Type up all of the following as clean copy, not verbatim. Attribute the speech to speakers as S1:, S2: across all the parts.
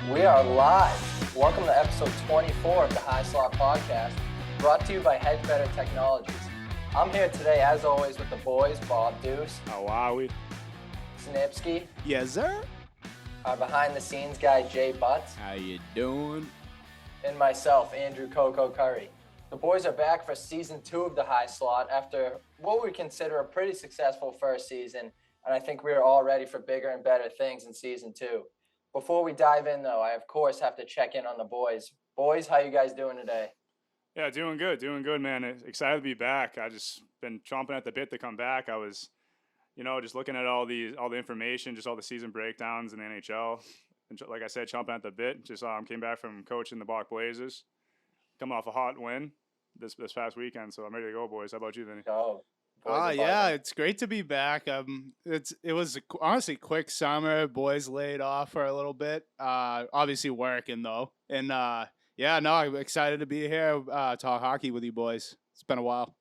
S1: We are live. Welcome to episode 24 of the High Slot Podcast, brought to you by Hedge Better Technologies. I'm here today, as always, with the boys, Bob Deuce.
S2: How are we?
S1: Snipsky.
S3: Yes, sir.
S1: Our behind-the-scenes guy, Jay Butts.
S3: How you doing?
S1: And myself, Andrew Coco Curry. The boys are back for season 2 of the High Slot after what we consider a pretty successful first season, and I think we are all ready for bigger and better things in season 2. Before we dive in, though, I, of course, have to check in on the boys. Boys, how you guys doing today?
S2: Yeah, doing good, man. Excited to be back. I just been chomping at the bit to come back. I was, just looking at all the information, just all the season breakdowns in the NHL. And like I said, chomping at the bit. Just came back from coaching the Bach Blazers, coming off a hot win this past weekend. So I'm ready to go, boys. How about you, Vinny?
S3: Yeah, it's great to be back. It was honestly quick summer. Boys laid off for a little bit. Obviously working though, and I'm excited to be here. Talk hockey with you boys. It's been a while.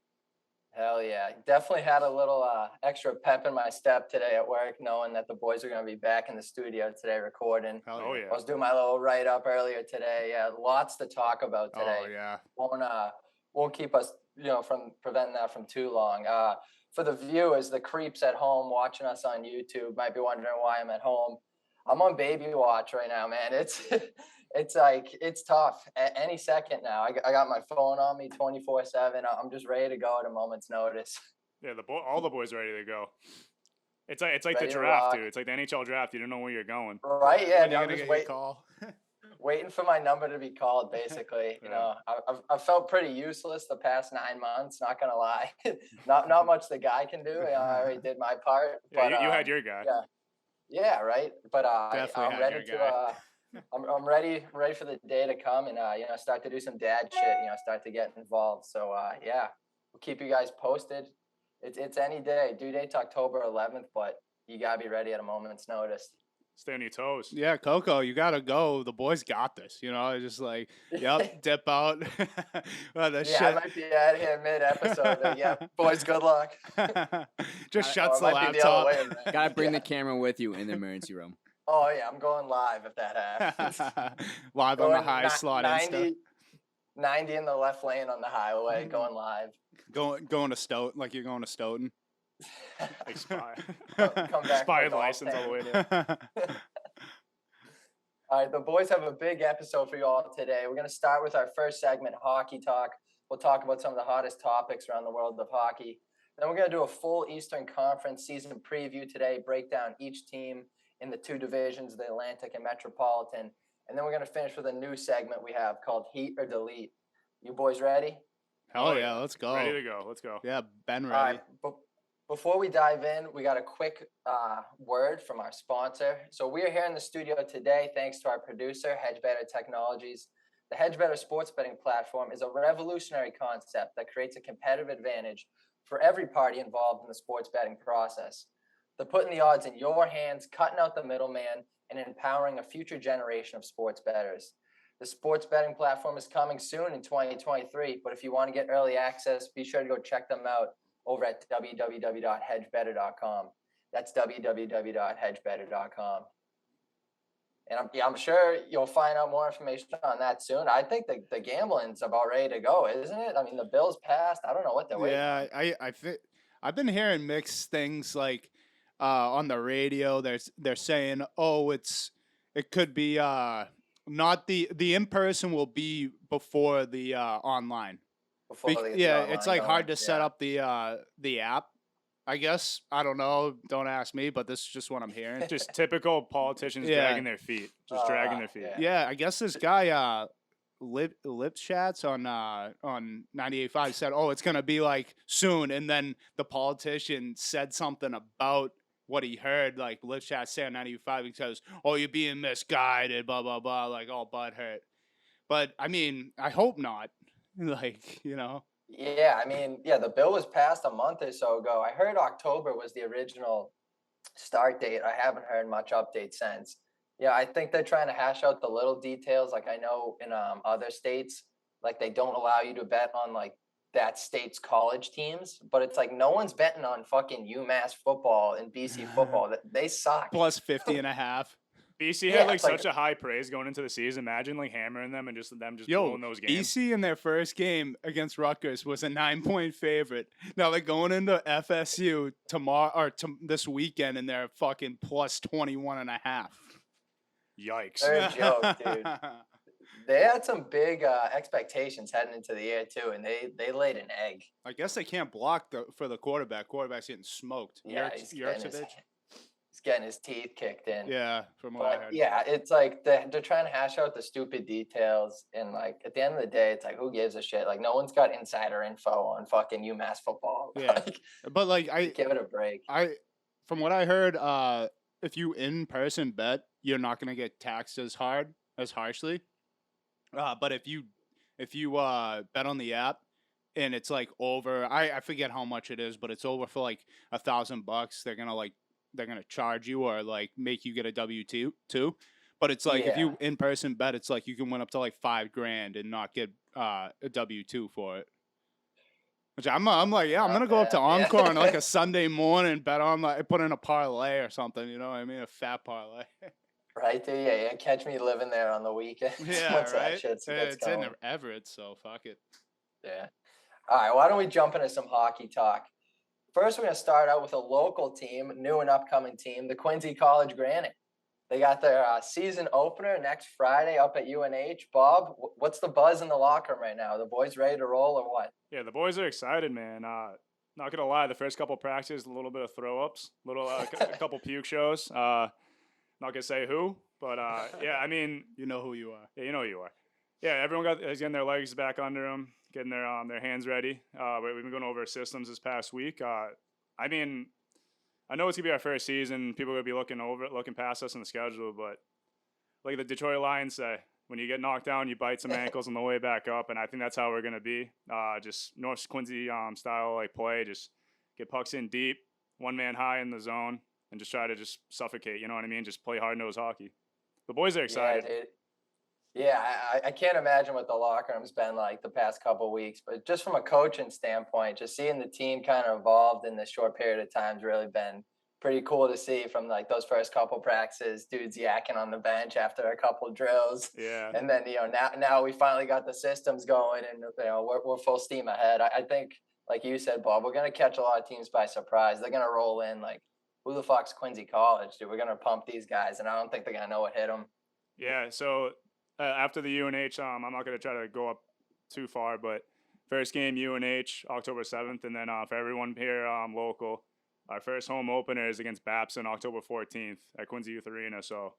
S1: Hell yeah, definitely had a little extra pep in my step today at work, knowing that the boys are going to be back in the studio today recording.
S2: Oh yeah,
S1: I was doing my little write up earlier today. Yeah, lots to talk about today.
S3: Oh yeah,
S1: won't keep us from preventing that from too long. For the viewers, the creeps at home watching us on YouTube might be wondering why I'm at home. I'm on baby watch right now, man. It's tough. At any second now, I got my phone on me 24/7. I'm just ready to go at a moment's notice.
S2: Yeah, all the boys are ready to go. It's like the draft, dude. It's like the NHL draft. You don't know where you're going.
S1: Right? Yeah.
S3: I'm just
S1: waiting for my number to be called, basically.
S2: Yeah.
S1: I've felt pretty useless the past 9 months, not gonna lie. not much the guy can do. I already did my part.
S2: Yeah,
S1: but,
S2: you had your guy.
S1: Yeah, right. But I'm ready
S3: guy.
S1: I'm ready for the day to come and start to do some dad shit, start to get involved. So we'll keep you guys posted. It's any day. Due date's October 11th, but you gotta be ready at a moment's notice.
S2: Stay on your toes.
S3: Yeah, Coco, you gotta go. The boys got this. It's just like, yep, dip out.
S1: I might be out of here mid-episode. Yeah, boys, good luck.
S3: Just shuts the laptop.
S4: Gotta bring the camera with you in the emergency room.
S1: Oh yeah, I'm going live if that happens.
S3: Live on the high slot.
S1: 90 in the left lane on the highway, going live.
S3: Going to Stoughton, like you're going to Stoughton.
S2: Expired license all the way there.
S1: All right, the boys have a big episode for you all today. We're going to start with our first segment, Hockey Talk. We'll talk about some of the hottest topics around the world of hockey. Then we're going to do a full Eastern Conference season preview today, break down each team in the 2 divisions, the Atlantic and Metropolitan. And then we're going to finish with a new segment we have called Heat or Delete. You boys ready?
S3: Hell yeah, let's go.
S2: Ready to go. Let's go.
S3: Yeah, Ben ready.
S1: All right, before we dive in, we got a quick word from our sponsor. So we are here in the studio today thanks to our producer, Hedge Better Technologies. The Hedge Better sports betting platform is a revolutionary concept that creates a competitive advantage for every party involved in the sports betting process. They're putting the odds in your hands, cutting out the middleman, and empowering a future generation of sports bettors. The sports betting platform is coming soon in 2023, but if you want to get early access, be sure to go check them out over at www.hedgebetter.com. That's www.hedgebetter.com. And I'm sure you'll find out more information on that soon. I think the gambling's about ready to go, isn't it? I mean, the bill's passed. I don't know what they're waiting.
S3: Yeah, I think I've been hearing mixed things like on the radio. They're saying, it could be not the in person will be before the online. It's like hard to set up the app. I guess, I don't know. Don't ask me, but this is just what I'm hearing.
S2: Just typical politicians dragging their feet. Dragging their feet.
S3: Yeah, I guess this guy Lipschatz on 98.5 said, it's gonna be like soon, and then the politician said something about what he heard, like Lipschatz say on 95. He says, you're being misguided, blah blah blah, like all butthurt. But I mean, I hope not.
S1: Yeah, I mean, the bill was passed a month or so ago. I heard October was the original start date. I haven't heard much update since. Yeah, I think they're trying to hash out the little details. Like I know in other states, like they don't allow you to bet on like that state's college teams, but it's like no one's betting on fucking UMass football and BC football. They suck.
S3: Plus 50 and a half.
S2: BC
S1: Yeah,
S2: had like
S1: it's like-
S2: such a high praise going into the season. Imagine like hammering them and just
S3: Yo,
S2: blowing those games.
S3: BC in their first game against Rutgers was a 9-point favorite. Now they're going into FSU tomorrow or this weekend, and they're fucking plus 21.5.
S2: Yikes.
S1: They're a joke, dude. They had some big expectations heading into the year too, and they laid an egg.
S3: I guess they can't block for the quarterback. Quarterback's getting smoked.
S1: Yeah, he's getting his teeth kicked in.
S3: Yeah, from what I
S1: But
S3: heard.
S1: yeah, it's like they're trying to hash out the stupid details, and like at the end of the day, it's like who gives a shit? Like no one's got insider info on fucking UMass football.
S3: Yeah.
S1: Like,
S3: But like
S1: give it a break.
S3: from what I heard, if you in person bet, you're not gonna get taxed as harshly. But if you bet on the app and it's like over, I forget how much it is, but it's over for like $1,000, they're gonna charge you or like make you get a W-2 too. But it's like if you in person bet, it's like you can win up to like $5,000 and not get a W-2 for it. Which I'm like, yeah, I'm gonna go up to Encore on like a Sunday morning and bet on like put in a parlay or something. You know what I mean? A fat parlay.
S1: Right there, yeah. Catch me living there on the weekend.
S3: Yeah,
S1: Once
S3: right.
S1: That shit gets
S3: It's
S1: going.
S3: in Everett, so fuck it.
S1: Yeah. All right. Why don't we jump into some hockey talk? First, we're going to start out with a local team, new and upcoming team, the Quincy College Granite. They got their season opener next Friday up at UNH. Bob, what's the buzz in the locker room right now? The boys ready to roll or what?
S2: Yeah, the boys are excited, man. Not gonna lie, the first couple practices, a little bit of throw ups, a couple puke shows. Not gonna say who, but yeah, I mean,
S3: You know who you are.
S2: yeah, you know who you are. Yeah, everyone is getting their legs back under them, getting their hands ready. We've been going over systems this past week. I mean, I know it's gonna be our first season. People are gonna be looking past us in the schedule, but like the Detroit Lions say, when you get knocked down, you bite some ankles on the way back up, and I think that's how we're gonna be. Just North Quincy style like play, just get pucks in deep, one man high in the zone, and just try to just suffocate. You know what I mean? Just play hard nosed hockey. The boys are excited.
S1: Yeah, dude. Yeah, I can't imagine what the locker room's been like the past couple of weeks, but just from a coaching standpoint, just seeing the team kind of evolved in this short period of time's really been pretty cool to see from like those first couple practices, dudes yakking on the bench after a couple drills.
S2: Yeah.
S1: And then, now we finally got the systems going and, we're full steam ahead. I think, like you said, Bob, we're going to catch a lot of teams by surprise. They're going to roll in like, who the fuck's Quincy College, dude? We're going to pump these guys, and I don't think they're going to know what hit them.
S2: Yeah, so after the UNH, I'm not going to try to go up too far, but first game UNH, October 7th, and then for everyone here local, our first home opener is against Babson, October 14th at Quincy Youth Arena. So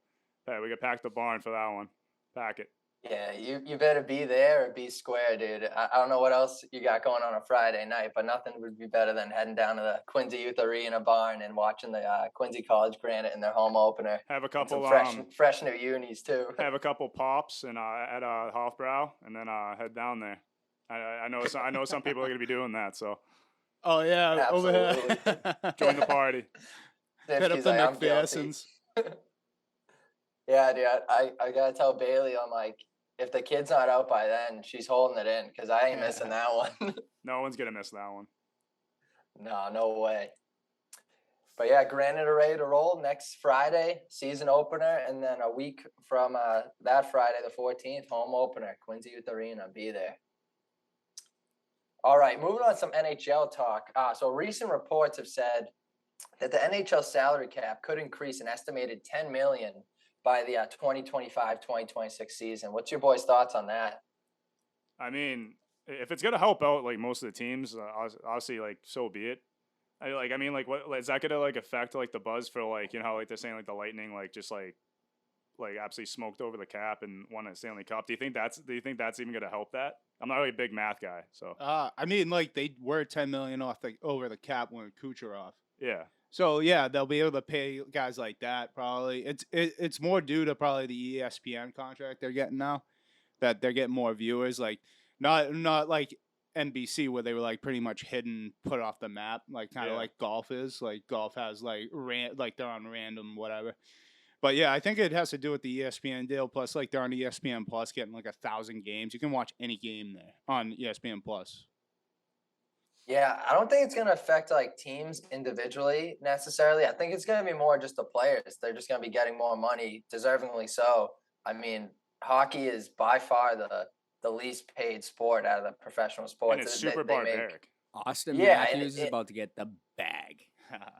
S2: we could pack the barn for that one. Pack it.
S1: Yeah, you better be there or be square, dude. I don't know what else you got going on a Friday night, but nothing would be better than heading down to the Quincy Youth Arena barn and watching the Quincy College Granite in their home opener.
S2: Have a couple
S1: fresh new unis too.
S2: Have a couple pops and at Hofbrau, and then head down there. I know some people are gonna be doing that. So.
S3: Oh yeah, over here.
S2: Join the party.
S3: Hit up the McPhersons.
S1: Yeah, dude. I gotta tell Bailey, I'm like, if the kid's not out by then, she's holding it in because I ain't missing that one.
S2: No one's gonna miss that one.
S1: No way. But yeah, Granite are ready to roll next Friday, season opener, and then a week from that Friday, the 14th, home opener, Quincy Youth Arena. Be there. All right, moving on to some NHL talk. So recent reports have said that the NHL salary cap could increase an estimated $10 million by the 2025-2026 season. What's your boys' thoughts on that?
S2: I mean, if it's gonna help out like most of the teams, obviously, like so be it. What is that gonna like affect like the buzz for like like they're saying like the Lightning like just like absolutely smoked over the cap and won a Stanley Cup? Do you think that's even gonna help that? I'm not really a big math guy, so.
S3: I mean, like they were $10 million off over the cap when Kucherov.
S2: Yeah.
S3: So yeah, they'll be able to pay guys like that. Probably it's more due to probably the ESPN contract they're getting now, that they're getting more viewers. Like not like NBC where they were like pretty much hidden, put off the map, like kind of like golf is. Like golf has like they're on random whatever. But yeah, I think it has to do with the ESPN deal. Plus, like they're on ESPN Plus, getting like 1,000 games. You can watch any game there on ESPN Plus.
S1: Yeah, I don't think it's gonna affect like teams individually necessarily. I think it's gonna be more just the players. They're just gonna be getting more money, deservingly so. I mean, hockey is by far the least paid sport out of the professional
S2: And
S1: sports.
S2: it's
S1: They
S2: super
S1: make
S2: barbaric.
S4: Austin
S1: yeah, and
S4: Matthews is about to get the bag.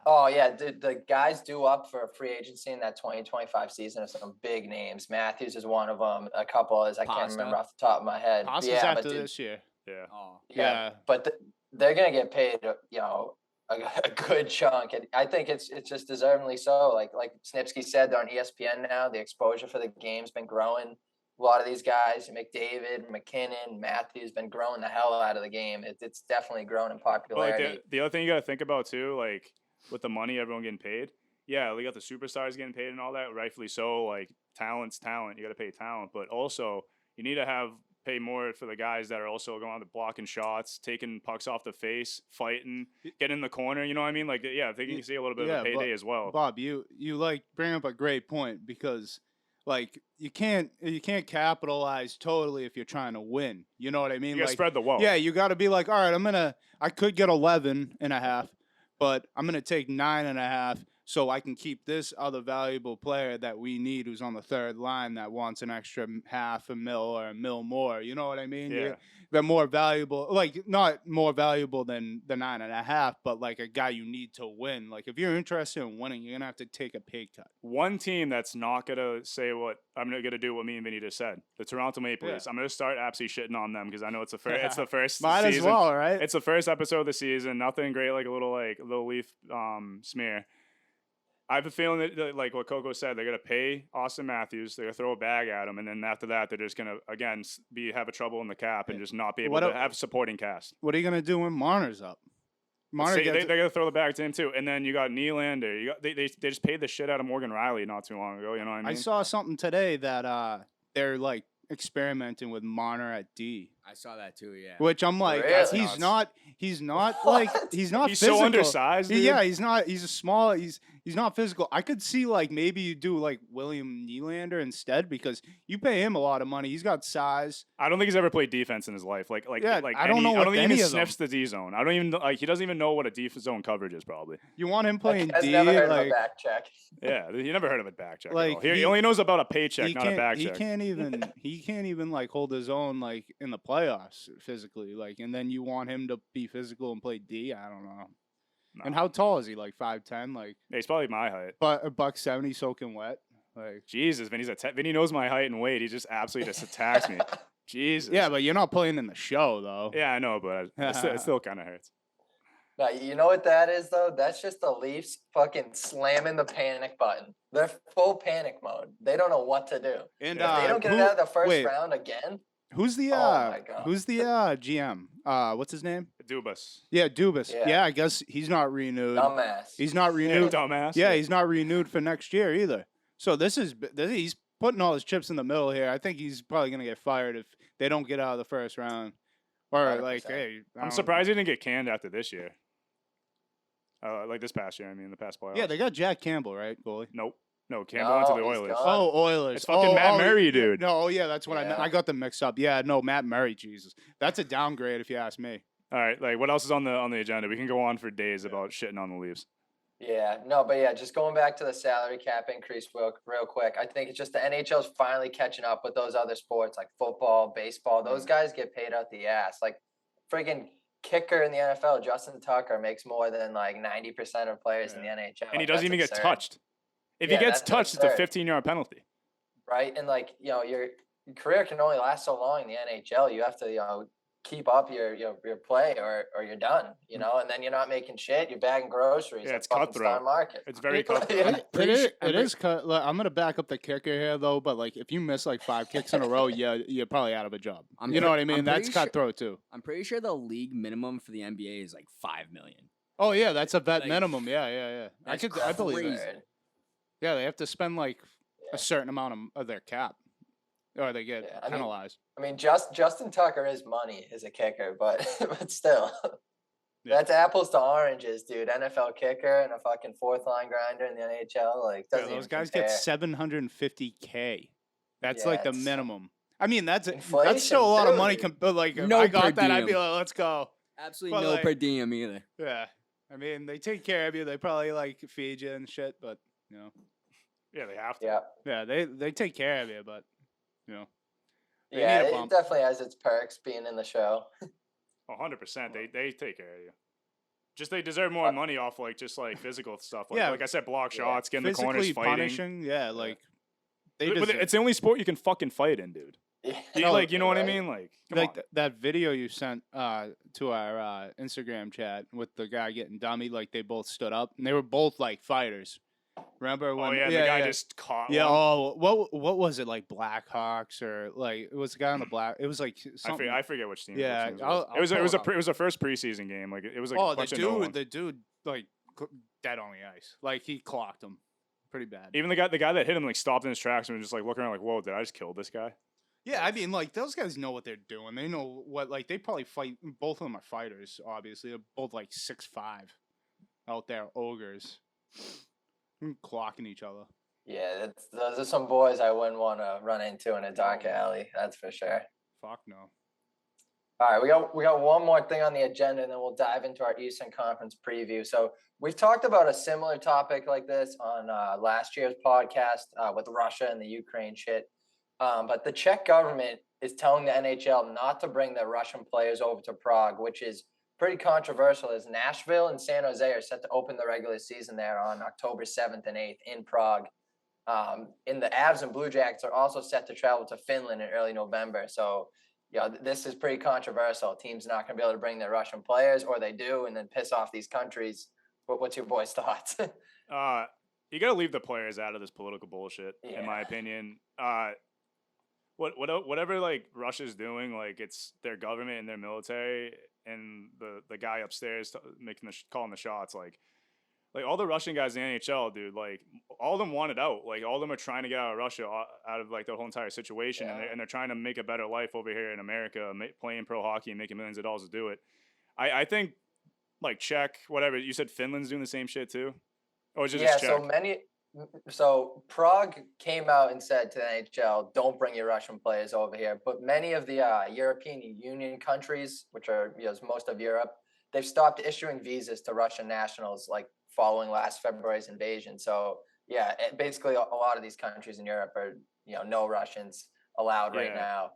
S1: oh yeah, the guys due up for free agency in that 2025 season are some big names. Matthews is one of them. A couple others I can't remember
S4: Pasta?
S1: off the top of my head.
S3: Pasta's
S1: Yeah,
S3: after
S1: but dude,
S3: this year.
S2: Yeah.
S4: Oh,
S1: yeah, but they're gonna get paid, a good chunk, and I think it's just deservingly so. Like Snipsky said, they're on ESPN now. The exposure for the game's been growing. A lot of these guys, McDavid, McKinnon, Matthews, been growing the hell out of the game. It's definitely grown in
S2: But like
S1: popularity.
S2: the other thing you got to think about too, like with the money everyone getting paid. Yeah, we got the superstars getting paid and all that, rightfully so. Like talent's talent, you got to pay talent, but also you need to pay more for the guys that are also going on the blocking shots, taking pucks off the face, fighting, getting in the corner. You know what I mean? Like, yeah, I think you can see a little bit of a payday as well.
S3: Bob, you like bring up a great point because like you can't capitalize totally if you're trying to win. You know what I mean?
S2: You got to
S3: like,
S2: spread the wealth.
S3: yeah, you got to be like, all right, I could get 11.5, but I'm going to take 9.5 so I can keep this other valuable player that we need who's on the third line that wants an extra half a mil or a mil more. You know what I mean?
S2: Yeah.
S3: They're more valuable, like not more valuable than the 9.5, but like a guy you need to win. Like if you're interested in winning, you're going to have to take a pay cut.
S2: One team that's not going to say what I'm going to do what me and Vinny just said, the Toronto Maple Leafs. I'm going to start absolutely shitting on them because I know it's the first. It's the first
S3: Might
S2: season.
S3: as well, right?
S2: It's the first episode of the season. Nothing great, like a little Leaf smear. I have a feeling that, like what Coco said, they're going to pay Austin Matthews. They're going to throw a bag at him. And then after that, they're just going to, again, have a trouble in the cap and just not be able to have supporting cast.
S3: What are you going to do when Marner's up?
S2: They're going to throw the bag to him, too. And then you got Nylander. They just paid the shit out of Morgan Riley not too long ago. You know what I mean?
S3: I saw something today that they're, like, experimenting with Marner at D.
S4: I saw that too. Yeah.
S3: Which I'm like,
S1: Really?
S3: he's not like he's not
S2: He's
S3: physical.
S2: so undersized, dude.
S3: Yeah, he's not. He's a small. He's not physical. I could see like maybe you do like William Nylander instead because you pay him a lot of money. He's got size.
S2: I don't think he's ever played defense in his life. I don't
S3: know
S2: think he even
S3: of
S2: sniffs the D zone. I don't even like. He doesn't even know what a D zone coverage is. Probably.
S3: You want him playing
S1: I've
S3: D?
S1: never heard
S3: like
S1: of a back check.
S2: Yeah, you never heard of a back check.
S3: Like,
S2: at all. He only knows about a paycheck, not a back
S3: he
S2: check.
S3: can't even like hold his own like in the playoffs physically. Like, and then you want him to be physical and play D? I don't know.
S2: No.
S3: And how tall is he? Like 5'10"? Like
S2: Yeah, he's probably my height.
S3: but $170 soaking wet. Like
S2: Jesus, Vinny knows my height and weight. He just absolutely just attacks me. Jesus.
S3: yeah, but you're not playing in the show though.
S2: Yeah, I know, but it still kind of hurts.
S1: Now, you know what that is, though? That's just the Leafs fucking slamming the panic button. They're full panic mode. They don't know what to do.
S3: And
S1: If they don't get it out of the first round again,
S3: who's the
S1: my God.
S3: GM? What's his name?
S2: Dubas.
S3: Yeah, Dubas.
S1: Yeah.
S3: Yeah, I guess he's not renewed.
S1: dumbass.
S3: He's not
S2: Yeah,
S3: renewed.
S2: dumbass.
S3: Yeah, he's not renewed for next year either. So he's putting all his chips in the middle here. I think he's probably gonna get fired if they don't get out of the first round. Or like,
S1: 100%.
S3: hey,
S2: I'm surprised he didn't get canned after this year. Like this past year, I mean, the past playoffs.
S3: Yeah, they got Jack Campbell, right, goalie.
S2: Nope. No, Campbell went to the
S1: No, he's
S2: Oilers.
S1: gone.
S3: Oh, Oilers.
S2: It's fucking Matt Murray,
S3: yeah,
S2: dude.
S3: No, yeah, that's what
S1: Yeah.
S3: I got them mixed up. Yeah, no, Matt Murray. Jesus, that's a downgrade if you ask me.
S2: All right, like what else is on the agenda? We can go on for days about shitting on the Leafs.
S1: Yeah, no, but yeah, just going back to the salary cap increase real quick. I think it's just the NHL's finally catching up with those other sports like football, baseball. Those guys get paid out the ass. Like friggin' kicker in the NFL, Justin Tucker makes more than like 90% of players in the NHL.
S2: And he
S1: Like,
S2: doesn't
S1: that's
S2: even get
S1: absurd,
S2: touched. If
S1: Yeah,
S2: he gets
S1: that's
S2: touched, it's a
S1: absurd.
S2: 15-yard penalty.
S1: right? And like, your career can only last so long in the NHL. You have to, keep up your play or you're done, and then you're not making shit. You're bagging groceries.
S2: Yeah,
S1: at
S2: it's
S1: fucking
S2: cutthroat.
S1: Star Market.
S2: It's very
S1: Yeah.
S2: cutthroat.
S3: It is. Look, I'm gonna back up the kicker here though, but like if you miss like 5 kicks in a row, yeah, you're probably out of a job. You know what I mean?
S4: I'm
S3: That's
S4: pretty sure-
S3: cutthroat too.
S4: I'm pretty sure the league minimum for the NBA is like $5 million.
S3: Oh yeah, that's a vet
S4: Like,
S3: minimum. Yeah.
S4: that's
S3: I believe
S4: crazy.
S3: that. Yeah, they have to spend like a certain amount of their cap, or they get
S1: Yeah, I mean,
S3: penalized.
S1: I mean, Justin Tucker is money as a kicker, but but still,
S3: Yeah.
S1: that's apples to oranges, dude. NFL kicker and a fucking fourth line grinder in the NHL, like
S3: Yeah,
S1: doesn't
S3: those
S1: even
S3: guys
S1: compare.
S3: get $750K. That's
S1: Yeah,
S3: like the
S1: it's-
S3: minimum. I mean, that's
S1: Inflation,
S3: still a lot of money.
S1: dude.
S3: But like, if
S4: No
S3: I
S4: per
S3: got that, I'd be
S4: diem.
S3: like, let's go.
S4: Absolutely
S3: But,
S4: no
S3: like-
S4: per diem either.
S3: Yeah. I mean, they take care of you. They probably like feed you and shit, but you know.
S2: Yeah, they have to.
S1: Yeah.
S3: Yeah, they take care of you, but you know. They
S1: Yeah,
S3: need a
S1: it
S3: bump.
S1: definitely has its perks being in the show.
S2: 100%. They take care of you. Just they deserve more money off like just like physical stuff. Like,
S3: Yeah.
S2: like I said, block
S1: Yeah.
S2: shots, get in the corners,
S3: Physically
S2: fighting.
S3: punishing, yeah, like they
S2: But
S3: deserve.
S2: it's the only sport you can fucking fight in, dude.
S1: Yeah,
S2: You know what I
S1: right.
S2: mean? Like, come
S3: like
S2: on.
S3: that video you sent to our Instagram chat with the guy getting dummy, like they both stood up and they were both like fighters. Remember when?
S2: Oh yeah, the guy just caught.
S3: Yeah.
S2: one.
S3: Oh, what was it like? Blackhawks or like it was the guy on the black? It was like something.
S2: I forget which team.
S3: Yeah,
S2: which teams
S3: I'll
S2: it was.
S3: pull it up.
S2: It was a first preseason game. Like it was like
S3: Oh,
S2: a bunch
S3: the
S2: of no
S3: dude,
S2: ones.
S3: the dude, like dead on the ice. Like he clocked him, pretty bad.
S2: Even the guy that hit him like stopped in his tracks and was just like looking around like, whoa, did I just kill this guy?
S3: Yeah, I mean, like those guys know what they're doing. They know what, like they probably fight. Both of them are fighters. Obviously, they're both like 6'5", out there, ogres, clocking each other.
S1: Yeah, those are some boys I wouldn't want to run into in a dark alley. That's for sure.
S3: Fuck no.
S1: All right, we got one more thing on the agenda, and then we'll dive into our Eastern Conference preview. So we've talked about a similar topic like this on last year's podcast with Russia and the Ukraine shit. But the Czech government is telling the NHL not to bring their Russian players over to Prague, which is pretty controversial, as Nashville and San Jose are set to open the regular season there on October 7th and 8th in Prague. And the Avs and Blue Jackets are also set to travel to Finland in early November. So, this is pretty controversial. Teams not going to be able to bring their Russian players, or they do, and then piss off these countries. What's your boys' thoughts?
S2: You got to leave the players out of this political bullshit, in my
S1: Yeah.
S2: opinion. Whatever like Russia's doing, like it's their government and their military, and the guy upstairs calling the shots. Like all the Russian guys in the NHL, dude, like all of them want it out. Like all of them are trying to get out of Russia, out of like the whole entire situation,
S1: Yeah.
S2: and they're trying to make a better life over here in America, playing pro hockey and making millions of dollars to do it. I think like Czech, whatever you said, Finland's doing the same shit too, or is it just Czech?
S1: So Prague came out and said to the NHL, don't bring your Russian players over here. But many of the European Union countries, which are most of Europe, they've stopped issuing visas to Russian nationals, like following last February's invasion. So yeah, basically a lot of these countries in Europe are no Russians allowed right now.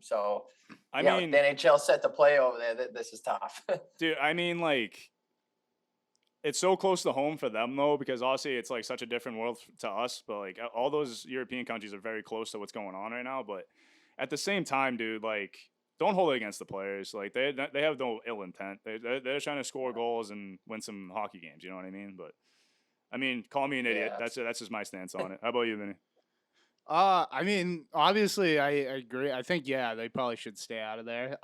S1: So
S2: I mean,
S1: the NHL set to play over there. This is tough.
S2: Dude, I mean, like, it's so close to home for them though, because obviously it's like such a different world to us. But like all those European countries are very close to what's going on right now. But at the same time, dude, like, don't hold it against the players. Like they have no ill intent. They're just trying to score goals and win some hockey games. You know what I mean? But I mean, call me an idiot.
S1: Yeah.
S2: That's just my stance on it. How about you, Vinny?
S3: I mean, obviously, I agree. I think they probably should stay out of there.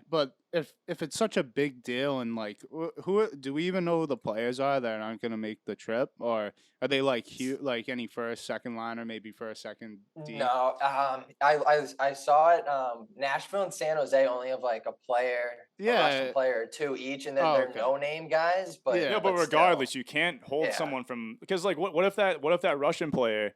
S3: But if it's such a big deal and like, who do we even know who the players are that aren't gonna make the trip, or are they like like any first, second liner, maybe first, second? D?
S1: No, I saw it. Nashville and San Jose only have like a Russian player or two each, and then they're
S3: okay.
S1: no name guys. But
S3: Yeah,
S2: but regardless,
S1: still.
S2: you can't hold
S1: Yeah.
S2: someone from, because like what if that Russian player,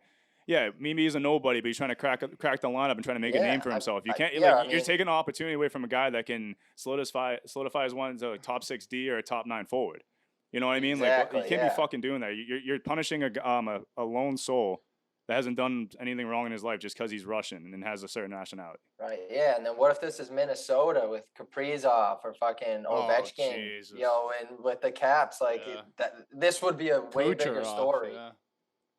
S2: maybe he's a nobody, but he's trying to crack the lineup and trying to make a name for himself. You can't you're taking an opportunity away from a guy that can solidify as one to like top 6D or a top 9 forward. You know what I mean?
S1: Exactly,
S2: like you can't be fucking doing that. You're punishing a lone soul that hasn't done anything wrong in his life just because he's Russian and has a certain nationality.
S1: Right, yeah, and then what if this is Minnesota with Kaprizov or fucking Ovechkin,
S3: Jesus.
S1: And with the Caps, like this would be a way bigger
S3: Kucherov,
S1: story.
S3: yeah.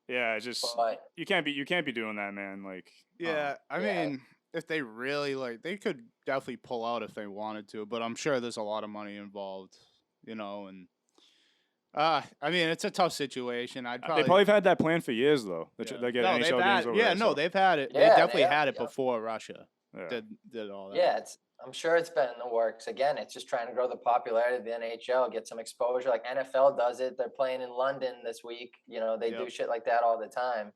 S2: Yeah, it's just
S1: But
S2: you can't be doing that, man. Like
S3: I mean, if they really they could definitely pull out if they wanted to, but I'm sure there's a lot of money involved, and I mean, it's a tough situation.
S2: they probably have had that plan for years though. They get NHL games over there, so.
S3: They've had it.
S1: Yeah,
S3: they
S1: they
S3: definitely
S1: have,
S3: had it
S1: yeah.
S3: before Russia
S2: Yeah.
S3: did all that.
S1: yeah, I'm sure it's been in the works. Again, it's just trying to grow the popularity of the NHL, get some exposure. Like NFL does it. They're playing in London this week. They do shit like that all the time.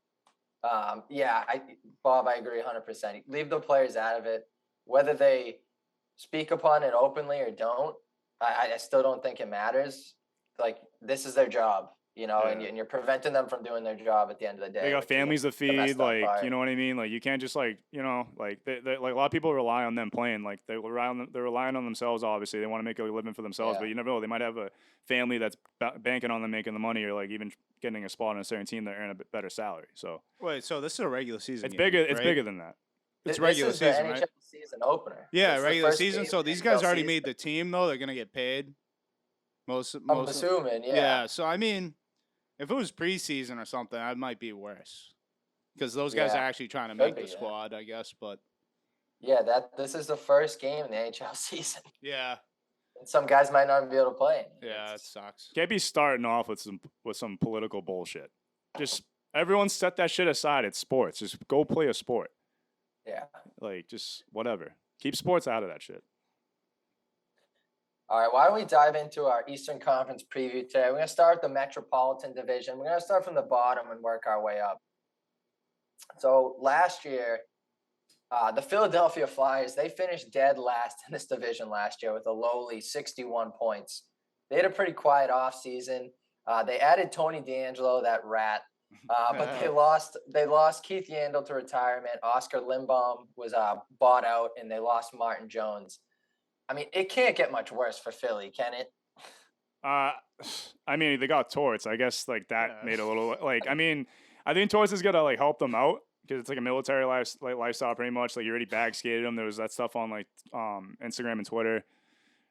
S1: Bob, I agree 100%. Leave the players out of it. Whether they speak upon it openly or don't, I still don't think it matters. Like, this is their job. and you're preventing them from doing their job at the end of the day.
S2: They got families to
S1: the messed
S2: feed,
S1: up
S2: like,
S1: part.
S2: you know what I mean? Like, you can't just, like, like, they like, a lot of people rely on them playing. Like, they're relying on themselves, obviously. They want to make a living for themselves, but you never know. They might have a family that's banking on them making the money, or, like, even getting a spot on a certain team that earn a bit better salary. So
S3: Wait, so this is a regular season
S2: it's
S3: game,
S2: bigger. It's
S3: right?
S2: bigger than that.
S3: It's
S1: This
S3: regular
S1: is
S3: season,
S1: the NHL
S3: right?
S1: season opener.
S3: Yeah,
S1: It's the
S3: regular
S1: first
S3: season.
S1: game
S3: So
S1: of the
S3: these guys
S1: NHL
S3: already
S1: season.
S3: made the team, though. They're gonna get paid.
S1: I'm assuming,
S3: Yeah. So I mean, if it was preseason or something, that might be worse, because those guys
S1: Yeah,
S3: are actually trying to
S1: could
S3: make
S1: be,
S3: the
S1: yeah.
S3: squad, I guess. But
S1: Yeah, this is the first game in the NHL season.
S3: yeah,
S1: And some guys might not be able to play.
S3: yeah, it
S1: It's-
S3: sucks.
S2: Can't be starting off with some political bullshit. Just everyone set that shit aside. It's sports. Just go play a sport.
S1: yeah.
S2: Like, just whatever. Keep sports out of that shit.
S1: All right, why don't we dive into our Eastern Conference preview today? We're going to start with the Metropolitan Division. We're going to start from the bottom and work our way up. So last year, the Philadelphia Flyers, they finished dead last in this division last year with a lowly 61 points. They had a pretty quiet offseason. They added Tony DeAngelo, that rat, but they lost Keith Yandel to retirement. Oscar Lindbaum was bought out, and they lost Martin Jones. I mean, it can't get much worse for Philly, can it?
S2: I mean, they got Torts. I guess, like, that
S3: Yeah.
S2: made a little, like, I mean, I think Torts is gonna, like, help them out, because it's like a military lifestyle pretty much. Like, you already bag skated him. There was that stuff on, like, Instagram and Twitter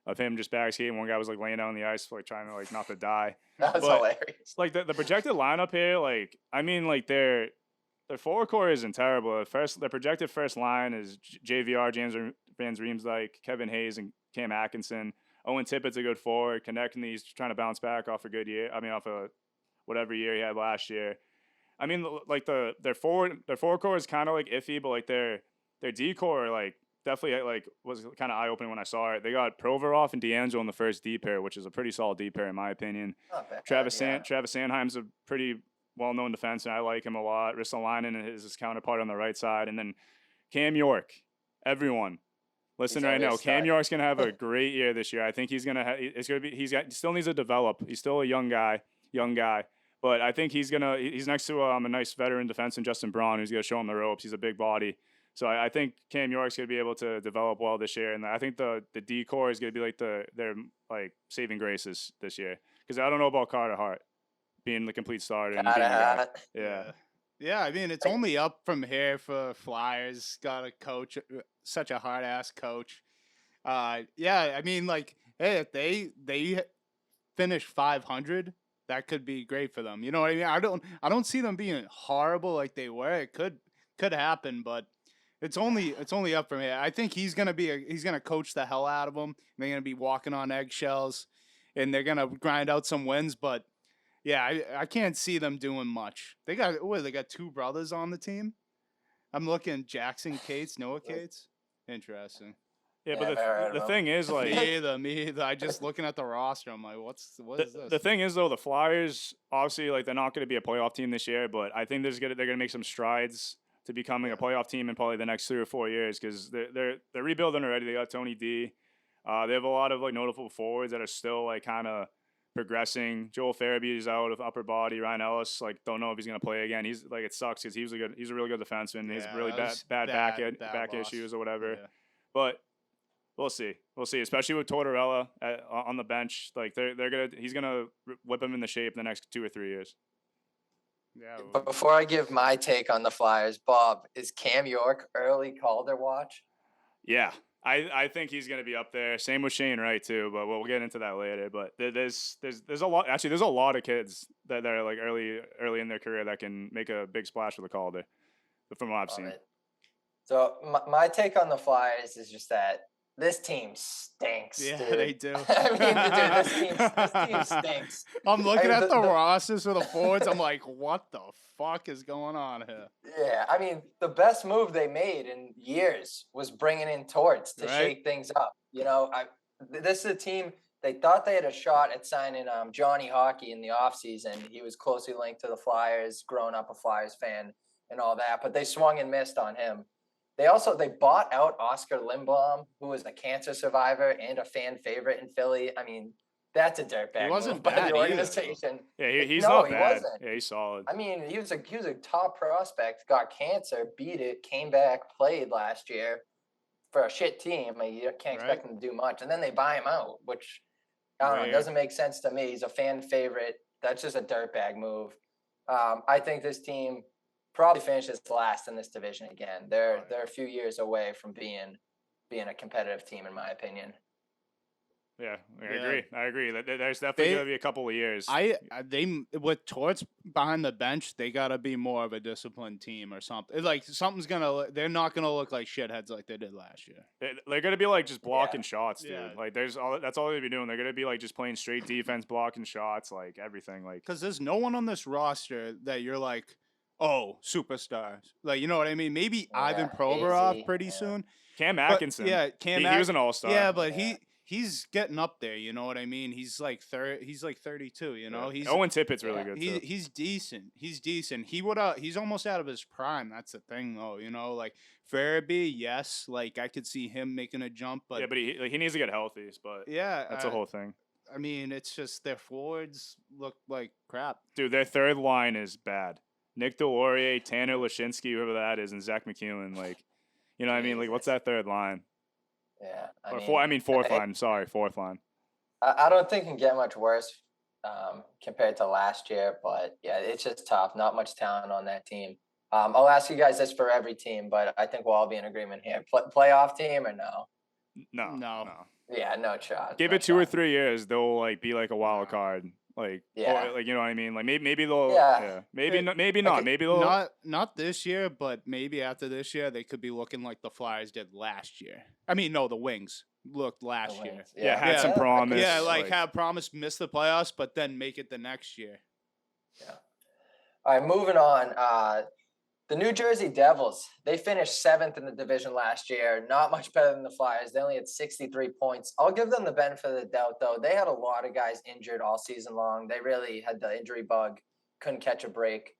S2: of him just bag skating. One guy was, like, laying down on the ice, like, trying to, like, not to die.
S1: That was
S2: But,
S1: hilarious.
S2: like, the projected lineup here, like, I mean, like, their forward core isn't terrible. The projected first line is JVR, James Van Riemsdyk, Kevin Hayes, and Cam Atkinson. Owen Tippett's a good forward. Konechny's trying to bounce back off a good year. I mean, off a whatever year he had last year. I mean, like, their forward core is kind of, like, iffy, but, like, their D core, like, definitely, like, was kind of eye opening when I saw it. They got Provorov and DeAngelo in the first D pair, which is a pretty solid D pair in my opinion.
S1: Not bad,
S2: Travis
S1: yeah.
S2: Sanheim's a pretty well-known defenseman. I like him a lot. Ristolainen is his counterpart on the right side, and then Cam York. Everyone, listen
S1: He's
S2: right
S1: gonna be a
S2: now. Cam
S1: stud.
S2: York's gonna have a great year this year. I think he's gonna. It's gonna be. He still needs to develop. He's still a young guy. But I think he's next to a nice veteran defenseman, Justin Braun, who's gonna show him the ropes. He's a big body. So I think Cam York's gonna be able to develop well this year, and I think the D core is gonna be like their like saving graces this year. Because I don't know about Carter Hart being the complete starter and being the guy. Yeah.
S3: Yeah, I mean, it's only up from here for Flyers. Got a coach, such a hard ass coach. Yeah, I mean, like, hey, if they finish 500, that could be great for them. You know what I mean? I don't see them being horrible like they were. It could happen, but it's only up from here. I think he's gonna coach the hell out of them. They're gonna be walking on eggshells, and they're gonna grind out some wins, but. Yeah, I can't see them doing much. They got two brothers on the team. I'm looking Jackson Cates, Noah Cates. Interesting.
S2: Yeah,
S1: Yeah,
S2: but
S1: I've never heard
S2: the
S1: of
S2: thing is, like,
S3: Me either. I just looking at the roster. I'm like, what is this?
S2: the thing is, though, the Flyers, obviously, like, they're not going to be a playoff team this year, but I think they're going to make some strides to becoming a playoff team in probably the next 3 or 4 years, because they're rebuilding already. They got Tony D. They have a lot of, like, notable forwards that are still, like, kind of progressing. Joel Farabee is out of upper body. Ryan Ellis, like, don't know if he's going to play again. He's, like, it sucks because he's a really good defenseman. He's
S3: Yeah,
S2: really
S3: that was
S2: bad back
S3: loss.
S2: issues or whatever.
S3: Yeah.
S2: But we'll see, especially with Tortorella on the bench. Like, he's gonna whip him into shape in the next 2 or 3 years.
S3: Yeah.
S1: But before I give my take on the Flyers, Bob, is Cam York early Calder watch?
S2: Yeah, I think he's gonna be up there. Same with Shane Wright too, but we'll get into that later. But there's a lot. Actually, there's a lot of kids that are, like, early in their career that can make a big splash with the Calder, from what I've seen.
S1: Love it. So my take on the Flyers is just that this team stinks.
S3: Yeah,
S1: dude.
S3: they do.
S1: I mean, dude, this team stinks.
S3: I'm looking
S1: I mean,
S3: at the
S1: the-
S3: rosters for the forwards. I'm like, what the fuck is going on here?
S1: Yeah, I mean, the best move they made in years was bringing in Torts to
S3: Right.
S1: shake things up. You know, this is a team, they thought they had a shot at signing Johnny Hockey in the offseason. He was closely linked to the Flyers, growing up a Flyers fan and all that, but they swung and missed on him. They bought out Oscar Lindbaum, who was a cancer survivor and a fan favorite in Philly. I mean, That's a dirtbag
S3: wasn't
S1: move by
S3: bad
S1: the
S3: either, though.
S1: organization.
S2: Yeah, he's
S1: No,
S2: not
S1: he
S2: bad.
S1: wasn't.
S2: Yeah, he's solid.
S1: I mean, he was a top prospect, got cancer, beat it, came back, played last year for a shit team. I mean, you can't expect him to do much. And then they buy him out, which I don't know, it
S3: Weird.
S1: doesn't make sense to me. He's a fan favorite. That's just a dirtbag move. I think this team probably finishes last in this division again. They're a few years away from being a competitive team, in my opinion.
S2: Yeah, I
S3: Yeah.
S2: agree. I agree. There's definitely
S3: They-
S2: going to be a couple of years.
S3: They with Torts behind the bench, they gotta be more of a disciplined team or something. Like something's they're not gonna look like shitheads like they did last year.
S2: They're going to be like just blocking shots, dude.
S3: Yeah.
S2: Like that's all they're be doing. They're going to be like just playing straight defense, blocking shots, like everything. Like
S3: Because there's no one on this roster that you're like, oh, superstars. Like you know what I mean? Maybe Ivan Provorov
S1: easy,
S3: pretty
S1: yeah.
S3: soon.
S2: Cam
S3: But,
S2: Atkinson.
S3: yeah, Cam.
S2: He was an all-star.
S3: Yeah, but
S1: Yeah.
S3: he's getting up there. You know what I mean? He's like 32. You know, he's
S2: Owen Tippett's really good too.
S3: he's decent. He's decent. He's almost out of his prime. That's the thing, though. You know, like Farabee, yes, like I could see him making a jump, but
S2: Yeah, but he needs to get healthy. But
S3: yeah,
S2: that's the whole thing.
S3: I mean, it's just their forwards look like crap.
S2: Dude, their third line is bad. Nick Delorier, Tanner Lashinsky, whoever that is, and Zach McEwen. Like, you know what I mean? Like, what's that third line?
S1: Yeah.
S2: Fourth line. Sorry, fourth line.
S1: I don't think it can get much worse compared to last year, but yeah, it's just tough. Not much talent on that team. I'll ask you guys this for every team, but I think we'll all be in agreement here. Playoff team or no?
S2: No.
S1: Yeah, no shot.
S2: Give
S1: no
S2: it 2 or
S1: shot.
S2: 3 years, they'll like be like a wild card. Like,
S1: Yeah.
S2: or, like you know what I mean? Like maybe they'll.
S1: Yeah.
S2: Maybe not. Maybe not. Maybe they'll.
S3: Not this year, but maybe after this year, they could be looking like the Flyers did last year. I mean, no, the Wings looked last year.
S1: Wings.
S2: Yeah, had some promise.
S3: Yeah, like have promised miss the playoffs, but then make it the next year.
S1: Yeah. All right, moving on. The New Jersey Devils, they finished 7th in the division last year. Not much better than the Flyers. They only had 63 points. I'll give them the benefit of the doubt, though. They had a lot of guys injured all season long. They really had the injury bug, couldn't catch a break.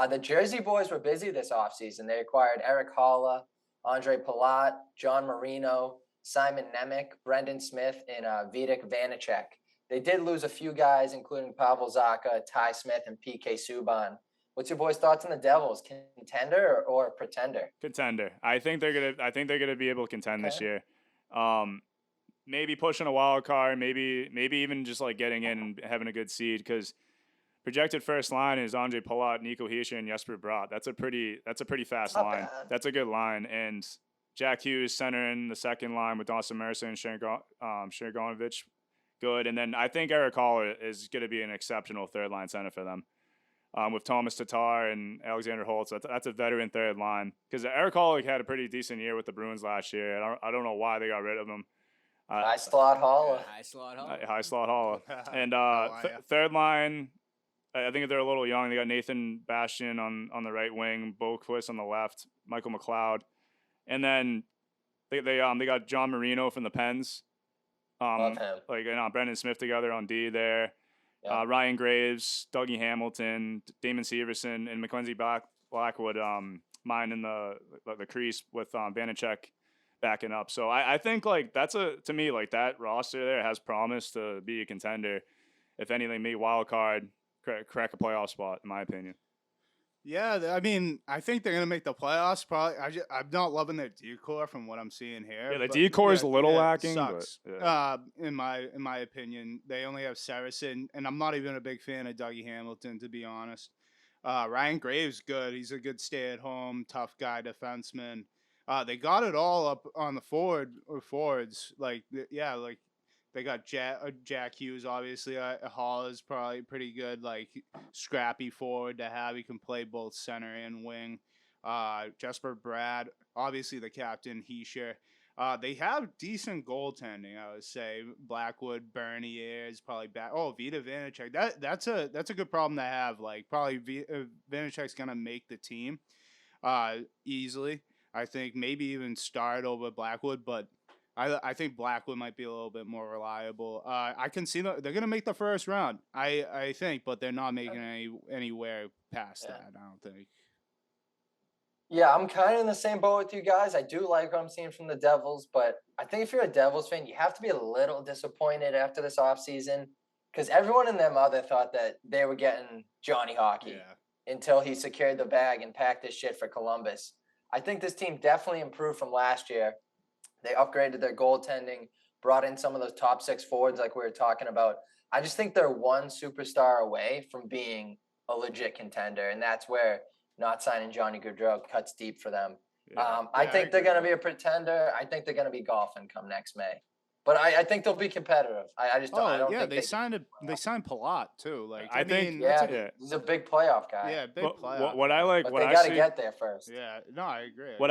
S1: The Jersey boys were busy this offseason. They acquired Eric Holla, Andre Palat, John Marino, Simon Nemec, Brendan Smith, and Vitek Vanacek. They did lose a few guys, including Pavel Zacha, Ty Smith, and PK Subban. What's your boys' thoughts on the Devils? Contender or pretender?
S2: Contender. I think they're gonna be able to contend this year. Maybe pushing a wild card. Maybe even just like getting in and having a good seed because projected first line is Andre Palat, Nico Hischier, and Jesper Bratt. That's a pretty fast
S1: Not
S2: line.
S1: bad.
S2: That's a good line. And Jack Hughes center in the second line with Dawson Mercer and Sharangovich. Good. And then I think Eric Holler is going to be an exceptional third line center for them. With Thomas Tatar and Alexander Holtz, that's a veteran third line. Because Eric Holler had a pretty decent year with the Bruins last year. I don't know why they got rid of him.
S1: High slot Holla.
S4: High slot Hall.
S2: High slot Holler. And
S3: yeah.
S2: third line, I think they're a little young. They got Nathan Bastian on the right wing, Boquist on the left, Michael McLeod, and then they got John Marino from the Pens.
S1: Love him.
S2: Like Brendan Smith together on D there.
S1: Yeah.
S2: Ryan Graves, Dougie Hamilton, Damon Severson, and Mackenzie Blackwood mine in the crease with Vanacek backing up. So I think like to me like that roster there has promise to be a contender. If anything, maybe wild card, crack a playoff spot in my opinion.
S3: Yeah, I mean, I think they're gonna make the playoffs. Probably, I'm not loving their decor from what I'm seeing here.
S2: Yeah, the
S3: but
S2: decor is a little lacking.
S3: Sucks.
S2: But, yeah.
S3: In my opinion, they only have Saracen, and I'm not even a big fan of Dougie Hamilton, to be honest. Ryan Graves, good. He's a good stay-at-home, tough guy, defenseman. They got it all up on the forwards. Like, yeah, like. They got Jack Hughes, obviously. Hall is probably pretty good, like scrappy forward to have. He can play both center and wing. Jesper Bratt, obviously the captain, Hischier. They have decent goaltending, I would say. Blackwood, Bernier is probably back. Oh, Vita Vanacek. That's a good problem to have. Like probably Vanacek's gonna make the team easily. I think maybe even start over Blackwood, but. I think Blackwood might be a little bit more reliable. I can see they're going to make the first round, I think, but they're not making anywhere past that, I don't think.
S1: Yeah, I'm kind of in the same boat with you guys. I do like what I'm seeing from the Devils, but I think if you're a Devils fan, you have to be a little disappointed after this offseason because everyone and their mother thought that they were getting Johnny Hockey until he secured the bag and packed his shit for Columbus. I think this team definitely improved from last year. They upgraded their goaltending, brought in some of those top six forwards like we were talking about. I just think they're one superstar away from being a legit contender, and that's where not signing Johnny Gaudreau cuts deep for them. I think they're going to be a pretender. I think they're going to be golfing come next May. But I think they'll be competitive. I just don't. I don't think
S3: they signed Palat too. Like
S2: I think,
S3: mean,
S1: he's a big playoff guy.
S3: Yeah, big playoff.
S2: What I like,
S1: but
S2: what
S1: they
S2: I
S1: got to
S2: see,
S1: get there first.
S3: Yeah, no, I agree.
S2: What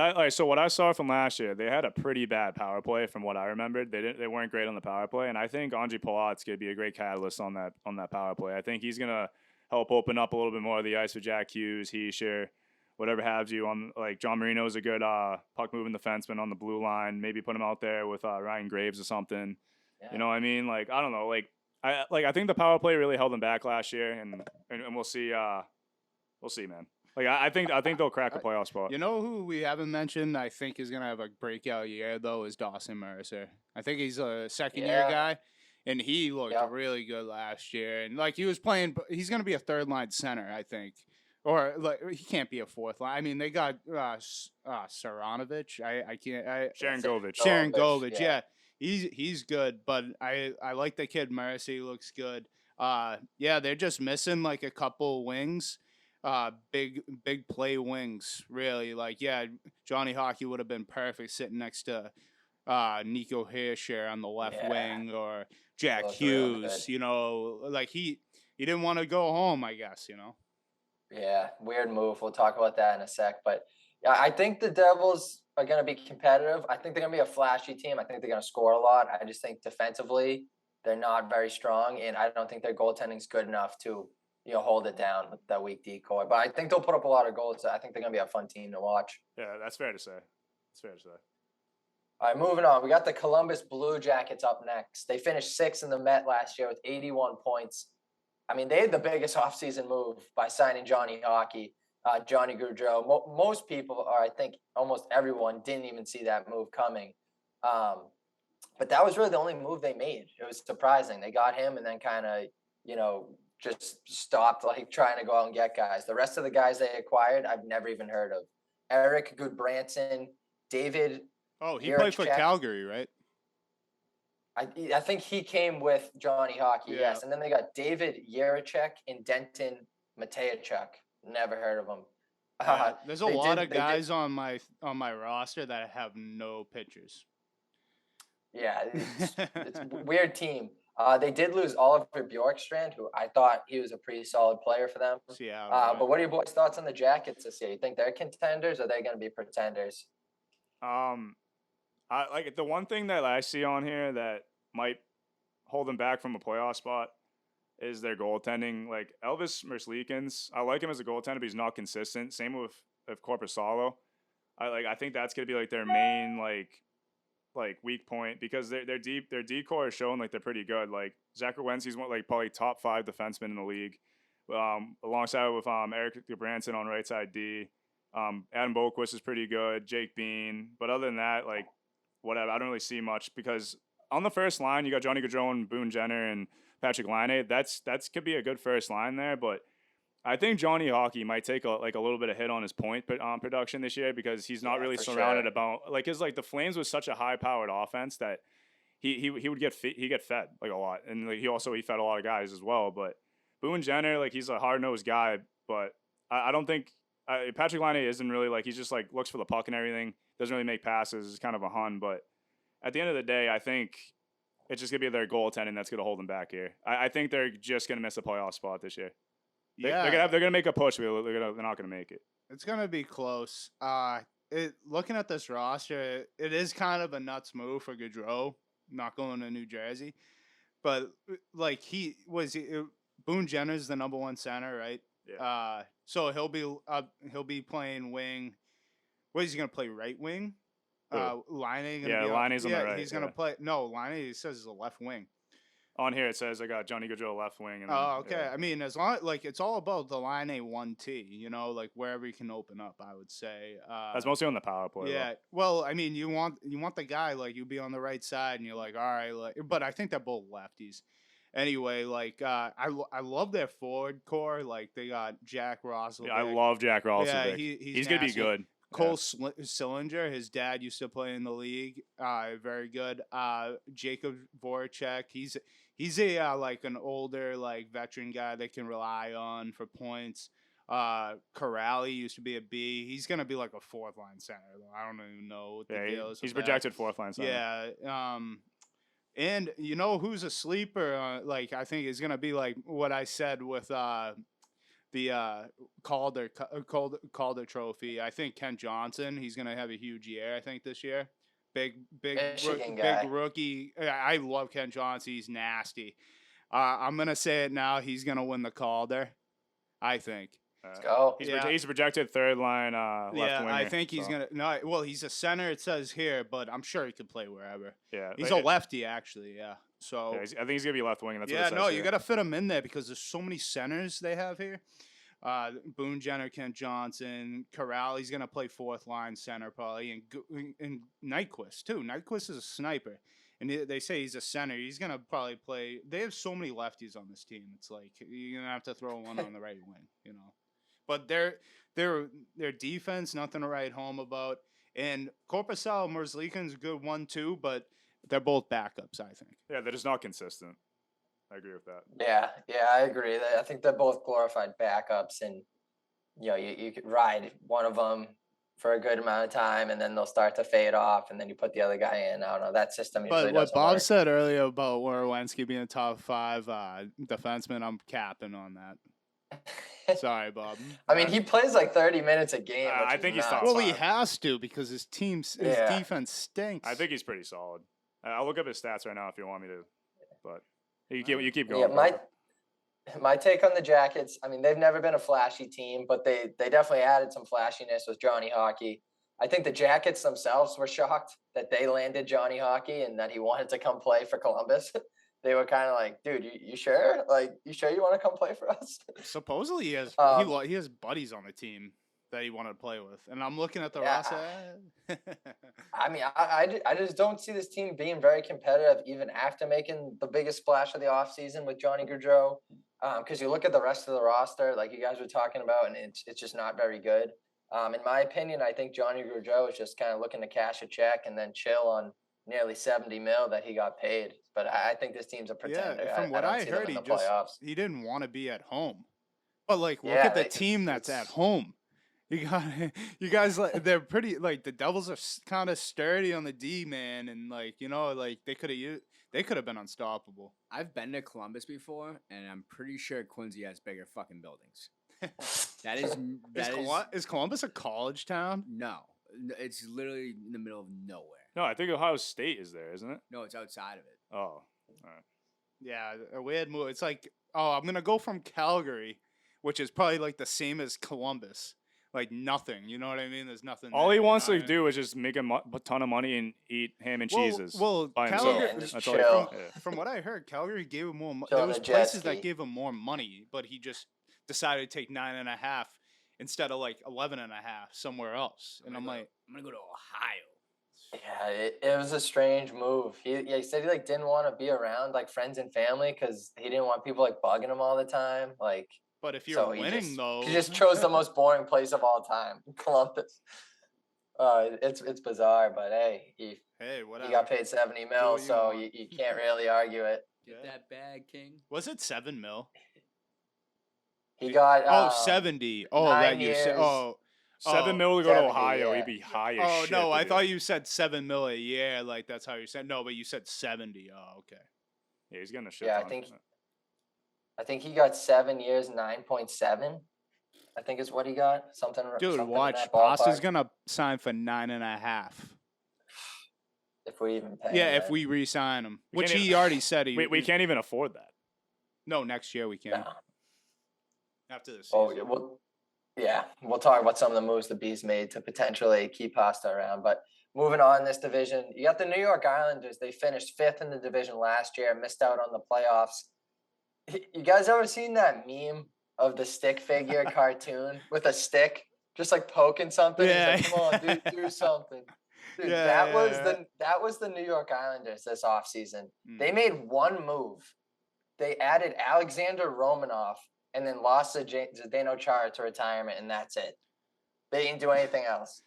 S2: I saw from last year, they had a pretty bad power play from what I remembered. They weren't great on the power play, and I think Andre Palat's gonna be a great catalyst on that power play. I think he's gonna help open up a little bit more of the ice for Jack Hughes, Heischer, whatever have you. On like John Marino's a good puck moving defenseman on the blue line. Maybe put him out there with Ryan Graves or something. Yeah. You know what I mean? Like I don't know. I think the power play really held them back last year, and we'll see. We'll see, man. Like I think they'll crack a playoff spot.
S3: You know who we haven't mentioned? I think is gonna have a breakout year though is Dawson Mercer. I think he's a second-year guy, and he looked really good last year. And like he was playing, he's gonna be a third-line center, I think, or like he can't be a fourth line. I mean, they got Saranovich. I can't. Sharangovich. Yeah. He's good, but I like the kid Mercer. He looks good. They're just missing like a couple wings. Big play wings, really. Like, Johnny Hockey would have been perfect sitting next to Nico Heischer on the left wing or Jack Hughes. You know, like he didn't want to go home, I guess. You know.
S1: Yeah, weird move. We'll talk about that in a sec, but yeah, I think the Devils are going to be competitive. I think they're going to be a flashy team. I think they're going to score a lot. I just think defensively they're not very strong, and I don't think their goaltending is good enough to hold it down with that weak decor. But I think they'll put up a lot of goals. I think they're going to be a fun team to watch.
S2: Yeah, that's fair to say.
S1: All right, moving on. We got the Columbus Blue Jackets up next. They finished 6th in the Met last year with 81 points. I mean, they had the biggest offseason move by signing Johnny Hockey, Johnny Gaudreau. Most people, or I think almost everyone, didn't even see that move coming. But that was really the only move they made. It was surprising. They got him and then kind of, just stopped like trying to go out and get guys. The rest of the guys they acquired, I've never even heard of. Eric Goodbranson, David.
S3: Oh, he played for Calgary, right?
S1: I think he came with Johnny Hockey, yes. And then they got David Yerachek and Denton Mateychuk. Never heard of them.
S3: There's a lot of guys on my roster that have no pictures.
S1: Yeah, it's a weird team. They did lose Oliver Bjorkstrand, who I thought he was a pretty solid player for them. But what are your boys' thoughts on the Jackets this year? You think they're contenders or are they going to be pretenders?
S2: I like the one thing that I see on here that might hold them back from a playoff spot is their goaltending. Like Elvis Merzlikins, I like him as a goaltender, but he's not consistent. Same with Korpisalo. I think that's gonna be like their main like weak point because their decor is showing like they're pretty good. Like Zach Werenski's one like probably top 5 defenseman in the league, alongside with Eric Goodbranson on right side D. Adam Boquist is pretty good. Jake Bean, but other than that, like whatever, I don't really see much because on the first line you got Johnny Gaudreau and Boone Jenner and Patrick Laine. That's could be a good first line there, but I think Johnny Hockey might take a little bit of hit on his point production this year because he's not really surrounded about the Flames was such a high powered offense that he would get fed like a lot, and like he fed a lot of guys as well. But Boone Jenner, like he's a hard nosed guy, but I don't think Patrick Laine isn't really like he's just like looks for the puck and everything, doesn't really make passes, is kind of a hun. But at the end of the day, I think it's just gonna be their goaltending that's gonna hold them back here. I think they're just gonna miss a playoff spot this year. They're gonna make a push. They're not gonna make it.
S3: It's gonna be close. Looking at this roster, it is kind of a nuts move for Gaudreau not going to New Jersey, but like Boone Jenner's the number 1 center, right?
S2: Yeah.
S3: So he'll be playing wing. What is he gonna play? Right wing. Laine.
S2: Laine's on the right.
S3: He's gonna play. No, Laine. He says is a left wing.
S2: On here it says I got Johnny Gaudreau left wing. And
S3: Oh, okay.
S2: yeah.
S3: I mean, as long like it's all about the line A1T, you know, like wherever you can open up, I would say.
S2: That's mostly on the power play.
S3: Yeah. Well, I mean, you want the guy like you be on the right side, and you're like, all right, like, but I think they're both lefties. Anyway, like I love their forward core. Like they got Jack Roslovic.
S2: Yeah, I love Jack Roslovic.
S3: Yeah,
S2: he's gonna be
S3: nasty.
S2: good.
S3: Cole Sillinger, his dad used to play in the league. Very good. Jacob Voracek, he's a like an older like veteran guy they can rely on for points. Corrali used to be a B. He's gonna be like a fourth line center. I don't even know what the deal is.
S2: He's projected fourth line center.
S3: Yeah. And you know who's a sleeper? Like I think is gonna be like what I said with the Calder Trophy. I think Kent Johnson. He's gonna have a huge year. I think this year. Big rookie. I love Kent Johnson. He's nasty. I'm gonna say it now. He's gonna win the Calder. I think.
S1: Let's go.
S2: He's a projected third line left winger.
S3: I think he's gonna. No, well, he's a center. It says here, but I'm sure he could play wherever.
S2: Yeah,
S3: he's a lefty actually. Yeah. So
S2: I think he's gonna be left wing. That's what it says
S3: no,
S2: here.
S3: you gotta fit him in there because there's so many centers they have here. Boone Jenner, Kent Johnson, Corral. He's gonna play fourth line center probably, and Nyquist too. Nyquist is a sniper, and they say he's a center. He's gonna probably play. They have so many lefties on this team. It's like you're gonna have to throw one on the right wing, you know. But their defense, nothing to write home about. And Korpisalo Merzlikin's a good one too, but they're both backups, I think.
S2: Yeah, they're just not consistent. I agree with that.
S1: Yeah, I agree. I think they're both glorified backups, and you know, you could ride one of them for a good amount of time, and then they'll start to fade off, and then you put the other guy in. I don't know. That system usually
S3: But what
S1: doesn't
S3: Bob
S1: work.
S3: said earlier about Werenski being a top 5 defenseman, I'm capping on that. Sorry, Bob.
S1: I mean, he plays like 30 minutes a game.
S2: I think he's top
S3: Well,
S2: 5.
S3: he has to because his defense stinks.
S2: I think he's pretty solid. I'll look up his stats right now if you want me to, but you keep going.
S1: Yeah, my take on the Jackets. I mean, they've never been a flashy team, but they definitely added some flashiness with Johnny Hockey. I think the Jackets themselves were shocked that they landed Johnny Hockey and that he wanted to come play for Columbus. They were kind of like, dude, you sure? Like, you sure you want to come play for us?
S3: Supposedly he has he has buddies on the team that he wanted to play with, and I'm looking at the roster.
S1: I mean, I just don't see this team being very competitive even after making the biggest splash of the offseason with Johnny Gaudreau. Because you look at the rest of the roster, like you guys were talking about, and it's just not very good. In my opinion, I think Johnny Gaudreau is just kind of looking to cash a check and then chill on nearly $70 million that he got paid. But I think this team's a pretender.
S3: Yeah, from what I heard, he didn't want to be at home. But like, look at the team that's at home. You guys, like, they're pretty. Like the Devils are kind of sturdy on the D, man, and like you know, like they could have been unstoppable.
S4: I've been to Columbus before, and I'm pretty sure Quincy has bigger fucking buildings.
S3: Is Columbus a college town?
S4: No, it's literally in the middle of nowhere.
S2: No, I think Ohio State is there, isn't it?
S4: No, it's outside of it.
S2: Oh, all right.
S3: Yeah, a weird move. It's like, oh, I'm gonna go from Calgary, which is probably like the same as Columbus. Like nothing, you know what I mean? There's nothing.
S2: All
S3: there,
S2: he wants
S3: you know
S2: to do is just make a ton of money and eat ham and cheeses.
S3: Well,
S2: by
S3: Calgary,
S2: himself. That's
S1: chill.
S2: all
S3: from what I heard, Calgary gave him more money.
S1: Chill
S3: There
S1: on
S3: was
S1: a jet
S3: places
S1: ski.
S3: that gave him more money, but he just decided to take 9.5 instead of like 11.5 somewhere else. And I'm like,
S4: I'm gonna go to Ohio.
S1: Yeah, it was a strange move. He said he like didn't want to be around like friends and family because he didn't want people like bugging him all the time. Like,
S3: but if you're
S1: so
S3: winning though,
S1: he just chose the most boring place of all time, Columbus. It's bizarre, but hey, he
S3: whatever.
S1: got paid $70 million, so you can't really argue it.
S4: Get that bag, King.
S3: Was it $7 million?
S1: He got
S3: 70. Oh,
S1: 9
S3: that you said.
S1: years.
S3: Oh,
S2: $7 million to go to
S1: 70,
S2: Ohio,
S1: yeah.
S2: he'd be high as
S3: oh
S2: shit.
S3: no, I
S2: dude.
S3: thought you said $7 million a year. Like that's how you said. No, but you said 70. Oh, okay.
S2: Yeah, he's getting a shit.
S1: Yeah,
S2: ton.
S1: I think he got 7 years, 9.7. I think is what he got.
S3: Dude,
S1: something
S3: watch.
S1: in that
S3: Pasta's
S1: ballpark,
S3: gonna sign for 9.5.
S1: if we even pay.
S3: Yeah,
S1: him
S3: if
S1: that.
S3: we re-sign him,
S2: We
S3: which
S2: can't
S3: he
S2: even-
S3: already said he.
S2: We can't even afford that.
S3: No, next year we can.
S1: No.
S3: After this.
S1: Oh, we'll talk about some of the moves the Bees made to potentially keep Pasta around. But moving on in this division, you got the New York Islanders. They finished 5th in the division last year, missed out on the playoffs. You guys ever seen that meme of the stick figure cartoon with a stick, just like poking something?
S3: Yeah.
S1: He's like, "Come on, dude, do something." Dude,
S3: Yeah,
S1: that was the New York Islanders this offseason. They
S3: Mm.
S1: made one move. They added Alexander Romanov and then lost Zdeno Chara to retirement, and that's it. They didn't do anything else.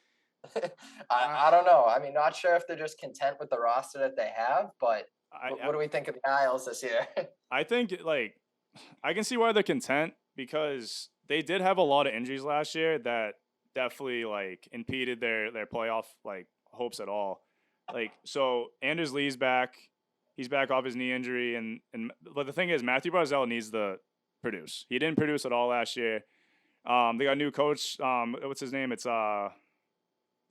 S1: I don't know. I mean, not sure if they're just content with the roster that they have, but what do we think of the Isles this year?
S2: I think like I can see why they're content because they did have a lot of injuries last year that definitely like impeded their playoff like hopes at all. Like so Anders Lee's back. He's back off his knee injury and but the thing is Matthew Barzal needs to produce. He didn't produce at all last year. They got a new coach. What's his name? It's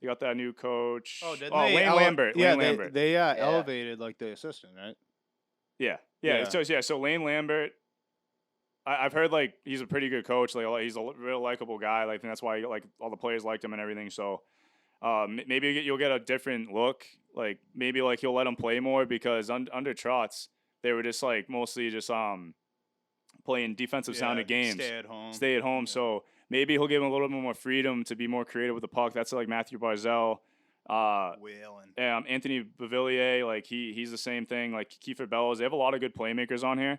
S2: they got that new coach.
S3: Oh, didn't
S2: Lane
S3: they?
S2: Lambert.
S3: Yeah,
S2: Lane Lambert.
S3: they elevated like the assistant, right?
S2: Yeah.
S3: Yeah.
S2: So Lane Lambert, I've heard like he's a pretty good coach. Like he's a real likable guy. Like and that's why like all the players liked him and everything. So maybe you'll get a different look. Like maybe like he'll let him play more because under Trotz they were just like mostly just playing defensive sounded games. Stay at home.
S3: Yeah.
S2: So maybe he'll give him a little bit more freedom to be more creative with the puck. That's like Matthew Barzal.
S3: Whalen.
S2: Anthony Beauvillier, like he's the same thing. Like Kiefer Bellows, they have a lot of good playmakers on here.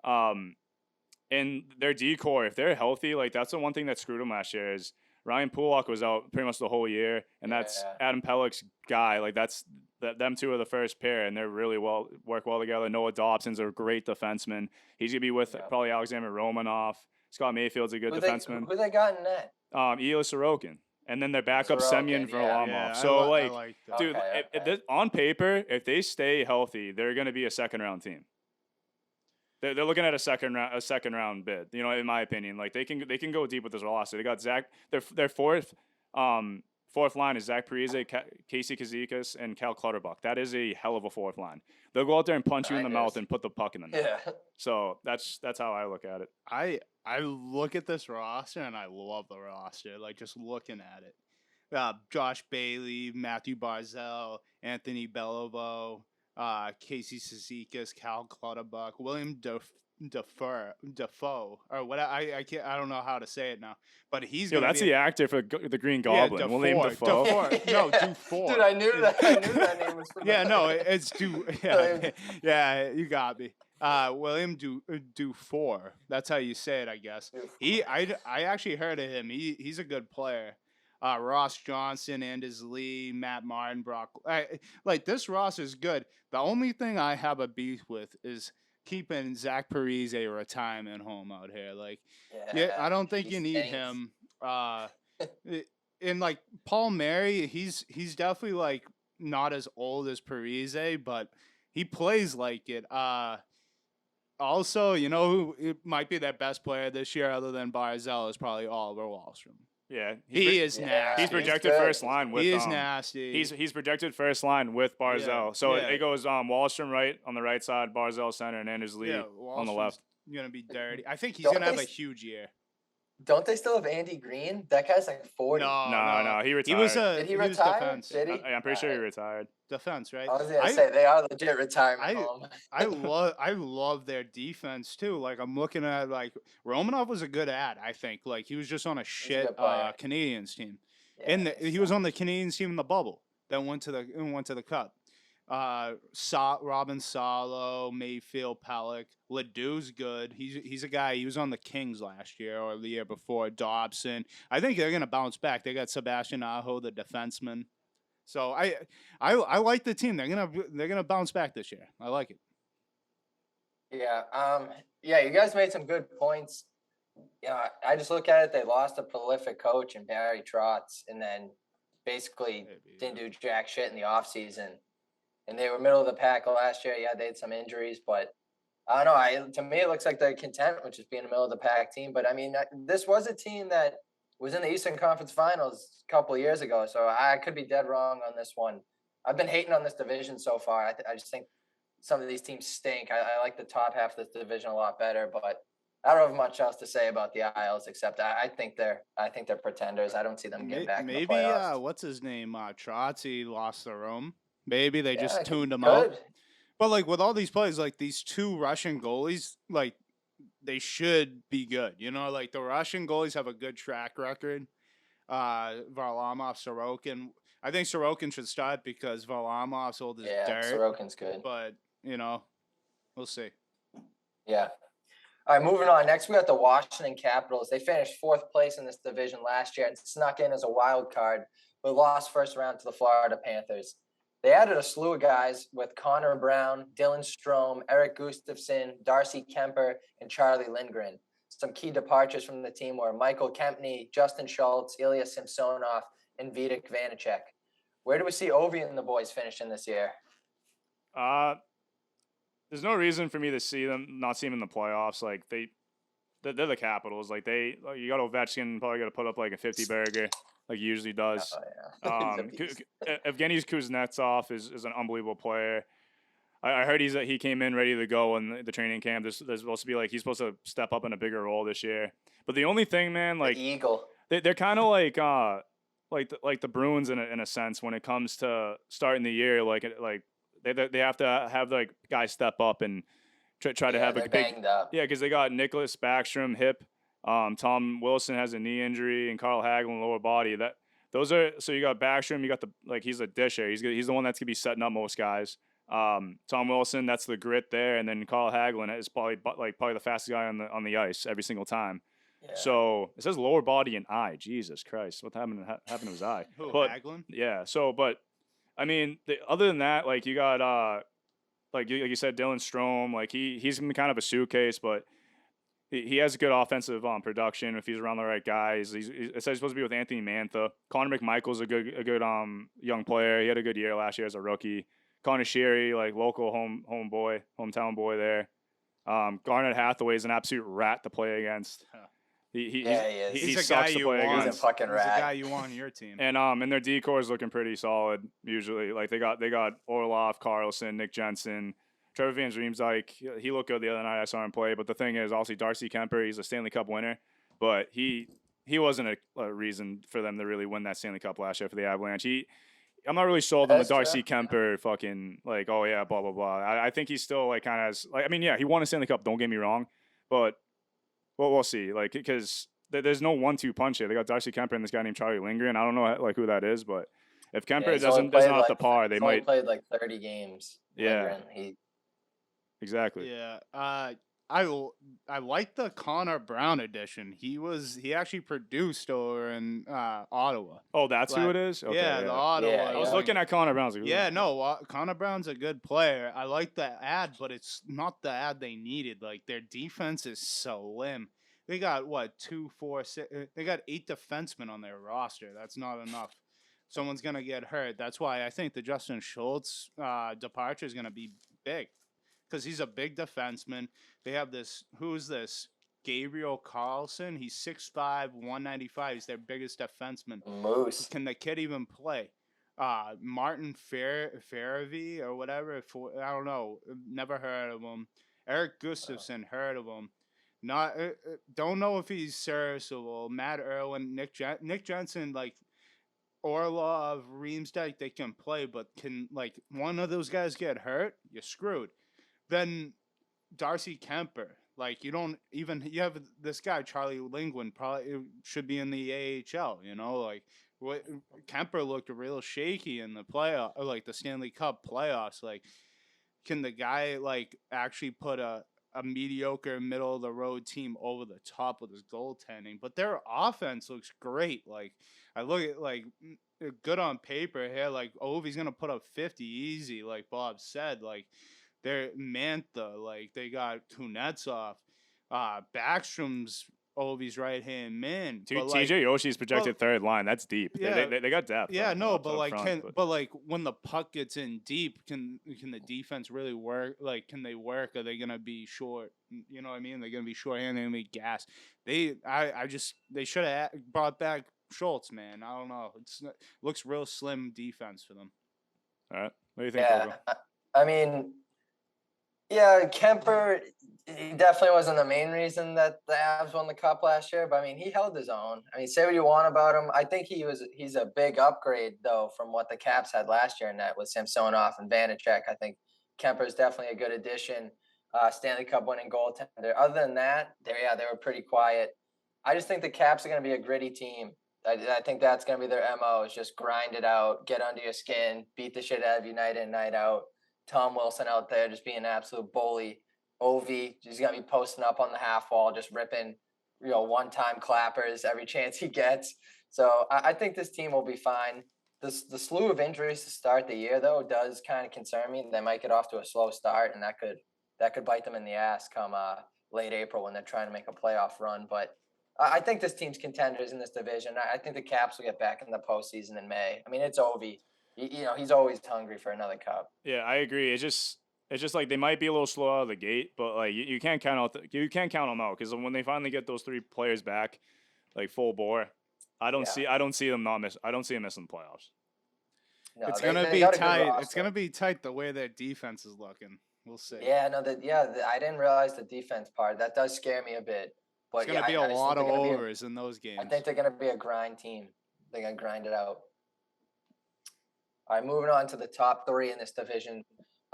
S2: And their decor, if they're healthy, like that's the one thing that screwed them last year is Ryan Pulak was out pretty much the whole year, and that's Adam Pellick's guy. Like them two are the first pair, and they're really work well together. Noah Dobson's a great defenseman. He's gonna be with probably Alexander Romanoff. Scott Mayfield's a good defenseman.
S1: Who they got in net?
S2: Ilya Sorokin. And then their backup Semyon Varlamov.
S3: Yeah,
S2: So
S3: like that.
S2: dude, on paper, if they stay healthy, they're going to be a second round team. They're looking at a second round bid. You know, in my opinion, like they can go deep with this roster. They got Zach. Their fourth line is Zach Parise, Casey Kazikas, and Cal Clutterbuck. That is a hell of a fourth line. They'll go out there and punch you in the mouth and put the puck in the net.
S1: Yeah.
S2: So that's how I look at it.
S3: I look at this roster and I love the roster. Like just looking at it, Josh Bailey, Matthew Barzal, Anthony Bellovo, Casey Cizikas, Cal Clutterbuck, William Defoe, or what I can't. I don't know how to say it now, but he's.
S2: That's the actor for the Green Goblin. William Defoe.
S3: No, Dufour.
S1: Dude, I knew that name was.
S3: Yeah, no, it's Du. Yeah, you got me. William Dufour. That's how you say it, I guess. I actually heard of him. He's a good player. Ross Johnson, Anders Lee, Matt Martin, Brock. Like this roster is good. The only thing I have a beef with is keeping Zach Parise a retirement home out here. Like, I don't think you need him. And like Paul Mary, he's definitely like not as old as Parise, but he plays like it. Also, you know who it might be their best player this year other than Barzal is probably Oliver Wahlstrom.
S2: Yeah,
S3: he is nasty.
S2: He's projected first line with.
S3: He is nasty.
S2: He's projected first line with Barzal.
S3: Yeah.
S2: So it goes Wahlstrom right on the right side, Barzal center, and Anders Lee on the left.
S3: Gonna be dirty. I think he's gonna have a huge year.
S1: Don't they still have Andy Green? That guy's like 40.
S2: No, he retired.
S1: Did he retire?
S3: Defense.
S1: Did he?
S2: I'm pretty sure he retired.
S3: Defense, right?
S1: I was gonna say they are legit retirement.
S3: I love their defense too. Like I'm looking at like Romanov was a good ad. I think like he was just on a shit Canadians team, and he was on the Canadians team in the bubble that went to the cup. Robin Salo, Mayfield, Pellick, Ledoux's good. He's a guy. He was on the Kings last year or the year before. Dobson. I think they're gonna bounce back. They got Sebastian Aho, the defenseman. So I like the team. They're gonna bounce back this year. I like it.
S1: Yeah. You guys made some good points. Yeah, I just look at it. They lost a prolific coach in Barry Trotz, and then basically didn't do jack shit in the offseason. And they were middle of the pack last year. Yeah, they had some injuries, but I don't know. To me, it looks like they're content with just being a middle of the pack team. But I mean, this was a team that was in the Eastern Conference Finals a couple of years ago, so I could be dead wrong on this one. I've been hating on this division so far. I just think some of these teams stink. I like the top half of this division a lot better, but I don't have much else to say about the Isles except I think they're pretenders. I don't see them getting back in the
S3: Maybe
S1: playoffs.
S3: what's his name? Trotsy lost the room. Maybe they
S1: Yeah,
S3: just tuned him
S1: could.
S3: out. But like with all these players, like these two Russian goalies, like they should be good. You know, like the Russian goalies have a good track record. Varlamov, Sorokin. I think Sorokin should start because Varlamov's old as
S1: Yeah,
S3: dirt.
S1: Sorokin's good.
S3: But you know, we'll see.
S1: Yeah. All right, moving on. Next, we got the Washington Capitals. They finished 4th place in this division last year and snuck in as a wild card, but lost first round to the Florida Panthers. They added a slew of guys with Connor Brown, Dylan Strome, Eric Gustafson, Darcy Kemper, and Charlie Lindgren. Some key departures from the team were Michael Kempney, Justin Schultz, Ilya Samsonov, and Vitek Vanacek. Where do we see Ovi and the boys finishing this year?
S2: There's no reason for me to not see them in the playoffs. Like they're the Capitals. Like you got Ovechkin probably got to put up like a 50 burger, like he usually does.
S1: Oh, yeah.
S2: Evgeny Kuznetsov is an unbelievable player. I heard he came in ready to go in the training camp. There's supposed to be like he's supposed to step up in a bigger role this year. But the only thing, man, like
S1: the Eagle,
S2: they're kind of like the Bruins in a sense when it comes to starting the year. Like they have to have like guys step up and try to have a big
S1: banged up.
S2: Yeah, because they got Nicholas Backstrom hip, Tom Wilson has a knee injury, and Carl Hagelin lower body. So you got Backstrom, you got he's a disher. He's the one that's gonna be setting up most guys. Tom Wilson, that's the grit there, and then Carl Hagelin is probably the fastest guy on the ice every single time. Yeah. So it says lower body and eye. Jesus Christ, what happened to his eye?
S3: Hagelin?
S2: Yeah. So, but I mean, other than that, like you got like you said, Dylan Strome. Like he's kind of a suitcase, but he has good offensive production if he's around the right guys. It says he's supposed to be with Anthony Mantha. Connor McMichael's a good young player. He had a good year last year as a rookie. Connor Sherry, like local hometown boy there. Garnet Hathaway's an absolute rat to play against.
S1: He is.
S2: He
S3: He's a
S2: sucks
S3: guy
S2: to
S3: you
S2: play
S3: want.
S2: against.
S1: He's a fucking rat.
S3: He's a guy you want on your team.
S2: And their decor is looking pretty solid usually. Like they got Orlov, Carlson, Nick Jensen, Trevor Van Riemsdyk. He looked good the other night. I saw him play. But the thing is, obviously Darcy Kemper. He's a Stanley Cup winner, but he wasn't a reason for them to really win that Stanley Cup last year for the Avalanche. I'm not really sold on the Darcy Kemper fucking like, oh yeah, blah blah blah. I think he's still like kind of like, I mean, yeah, he won a Stanley Cup. Don't get me wrong, but we'll see. Like because there's no 1-2 punch here. They got Darcy Kemper and this guy named Charlie Lindgren. I don't know like who that is, but if Kemper doesn't up to par, they might
S1: played like 30 games.
S2: Yeah, exactly.
S3: Yeah. I like the Connor Brown edition. He actually produced over in Ottawa.
S2: Oh, that's who it is? Okay,
S3: yeah, the Ottawa.
S1: Yeah,
S2: I was looking at Connor Brown.
S3: Like, Connor Brown's a good player. I like the ad, but it's not the ad they needed. Like their defense is slim. They got 2, 4, 6. They got 8 defensemen on their roster. That's not enough. Someone's gonna get hurt. That's why I think the Justin Schultz departure is gonna be big. Because he's a big defenseman. They have who's this? Gabriel Carlson. He's 6'5", 195. He's their biggest defenseman.
S1: Moose.
S3: Can the kid even play? Martin Fairvey or whatever. I don't know. Never heard of him. Eric Gustafson, heard of him. Not don't know if he's serviceable. Matt Irwin, Nick Jensen, like Orlov, Riemsdyk, they can play, but can like one of those guys get hurt, you're screwed. Then Darcy Kemper, like you have this guy Charlie Lindgren probably should be in the AHL. You know, like Kemper looked real shaky in the playoff, or like the Stanley Cup playoffs. Like, can the guy like actually put a mediocre middle of the road team over the top with his goaltending? But their offense looks great. Like I look at like good on paper here. Like Ovi's gonna put up 50 easy, like Bob said. Like they're Mantha, like they got Kuznetsov, Backstrom's Ovi's right hand man.
S2: TJ Yoshi's projected third line. That's deep.
S3: Yeah,
S2: they got depth.
S3: Yeah, no, but like when the puck gets in deep, can the defense really work? Like, can they work? Are they gonna be short? You know what I mean? They're gonna be short-handed. They're gonna be gassed. They should have brought back Schultz, man. I don't know. Looks real slim defense for them.
S2: All right, what do you think?
S1: Yeah, I mean, yeah, Kemper. He definitely wasn't the main reason that the Avs won the cup last year, but I mean, he held his own. I mean, say what you want about him. I think he's a big upgrade though from what the Caps had last year in net with Samsonov and Vanacek. I think Kemper's definitely a good addition. Stanley Cup winning goaltender. Other than that, they were pretty quiet. I just think the Caps are going to be a gritty team. I think that's going to be their MO is just grind it out, get under your skin, beat the shit out of you night in, night out. Tom Wilson out there just being an absolute bully. Ovi, he's going to be posting up on the half wall, just ripping, one-time clappers every chance he gets. So I think this team will be fine. The slew of injuries to start the year, though, does kind of concern me. They might get off to a slow start, and that could bite them in the ass come late April when they're trying to make a playoff run. But I think this team's contenders in this division. I think the Caps will get back in the postseason in May. I mean, it's Ovi. He's always hungry for another cup.
S2: Yeah, I agree. It's just like they might be a little slow out of the gate, but like you can't count them out because when they finally get those 3 players back, like full bore, I don't see them missing the playoffs.
S3: No, it's gonna be tight. It's gonna be tight the way their defense is looking. We'll see.
S1: Yeah, no, I didn't realize the defense part. That does scare me a bit. But
S3: it's gonna be a lot of overs in those games.
S1: I think they're gonna be a grind team. They're gonna grind it out. All right, moving on to the top 3 in this division.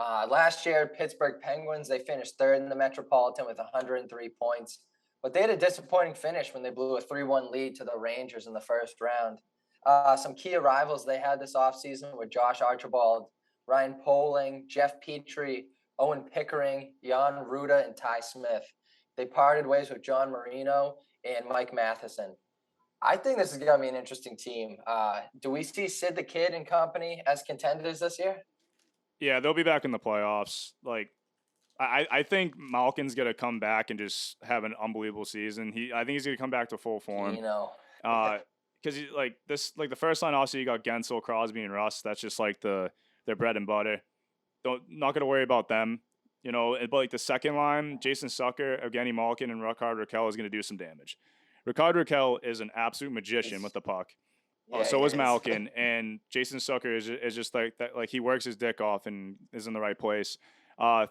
S1: Last year, Pittsburgh Penguins, they finished 3rd in the Metropolitan with 103 points. But they had a disappointing finish when they blew a 3-1 lead to the Rangers in the first round. Some key arrivals they had this offseason were Josh Archibald, Ryan Poling, Jeff Petrie, Owen Pickering, Jan Ruda, and Ty Smith. They parted ways with John Marino and Mike Matheson. I think this is going to be an interesting team. Do we see Sid the Kid and company as contenders this year?
S2: Yeah, they'll be back in the playoffs. Like, I think Malkin's gonna come back and just have an unbelievable season. I think he's gonna come back to full form. Because the first line also you got Gensel, Crosby, and Russ. That's just like their bread and butter. Not gonna worry about them. But like the second line, Jason Sucker, Evgeny Malkin, and Rickard Rakell is gonna do some damage. Rickard Rakell is an absolute magician with the puck. Yeah, so is Malkin, and Jason Sucker is just like that. Like he works his dick off and is in the right place.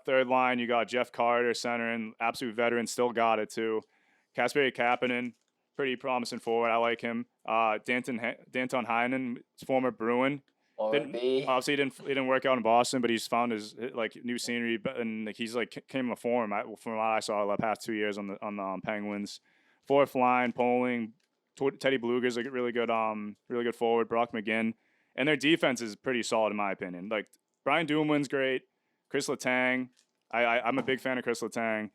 S2: Third line, you got Jeff Carter, center, and absolute veteran, still got it too. Kasperi Kapanen, pretty promising forward. I like him. Danton Heinen, former Bruin. Obviously, he didn't work out in Boston, but he's found his new scenery, and he's came to form from what I saw the past 2 years on the Penguins. Fourth line, Poling. Teddy Bluger's a really good forward. Brock McGinn, and their defense is pretty solid in my opinion. Like Brian Dumoulin's great. Chris Letang, I'm a big fan of Chris Letang.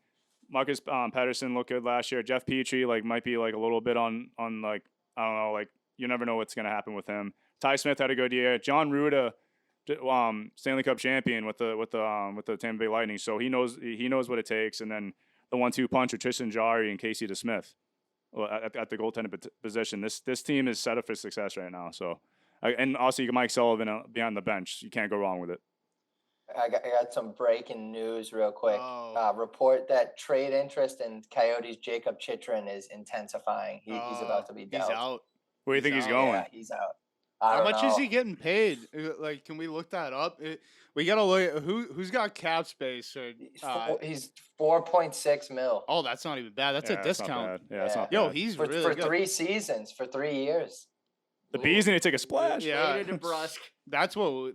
S2: Marcus Pettersson looked good last year. Jeff Petrie might be a little bit on I don't know, you never know what's gonna happen with him. Ty Smith had a good year. John Ruda, Stanley Cup champion with the Tampa Bay Lightning, so he knows what it takes. And then the 1-2 punch with Tristan Jarry and Casey DeSmith. At the goaltender position, this team is set up for success right now. So, and also you got Mike Sullivan behind the bench. You can't go wrong with it.
S1: I got some breaking news real quick. Report that trade interest in Coyotes Jacob Chychrun is intensifying. He's about to be dealt.
S3: He's out.
S2: Where do you think he's going?
S1: Yeah, he's out.
S3: How much is he getting paid? Can we look that up? We gotta look at who's got cap space.
S1: He's 4.6 mil.
S3: Oh, that's not even bad. That's a discount.
S2: That's not bad.
S3: Yo, he's
S1: for
S3: really good.
S1: 3 seasons, for 3 years.
S2: The Bees need to take a splash.
S3: Yeah,
S4: DeBrusque.
S3: That's what.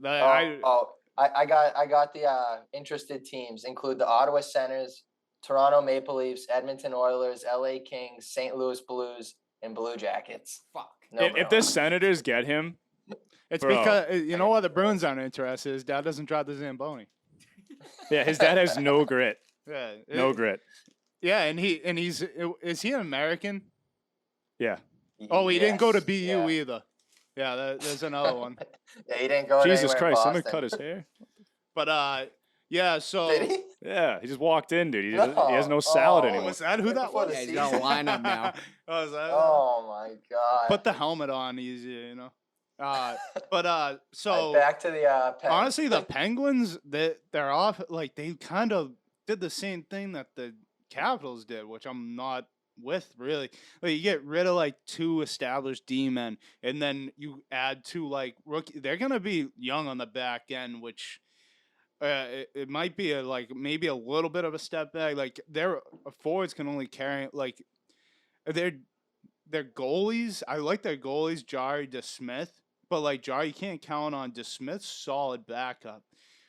S1: I got the interested teams include the Ottawa Senators, Toronto Maple Leafs, Edmonton Oilers, LA Kings, St. Louis Blues, and Blue Jackets.
S4: Fuck.
S2: If the Senators get him,
S3: it's because you know why the Bruins aren't interested. His dad doesn't drive the Zamboni.
S2: Yeah, his dad has no grit.
S3: Yeah,
S2: no grit.
S3: Yeah, and he's is he an American?
S2: Yeah.
S3: Oh, he didn't go to BU either. Yeah, there's another one.
S1: Yeah, he didn't go.
S2: Jesus Christ, someone cut his hair.
S3: But yeah, so
S1: did he?
S2: Yeah, he just walked in, dude. He has no salad anymore.
S3: Was that who that was?
S4: Yeah, he's got a lineup now.
S1: Oh my god!
S3: Put the helmet on, easy, So
S1: back to the
S3: honestly, the Penguins, they're off. Like they kind of did the same thing that the Capitals did, which I'm not with really. Like you get rid of 2 established D-men, and then you add 2 rookie. They're gonna be young on the back end, which it might be maybe a little bit of a step back. Like their forwards can only carry like their goalies. I like their goalies, Jari DeSmith, but like Jari, you can't count on DeSmith's solid backup.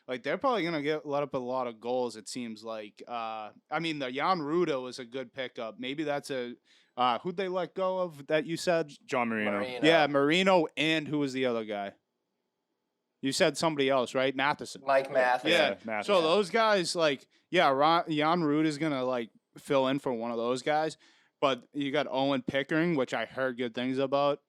S3: Like they're probably gonna let up a lot of goals. It seems like. I mean, the Jan Ruda was a good pickup. Maybe that's a who'd they let go of that you said?
S2: John Marino.
S3: Yeah, Marino, and who was the other guy? You said somebody else, right? Matheson.
S1: Mike Matheson.
S3: Yeah.
S2: Matheson.
S3: So those guys, like, Jan Ruda is gonna like fill in for one of those guys. But you got Owen Pickering, which I heard good things about.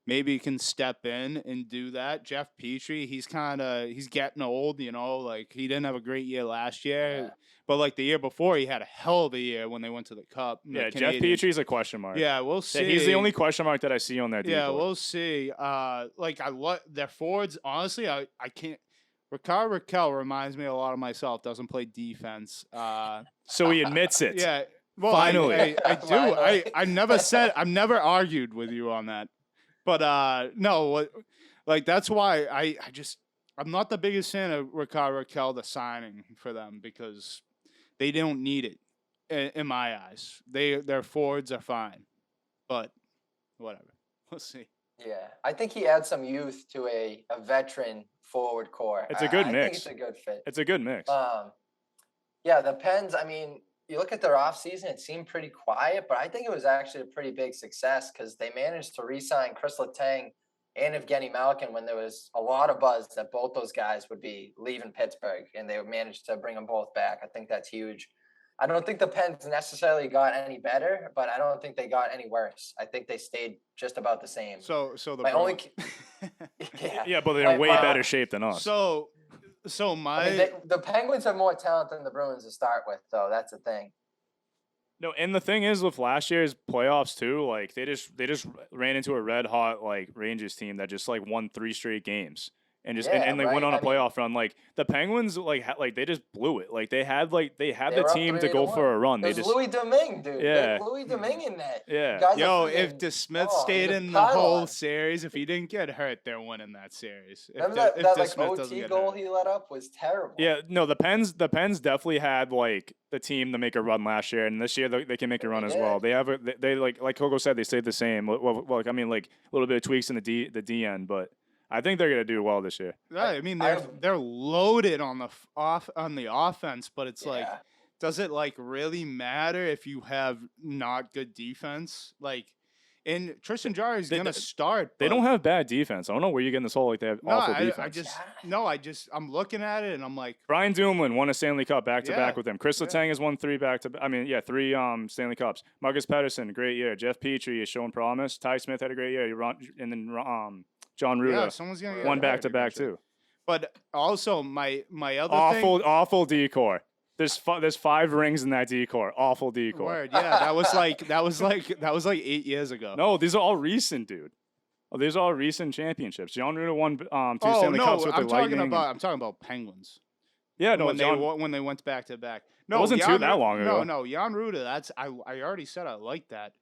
S3: Maybe he can step in and do that. Jeff Petrie, he's getting old, like he didn't have a great year last year.
S1: Yeah.
S3: But like the year before, he had a hell of a year when they went to the Cup.
S2: Yeah, Jeff Petrie's a question mark.
S3: Yeah, we'll see.
S2: He's the only question mark that I see on that deep.
S3: Yeah, we'll see. Like I love their forwards. Honestly, I can't. Ricard Raquel reminds me a lot of myself. Doesn't play defense.
S2: So he admits it.
S3: Yeah. Well,
S2: Finally.
S3: I do.
S1: Finally.
S3: I've never argued with you on that. But no, like that's why I'm not the biggest fan of Ricard Raquel, the signing for them, because they don't need it in my eyes. Their forwards are fine, but whatever. We'll see.
S1: Yeah, I think he adds some youth to a veteran forward core.
S2: It's a good
S1: I
S2: mix.
S1: think it's a good fit.
S2: It's a good mix.
S1: Yeah, the Pens, I mean, you look at their offseason, it seemed pretty quiet, but I think it was actually a pretty big success because they managed to re-sign Chris Letang and Evgeny Malkin when there was a lot of buzz that both those guys would be leaving Pittsburgh, and they managed to bring them both back. I think that's huge. I don't think the Pens necessarily got any better, but I don't think they got any worse. I think they stayed just about the same.
S3: So the
S1: My only,
S2: yeah, but they're in way better shape than us.
S3: So my
S1: I mean, the Penguins have more talent than the Bruins to start with, though. That's the thing.
S2: No, and the thing is with last year's playoffs too, like they just ran into a red hot like Rangers team that just like won 3 straight games and just and they went on a playoff run. Like the Penguins like they just blew it. Like they had the team to go for a run. They just
S1: Louis Domingue, dude.
S2: Yeah.
S1: Louis Domingue in that.
S2: Yeah.
S1: Guys
S3: if DeSmith stayed in the whole series, if he didn't get hurt, they're winning that series.
S1: Remember that like OT goal he let up was terrible.
S2: Yeah, no, the Pens definitely had like the team to make a run last year, and this year they can make a run as well. They have they like Coco said, they stayed the same. Well, I mean, like a little bit of tweaks in the D end, but I think they're gonna do well this year.
S3: Yeah, I mean they're loaded on the offense, but it's like, does it like really matter if you have not good defense? Like, and Tristan Jarry is gonna start.
S2: They don't have bad defense. I don't know where you're getting this whole like they have awful defense.
S3: I'm looking at it and I'm like,
S2: Brian Dumoulin won a Stanley Cup back to back with them. Chris Letang has won 3 3 Stanley Cups. Marcus Pettersson, great year. Jeff Petrie is showing promise. Ty Smith had a great year. And then John Ruda
S3: someone's gonna
S2: won back to back too.
S3: But also my other
S2: awful decor. There's 5 rings in that decor. Awful decor.
S3: Word, yeah, that was like 8 years ago.
S2: No, these are all recent, dude. Oh, these are all recent championships. John Ruda won 2 Stanley Cups with the Lightning.
S3: I'm talking about Penguins.
S2: Yeah, no,
S3: when they went back to back. No,
S2: it wasn't that long ago.
S3: No, Jan Ruda. I already said I like that.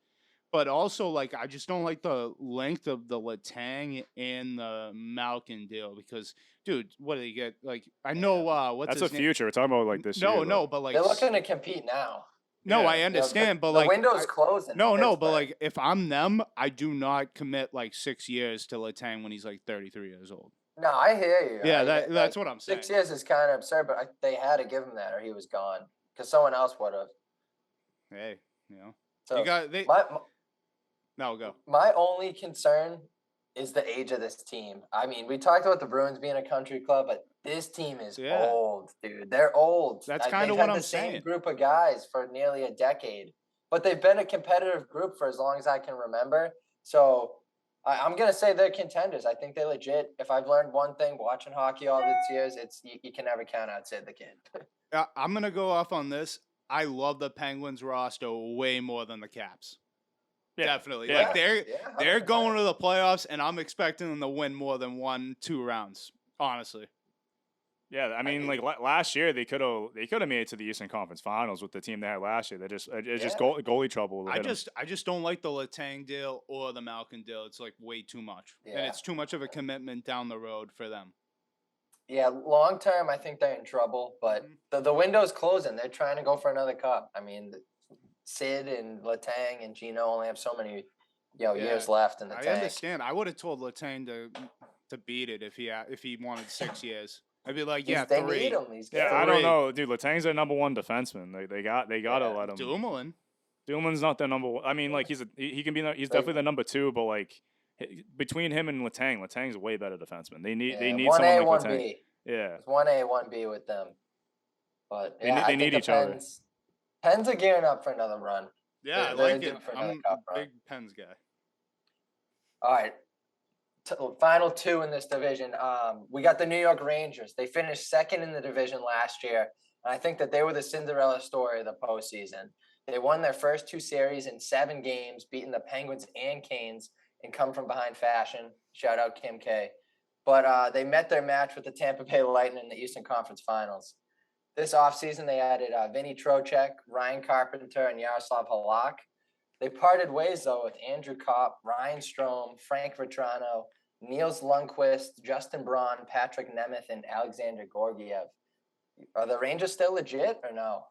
S3: But also, like, I just don't like the length of the Letang and the Malkin deal because, dude, what do they get? Like, I know what's
S2: that's
S3: his
S2: the future. We're talking about like this year.
S3: No, but like
S1: they're looking to compete now.
S3: No, I understand, but
S1: the
S3: like
S1: window's closing.
S3: No, but like if I'm them, I do not commit like 6 years to Letang when he's like 33 years old.
S1: No, I hear you.
S3: Yeah, that's what I'm saying.
S1: 6 years is kind of absurd, but they had to give him that or he was gone because someone else would have.
S3: Hey, you know,
S1: so
S3: you got No, go.
S1: My only concern is the age of this team. I mean, we talked about the Bruins being a country club, but this team is old, dude. They're old.
S3: That's kind of what I'm saying.
S1: Same group of guys for nearly a decade, but they've been a competitive group for as long as I can remember. So I'm going to say they're contenders. I think they're legit. If I've learned one thing watching hockey all these years, it's you can never count out Sid the Kid.
S3: I'm going to go off on this. I love the Penguins roster way more than the Caps. Yeah. Definitely.
S2: Yeah.
S3: Like they're going to the playoffs, and I'm expecting them to win more than 1-2 rounds. Honestly.
S2: Yeah, I mean, like last year they could have made it to the Eastern Conference Finals with the team they had last year. Just goalie trouble.
S3: I just don't like the Letang deal or the Malkin deal. It's like way too much, and it's too much of a commitment down the road for them.
S1: Yeah, long term, I think they're in trouble, but the window's closing. They're trying to go for another cup. I mean, Sid and Letang and Gino only have so many, years left in the
S3: I
S1: tank.
S3: understand. I would have told Letang to beat it if he wanted 6 years. I'd be like,
S1: They
S3: 3.
S1: need him. He's good.
S2: Yeah, I don't
S3: 3.
S2: know, dude. Letang's their number one defenseman. They gotta
S1: Yeah.
S2: let him.
S3: Dumoulin.
S2: Dumoulin not their number one. I mean, like he can be he's definitely the number 2, but like between him and Letang's a way better defenseman. They need
S1: 1A,
S2: someone like
S1: 1B.
S2: Letang. Yeah,
S1: It's 1A, 1B with them. But
S2: they need each other.
S1: Pens are gearing up for another run.
S3: Yeah, I
S1: They're
S3: like
S1: due
S3: it.
S1: for another
S3: I'm
S1: cup
S3: a
S1: run.
S3: big Pens guy.
S1: All right. Final 2 in this division. We got the New York Rangers. They finished second in the division last year. And I think that they were the Cinderella story of the postseason. They won their first 2 series in 7 games, beating the Penguins and Canes in come from behind fashion. Shout out Kim K. But they met their match with the Tampa Bay Lightning in the Eastern Conference Finals. This offseason, they added Vinny Trocheck, Ryan Carpenter, and Yaroslav Halak. They parted ways, though, with Andrew Kopp, Ryan Strome, Frank Vetrano, Niels Lundqvist, Justin Braun, Patrick Nemeth, and Alexander Gorgiev. Are the Rangers still legit or no?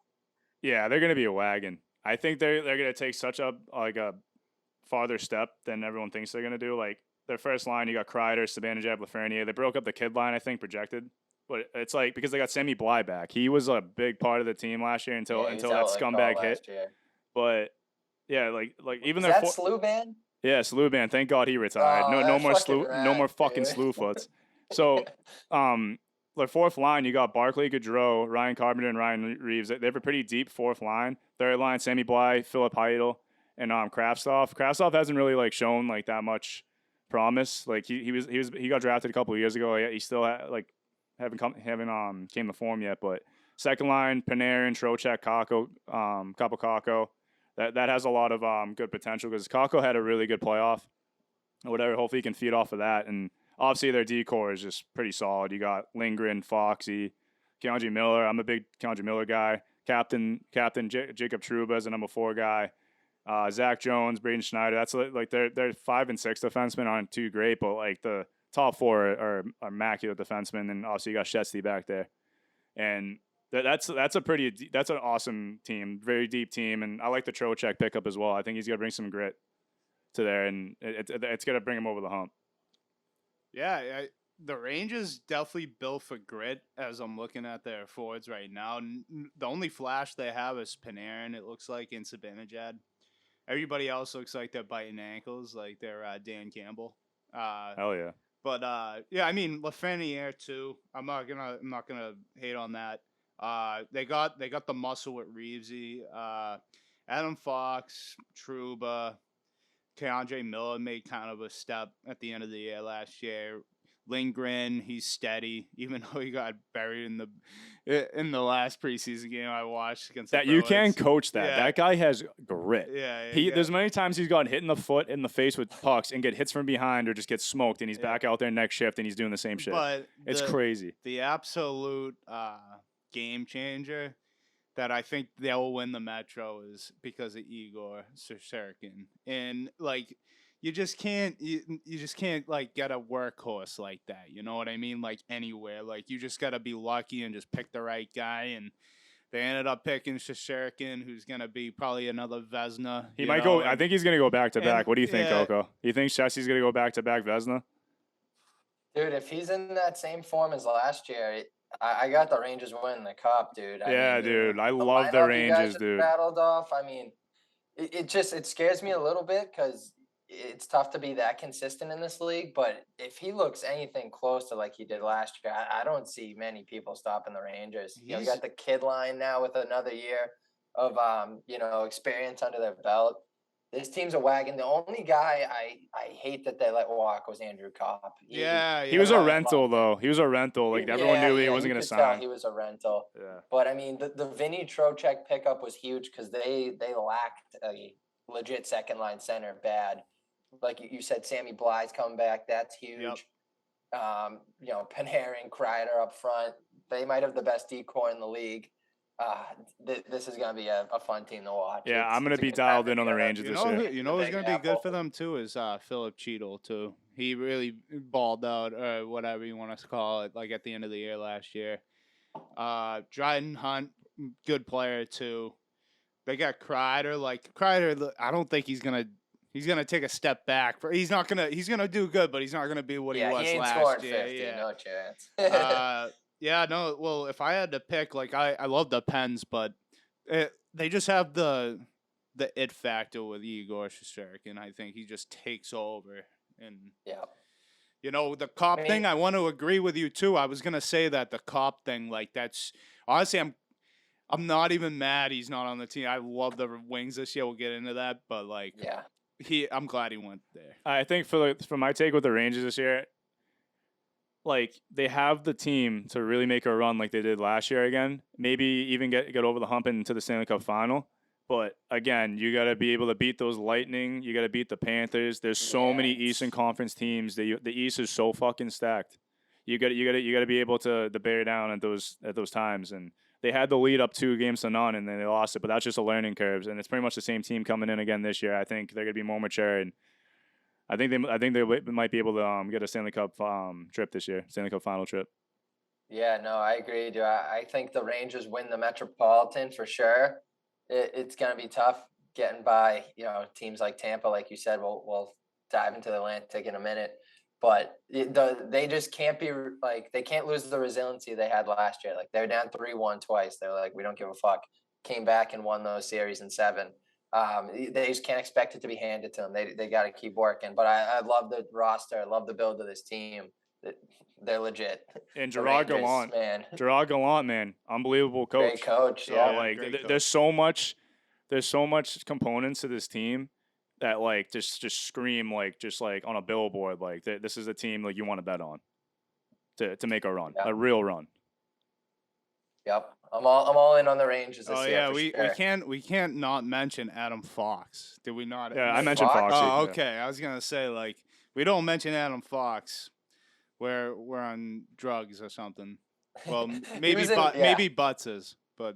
S2: Yeah, they're gonna be a wagon. I think they're gonna take such a farther step than everyone thinks they're gonna do. Like their first line, you got Kreider, Zibanejad, Lafreniere. They broke up the kid line, I think, projected. But it's like because they got Sammy Bly back. He was a big part of the team last year until that scumbag hit. But yeah, like even
S1: their Sluban?
S2: Yeah, Sluban. Thank God he retired.
S1: Oh,
S2: no more
S1: no more
S2: fucking Slewfoots. So the fourth line, you got Barclay Gaudreau, Ryan Carpenter, and Ryan Reeves. They have a pretty deep fourth line. Third line, Sammy Bly, Philip Heidel, and Kravtsov. Kravtsov hasn't really shown that much promise. Like he got drafted a couple of years ago. He still haven't came to form yet. But second line, Panarin, Trocheck, Kakko. That has a lot of good potential because Kakko had a really good playoff. Whatever, hopefully he can feed off of that. And obviously their D-core is just pretty solid. You got Lindgren, Foxy, Keandre Miller. I'm a big Keandre Miller guy. Captain Jacob Trouba is the number 4 guy. Zach Jones, Braden Schneider. That's their 5 and 6 defensemen aren't too great, but the top 4 are immaculate defensemen. And obviously you got Shetsy back there. And that's an awesome team, very deep team, and I like the Trocheck pickup as well. I think he's gonna bring some grit to there, and it's gonna bring him over the hump.
S3: Yeah, the Rangers definitely built for grit. As I'm looking at their forwards right now, the only flash they have is Panarin. It looks like in Zibanejad. Everybody else looks like they're biting ankles, like they're Dan Campbell.
S2: Hell yeah.
S3: But yeah, I mean Lafreniere too. I'm not gonna hate on that. They got the muscle with Reevesy, Adam Fox, Trouba, Keandre Miller made kind of a step at the end of the year last year. Lindgren, he's steady, even though he got buried in the last preseason game I watched against the
S2: you can
S3: Bruins.
S2: coach that.
S3: Yeah.
S2: That guy has grit.
S3: Yeah,
S2: There's many times he's gotten hit in the foot, in the face with pucks, and get hits from behind or just get smoked, and he's back out there next shift, and he's doing the same shit.
S3: But
S2: it's crazy.
S3: The absolute game changer that I think they'll win the Metro is because of Igor Shesterkin. And you just can't get a workhorse like that. You know what I mean? Anywhere. You just gotta be lucky and just pick the right guy. And they ended up picking Shesterkin, who's gonna be probably another Vezina.
S2: He might go. I think he's gonna go back to back. What do you think, Coco? You think Chelsea's gonna go back to back Vezina?
S1: Dude, if he's in that same form as last year, I got the Rangers winning the cup, dude.
S2: Dude. I love the Rangers, dude.
S1: Rattled off. I mean, it scares me a little bit because it's tough to be that consistent in this league. But if he looks anything close to like he did last year, I don't see many people stopping the Rangers. You got the kid line now with another year of experience under their belt. This team's a wagon. The only guy I hate that they let walk was Andrew Kopp.
S2: He was a rental, though. He was a rental. Everyone knew he wasn't going to sign.
S1: He was a rental.
S2: Yeah.
S1: But, I mean, the Vinny Trocheck pickup was huge because they lacked a legit second-line center bad. Like you said, Sammy Bly's coming back. That's huge. Yep. Panarin, Kreider up front. They might have the best D-core in the league. This is going to be a fun team to watch.
S2: Yeah, I'm going to be dialed in on the Rangers this year.
S3: You know who's going to be good for them, too, is Philip Cheadle, too. He really balled out, or whatever you want to call it, like at the end of the year last year. Dryden Hunt, good player too. They got Kreider. Kreider, I don't think he's gonna take a step back. He's gonna do good, but he's not gonna be what he was
S1: ain't
S3: last
S1: scoring
S3: year.
S1: 50,
S3: Yeah,
S1: no chance.
S3: yeah, no. Well, if I had to pick, I love the Pens, but they just have the it factor with Igor Shesterkin. I think he just takes over. And
S1: yeah.
S3: The cop thing, I want to agree with you too. I was gonna say that the cop thing, that's honestly, I'm not even mad he's not on the team. I love the Wings this year. We'll get into that, but I'm glad he went there.
S2: I think for my take with the Rangers this year, they have the team to really make a run like they did last year again. Maybe even get over the hump into the Stanley Cup final. But again, you got to be able to beat those Lightning. You got to beat the Panthers. There's so many Eastern Conference teams. The East is so fucking stacked. You got to be able to bear down at those times. And they had the lead up 2-0 and then they lost it. But that's just a learning curve. And it's pretty much the same team coming in again this year. I think they're gonna be more mature, and I think they might be able to get a Stanley Cup trip this year. Stanley Cup final trip.
S1: Yeah, no, I agree, dude. I think the Rangers win the Metropolitan for sure. It's going to be tough getting by, teams like Tampa, like you said. We'll dive into the Atlantic in a minute, but they just can't be they can't lose the resiliency they had last year. They're down 3-1 twice. They're we don't give a fuck. Came back and won those series in 7. They just can't expect it to be handed to them. They got to keep working. But I love the roster. I love the build of this team. They're legit.
S2: And Gerard Gallant, man, unbelievable coach.
S1: Great coach. Yeah,
S2: there's so much components to this team that just scream on a billboard this is a team you want to bet on to make a run, a real run.
S1: Yep, I'm all in on the Rangers this year.
S3: We can't not mention Adam Fox. Did we not?
S2: Yeah, I mentioned Fox.
S3: Oh, okay. I was gonna say we don't mention Adam Fox. We're on drugs or something. Well, maybe Butts, but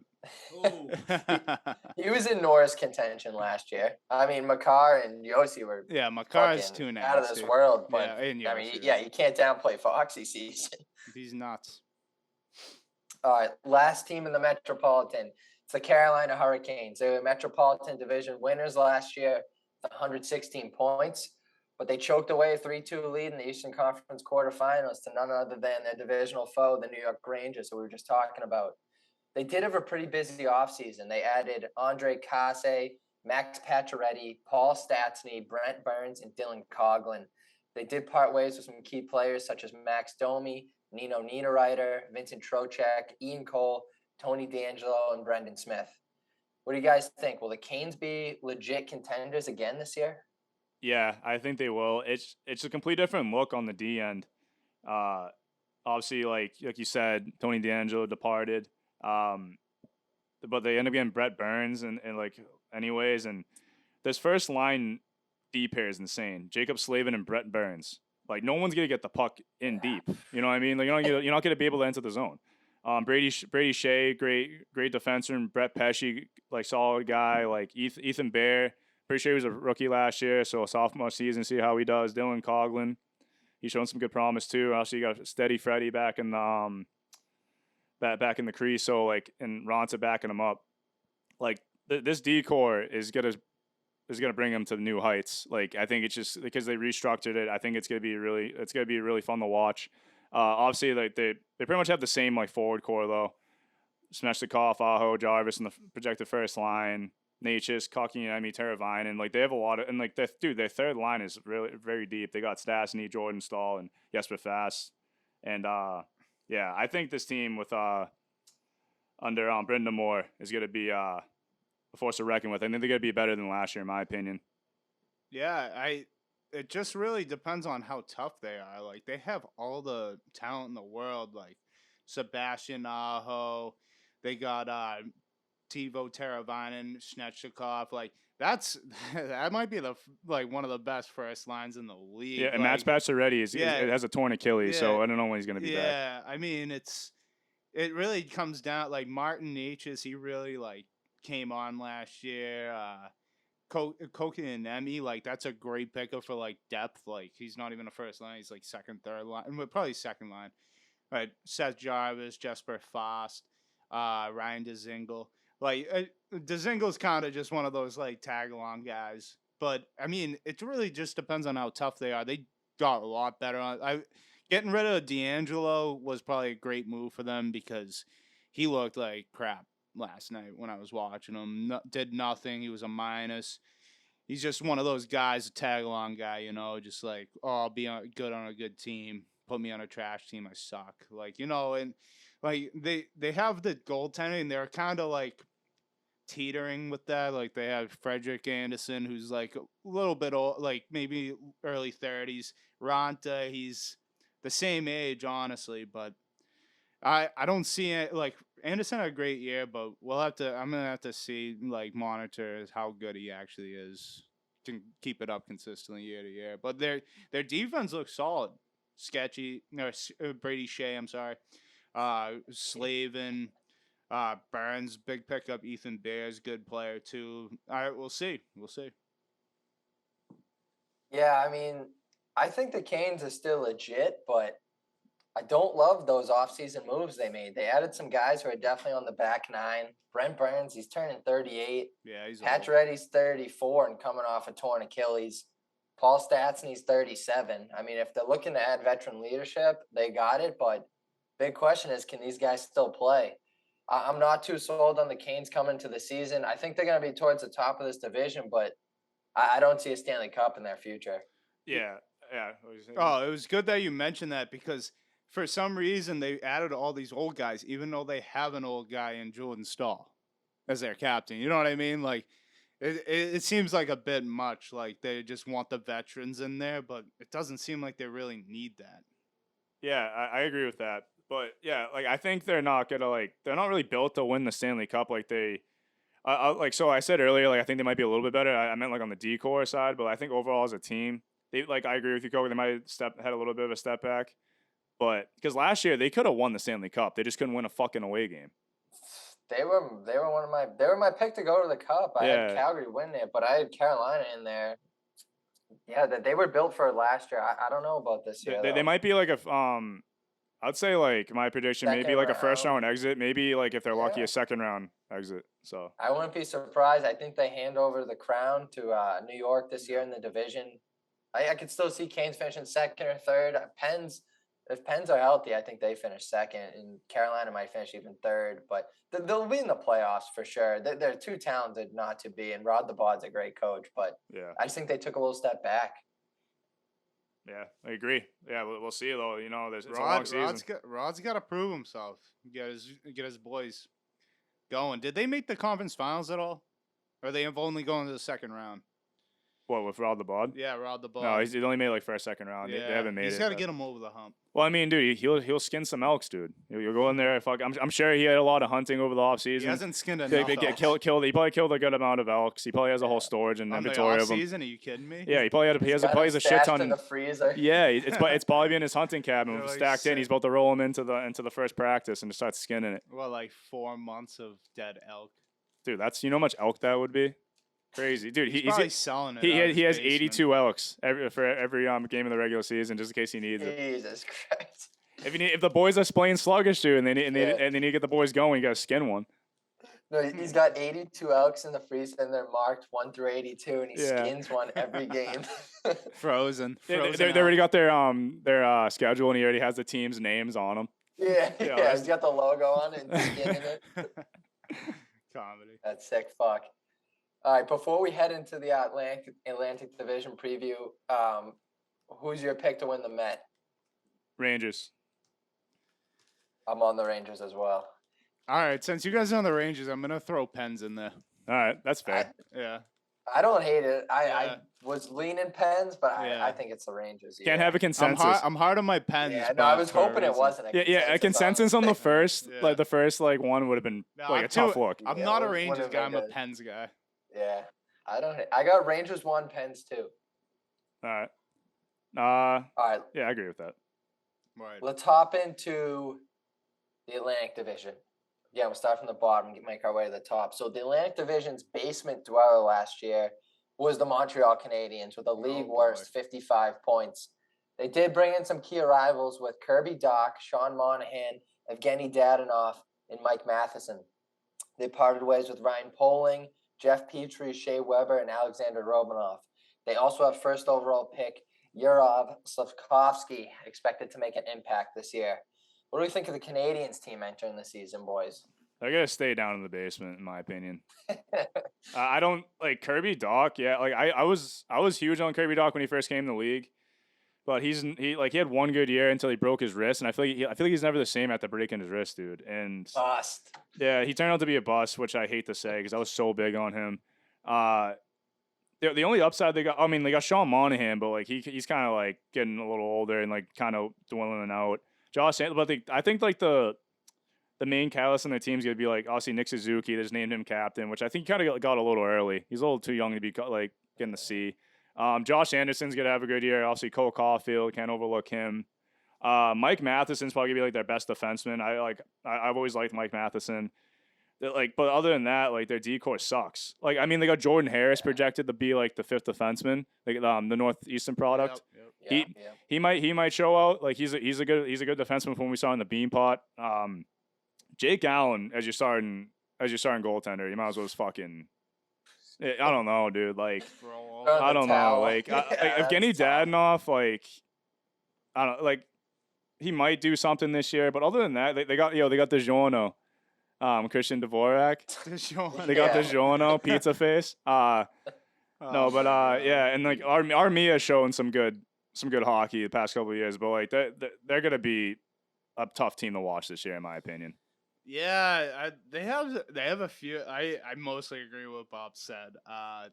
S1: he was in Norris contention last year. I mean, Makar and Yossi were
S3: Makar's too nasty,
S1: out of this world. But
S3: you
S1: can't downplay Foxy season.
S3: He's nuts.
S1: All right, last team in the Metropolitan. It's the Carolina Hurricanes. They were Metropolitan Division winners last year, 116 points. But they choked away a 3-2 lead in the Eastern Conference quarterfinals to none other than their divisional foe, the New York Rangers, who we were just talking about. They did have a pretty busy offseason. They added Andre Casse, Max Pacioretty, Paul Stastny, Brent Burns, and Dylan Coughlin. They did part ways with some key players such as Max Domi, Nino Niederreiter, Vincent Trocheck, Ian Cole, Tony DeAngelo, and Brendan Smith. What do you guys think? Will the Canes be legit contenders again this year?
S2: Yeah, I think they will. It's a complete different look on the D end. Obviously, like you said, Tony DeAngelo departed. But they end up getting Brett Burns and anyways, and this first line D pair is insane. Jacob Slavin and Brett Burns. No one's gonna get the puck in deep. You know what I mean? You're not gonna be able to enter the zone. Brady Shea, great defenseman, and Brett Pesce, solid guy. Ethan Bear. Pretty sure he was a rookie last year, so a sophomore season, see how he does. Dylan Coughlin, he's shown some good promise too. Also, you got Steady Freddy back in the back in the crease, so and Ronta backing him up. This D-core is gonna bring him to new heights. I think it's just because they restructured it. I think it's gonna be really fun to watch. Obviously, they pretty much have the same forward core though. Smeshnikov, Aho, Jarvis, and the projected first line. Natchez, Kotkaniemi, Teravainen, and they have a lot of, and their third line is really very deep. They got Stastny, Jordan Stahl, and Jesper Fast, and I think this team with under Brendan Moore is going to be a force to reckon with. I think they're going to be better than last year, in my opinion.
S3: Yeah, it just really depends on how tough they are. They have all the talent in the world, Sebastian Aho. They got Teuvo Teravainen, Snetchikov, that might be the one of the best first lines in the league.
S2: Yeah, and Matt Pacioretty it has a torn Achilles, so I don't know when he's going to be back.
S3: Yeah, I mean it really comes down Martin Natchez. He really came on last year. Koki and Nemi, like that's a great pickup for like depth. Like he's not even a first line; he's like second, third line, probably second line. Right, Seth Jarvis, Jesper Fast, Ryan Dzingel. Like Dzingle's kind of just one of those like tag along guys. But I mean, it really just depends on how tough they are. They got a lot better on. Getting rid of D'Angelo was probably a great move for them because he looked like crap last night when I was watching him. Did nothing. He was a minus. He's just one of those guys, a tag along guy, just like, oh, I'll be good on a good team. Put me on a trash team, I suck. Like, and like they have the goaltending, and they're kind of like teetering with that. Like they have Frederick Anderson, who's like a little bit old, like maybe early 30s. Ranta, he's the same age, honestly, but I don't see it. Like Anderson had a great year, but I'm gonna have to see, like, monitor how good he actually is, can keep it up consistently year to year. But their defense looks solid. Sketchy, no, Brady Shea, I'm sorry. Slavin, Burns, big pickup. Ethan Bears, good player too. All right, we'll see.
S1: Yeah, I mean, I think the Canes are still legit, but I don't love those offseason moves they made. They added some guys who are definitely on the back nine. Brent Burns, he's turning 38.
S3: Yeah, he's old.
S1: Pacioretty's 34 and coming off a torn Achilles. Paul Stastny's 37. I mean, if they're looking to add veteran leadership, they got it. But big question is, can these guys still play? I'm not too sold on the Canes coming to the season. I think they're going to be towards the top of this division, but I don't see a Stanley Cup in their future.
S2: Yeah.
S3: Oh, it was good that you mentioned that because for some reason they added all these old guys, even though they have an old guy in Jordan Stahl as their captain. You know what I mean? Like, it seems like a bit much. Like they just want the veterans in there, but it doesn't seem like they really need that.
S2: Yeah, I agree with that. But yeah, like I think they're not really built to win the Stanley Cup like they. So I said earlier, like I think they might be a little bit better. I meant like on the decor side, but I think overall as a team, I agree with you, Kobe. They might had a little bit of a step back, but because last year they could have won the Stanley Cup, they just couldn't win a fucking away game.
S1: They were my pick to go to the Cup. I had Calgary win it, but I had Carolina in there. Yeah, they were built for last year. I don't know about this year.
S2: They might be like I'd say like my prediction maybe like a first round exit, maybe like if they're lucky a second round exit. So
S1: I wouldn't be surprised. I think they hand over the crown to New York this year in the division. I could still see Canes finishing second or third. If Pens are healthy, I think they finish second, and Carolina might finish even third. But they'll be in the playoffs for sure. They're too talented not to be, and Rod DeBod's a great coach. But
S2: yeah,
S1: I just think they took a little step back.
S2: Yeah, I agree. Yeah, we'll see though. It's a long season.
S3: Rod's got to prove himself. Get his boys going. Did they make the conference finals at all? Or they have only gone to the second round?
S2: What, with Rod DeBod?
S3: Yeah, Rod DeBod.
S2: No, he only made like first, second round.
S3: Yeah,
S2: they haven't made it.
S3: He's got to get him over the hump.
S2: Well, I mean, dude, he'll skin some elks, dude. You'll go in there. I'm sure he had a lot of hunting over the offseason.
S3: He hasn't skinned enough.
S2: He probably killed a good amount of elks. He probably has a whole storage and inventory of them.
S3: Are you kidding me?
S2: Yeah, he probably has a shit ton
S1: in the freezer.
S2: Yeah, it's probably in his hunting cabin
S3: like
S2: stacked in. He's about to roll them into the first practice and just start skinning it.
S3: Well, like 4 months of dead elk.
S2: Dude, that's how much elk that would be. Crazy, dude.
S3: He's selling it.
S2: He has 82 elks for every game of the regular season, just in case he needs it.
S1: Jesus Christ!
S2: If the boys are playing sluggish, dude, and they need to get the boys going, you got to skin one.
S1: No, he's got 82 elks in the freezer, and they're marked 1 through 82, and he skins one every game.
S3: Frozen.
S2: They already got their schedule, and he already has the team's names on them.
S1: Yeah, he's got the logo on and skinning it.
S3: Comedy.
S1: That's sick. Fuck. All right, before we head into the Atlantic Division preview, who's your pick to win the Met?
S2: Rangers.
S1: I'm on the Rangers as well.
S3: All right, since you guys are on the Rangers, I'm going to throw Pens in there.
S2: All right, that's fair.
S1: I don't hate it. I was leaning Pens, but I think it's the Rangers.
S2: Can't have a consensus.
S3: I'm hard on my Pens.
S1: Yeah, no, I was hoping it wasn't.
S2: A consensus on the first, like the first one would have been a tough look.
S3: I'm not a Rangers guy. I'm a Pens guy.
S1: Yeah, I got Rangers 1, Pens 2.
S2: All right.
S1: All right.
S2: Yeah, I agree with that.
S3: Right.
S1: Let's hop into the Atlantic Division. Yeah, we'll start from the bottom and make our way to the top. So the Atlantic Division's basement dweller last year was the Montreal Canadiens with a league
S3: boy.
S1: worst 55 points. They did bring in some key arrivals with Kirby Dach, Sean Monahan, Evgeny Dadonov, and Mike Matheson. They parted ways with Ryan Poling, Jeff Petrie, Shea Weber, and Alexander Romanov. They also have first overall pick Yurov Slavkovsky, expected to make an impact this year. What do we think of the Canadiens team entering the season, boys?
S2: They're gonna stay down in the basement, in my opinion. I don't like Kirby Dach. Yeah, like I was huge on Kirby Dach when he first came in the league, but he had one good year until he broke his wrist, and I feel like he's never the same after breaking his wrist, dude. And
S1: Bust.
S2: yeah, he turned out to be a bust, which I hate to say because I was so big on him. The only upside they got Sean Monahan, but like he's kind of like getting a little older and like kind of dwindling out. Josh, but I think like the main catalyst on the team is going to be like obviously Nick Suzuki. They just named him captain, which I think kind of got a little early. He's a little too young to be like getting the C. Josh Anderson's going to have a good year. Obviously Cole Caulfield, can't overlook him. Mike Matheson's probably going to be like their best defenseman. I've always liked Mike Matheson. But other than that, like their decor sucks. Like I mean, they got Jordan Harris projected to be like the fifth defenseman, like the Northeastern product.
S3: Yep.
S2: He might show out. Like he's a good defenseman from when we saw in the Beanpot. Jake Allen as your starting goaltender, you might as well just fucking. I don't know, dude. Like I don't know. Like Evgeny Dadonov, like I don't like. He might do something this year, but other than that, they got DiGiorno. Christian Dvorak. They got DiGiorno, pizza face. Yeah, and like Armia's showing some good hockey the past couple of years, but like they're gonna be a tough team to watch this year, in my opinion.
S3: Yeah, they have a few. I mostly agree with what Bob said. I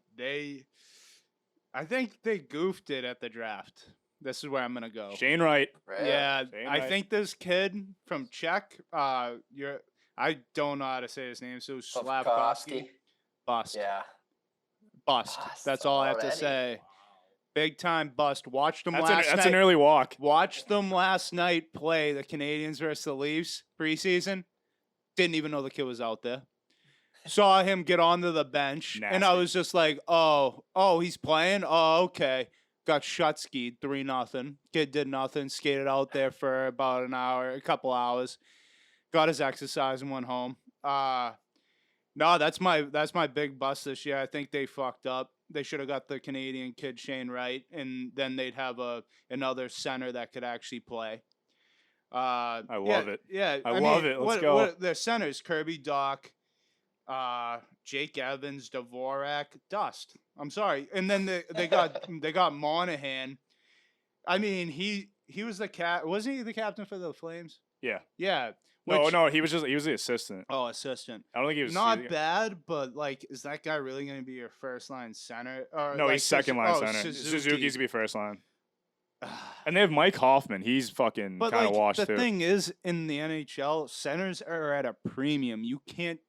S3: think they goofed it at the draft. This is where I'm gonna go.
S2: Shane Wright.
S3: Yeah,
S2: Shane
S3: I
S2: Wright.
S3: think this kid from Czech. I don't know how to say his name. So Slavkovsky. Bust.
S1: Yeah.
S3: Bust. That's all I have to
S1: already.
S3: say. Big time bust. Watched them last
S2: That's
S3: night.
S2: an early walk.
S3: Watched them last night play the Canadians versus the Leafs preseason. Didn't even know the kid was out there. Saw him get onto the bench, and I
S2: Nasty.
S3: was just like, oh, he's playing? Oh, okay. Got shut skied 3-0. Kid did nothing. Skated out there for about an hour, a couple hours. Got his exercise and went home. No, that's my big bust this year. I think they fucked up. They should have got the Canadian kid Shane Wright, and then they'd have another center that could actually play.
S2: I love it.
S3: Yeah,
S2: I love it. Let's go.
S3: Their centers: Kirby Dach, Jake Evans, Dvorak, Dust. I'm sorry, and then they got Monahan. I mean, he was wasn't he the captain for the Flames?
S2: Yeah.
S3: Yeah.
S2: No, he was the assistant.
S3: Oh, assistant.
S2: I don't think he was
S3: Not bad, but like, is that guy really going to be your first line center? Or
S2: No,
S3: like
S2: he's second line center. Suzuki's to be first line. And they have Mike Hoffman. He's fucking
S3: But
S2: kind of
S3: like,
S2: washed
S3: the
S2: too.
S3: thing is, in the NHL, centers are at a premium. You can't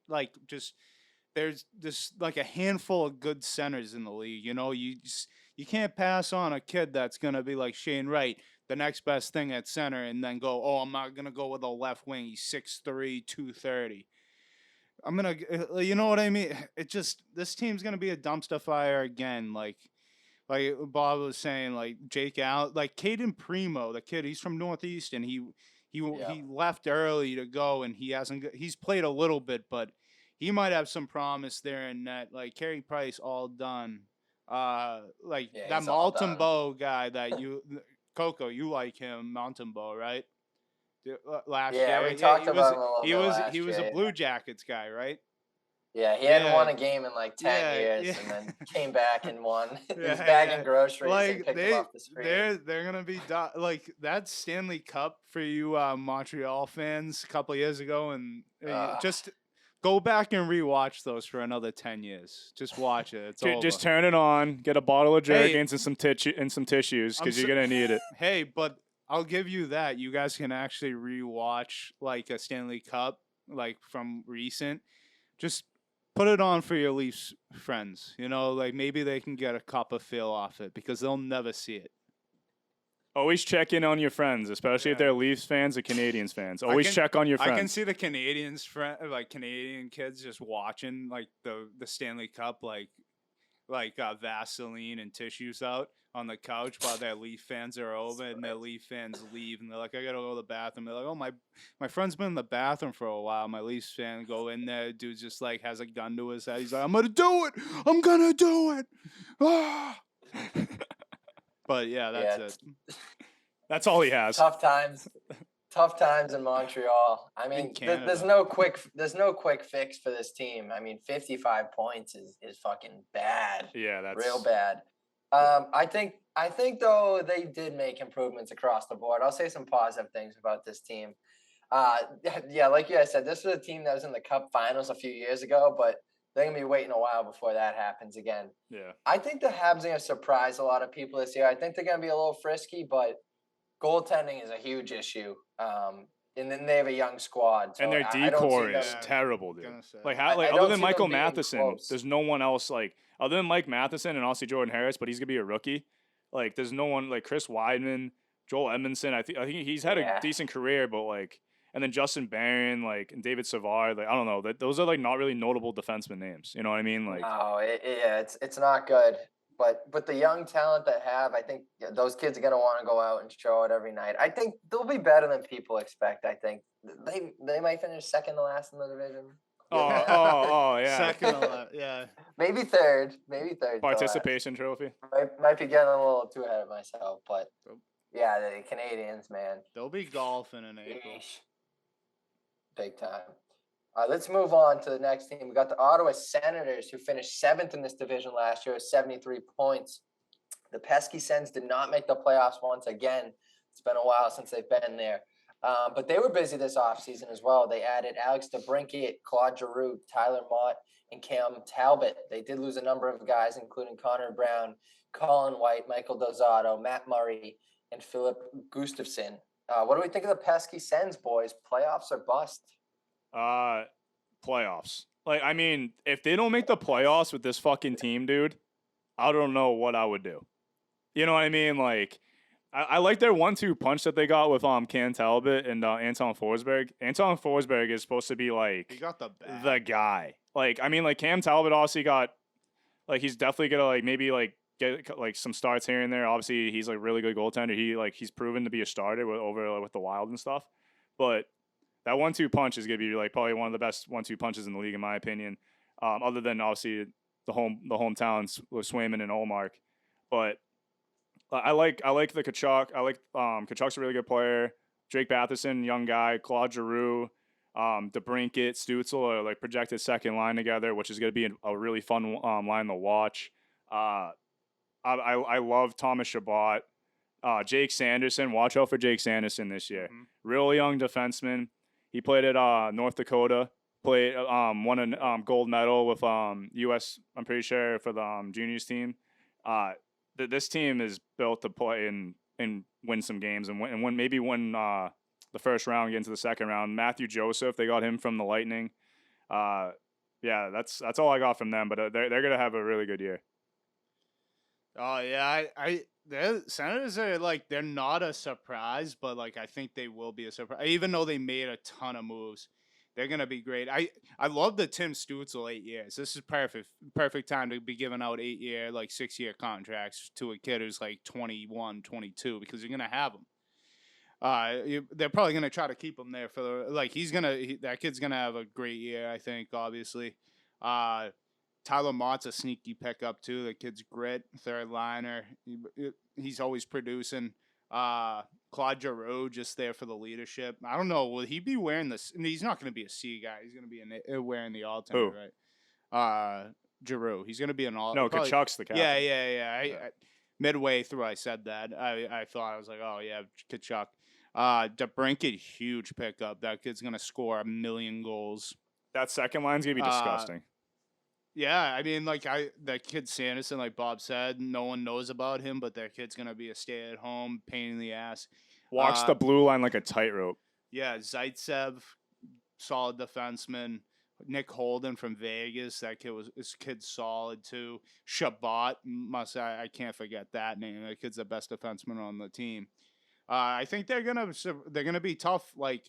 S3: there's just like a handful of good centers in the league. You know, you can't pass on a kid that's gonna be like Shane Wright, the next best thing at center, and then go, oh, I'm not gonna go with a left wing. He's 6'3", 230. I'm gonna, you know what I mean? This team's gonna be a dumpster fire again. Like Bob was saying, like Jake Allen, like Caden Primo, the kid, he's from Northeast, and he left early to go, and he's played a little bit, but he might have some promise there in net. Like Carey Price, all done. That Montembeault guy that Coco, you like him, Montembeault, right? Last year,
S1: we talked about him a little bit last
S3: he was
S1: year,
S3: a Blue Jackets guy, right?
S1: Yeah, he hadn't won a game in like 10 years, and then came back and won. He was bagging groceries and picked them off the street.
S3: They're gonna be like that Stanley Cup for you Montreal fans a couple years ago, and just go back and rewatch those for another 10 years. Just watch it. It's over.
S2: Just turn it on, get a bottle of Jergens and some tissues because you're gonna need it.
S3: Hey, but I'll give you that. You guys can actually rewatch like a Stanley Cup, like from recent. Just put it on for your Leafs friends. You know, like maybe they can get a cup of feel off it because they'll never see it.
S2: Always check in on your friends, especially if they're Leafs fans or Canadians fans. Always check on your friends.
S3: I can see the Canadian kids just watching like the Stanley Cup, like like Vaseline and tissues out on the couch while their Leaf fans are over, and their Leaf fans leave, and they're like, I gotta go to the bathroom. They're like, oh, my friend's been in the bathroom for a while. My Leafs fan go in there, dude just like has a gun to his head. He's like, I'm gonna do it. I'm gonna do it. Ah. But yeah, that's it.
S2: That's all he has.
S1: Tough times in Montreal. I mean, there's no quick fix for this team. I mean, 55 points is fucking bad.
S2: Yeah, that's
S1: real bad. I think though they did make improvements across the board. I'll say some positive things about this team. Yeah, like you guys said, this was a team that was in the Cup Finals a few years ago, but they're gonna be waiting a while before that happens again.
S2: Yeah,
S1: I think the Habs are gonna surprise a lot of people this year. I think they're gonna be a little frisky, but goaltending is a huge issue. And then they have a young squad, so
S2: and their decor is terrible, dude. Like other than Michael Matheson, there's no one else like other than Mike Matheson and also Jordan Harris, but he's gonna be a rookie. Like there's no one like Chris Weidman, Joel Edmondson. I think he's had a decent career, but like and then Justin Barron, like and David Savard, like I don't know. Those are like not really notable defenseman names. You know what I mean? Like
S1: it's not good. But the young talent that have, I think those kids are gonna want to go out and show it every night. I think they'll be better than people expect. I think they might finish second to last in the division.
S2: Oh, yeah.
S3: Second to last, yeah.
S1: Maybe third.
S2: Participation trophy.
S1: Might be getting a little too ahead of myself, but yeah, the Canadians, man.
S3: They'll be golfing in April.
S1: Big time. Let's move on to the next team. We got the Ottawa Senators, who finished 7th in this division last year with 73 points. The pesky Sens did not make the playoffs once again. It's been a while since they've been there. But they were busy this offseason as well. They added Alex DeBrincat, Claude Giroux, Tyler Mott, and Cam Talbot. They did lose a number of guys, including Connor Brown, Colin White, Michael Dozzato, Matt Murray, and Philip Gustafsson. What do we think of the pesky Sens, boys? Playoffs or bust?
S2: Playoffs. Like, I mean, if they don't make the playoffs with this fucking team, dude, I don't know what I would do. You know what I mean? Like, I like their 1-2 punch that they got with Cam Talbot and Anton Forsberg. Anton Forsberg is supposed to be like
S3: he got the
S2: guy. Like, I mean, like Cam Talbot obviously got like he's definitely gonna like maybe like get like some starts here and there. Obviously, he's like really good goaltender. He's proven to be a starter with the Wild and stuff. But that 1-2 punch is gonna be like probably one of the best 1-2 punches in the league, in my opinion. Other than obviously the hometowns with Swayman and Olmark, but I like the Kachuk. I like Kachuk's a really good player. Drake Batherson, young guy. Claude Giroux, DeBrincat, Stützle are like projected second line together, which is gonna be a really fun line to watch. I love Thomas Chabot. Jake Sanderson. Watch out for Jake Sanderson this year.
S3: Mm-hmm.
S2: Real young defenseman. He played at North Dakota. Won a gold medal with U.S. I'm pretty sure for the juniors team. This team is built to play and win some games and win the first round, get into the second round. Matthew Joseph, they got him from the Lightning. Yeah, that's all I got from them. But they're gonna have a really good year.
S3: Oh yeah, the Senators are like they're not a surprise, but like I think they will be a surprise. Even though they made a ton of moves, they're gonna be great. I love the Tim Stützle 8 years. This is perfect time to be giving out 8-year, like 6-year contracts to a kid who's like 21, 22 because you're gonna have him. They're probably gonna try to keep him there for that kid's gonna have a great year. I think obviously. Tyler Mott's a sneaky pickup too. The kid's grit, third liner. He's always producing. Claude Giroux just there for the leadership. I don't know. Will he be wearing this? He's not going to be a C guy. He's going to be wearing the alternate, right? Giroux. He's going to be an all.
S2: No, Kachuk's the captain.
S3: Yeah. Midway through, I said that. I thought I was like, oh yeah, Kachuk. DeBrincat, huge pickup. That kid's going to score 1 million goals.
S2: That second line's going to be disgusting.
S3: Yeah, I mean, like that kid Sanderson, like Bob said, no one knows about him, but that kid's gonna be a stay-at-home pain in the ass.
S2: Walks the blue line like a tightrope.
S3: Yeah, Zaitsev, solid defenseman. Nick Holden from Vegas, this kid's solid too. Chabot, I can't forget that name. That kid's the best defenseman on the team. I think they're gonna be tough. Like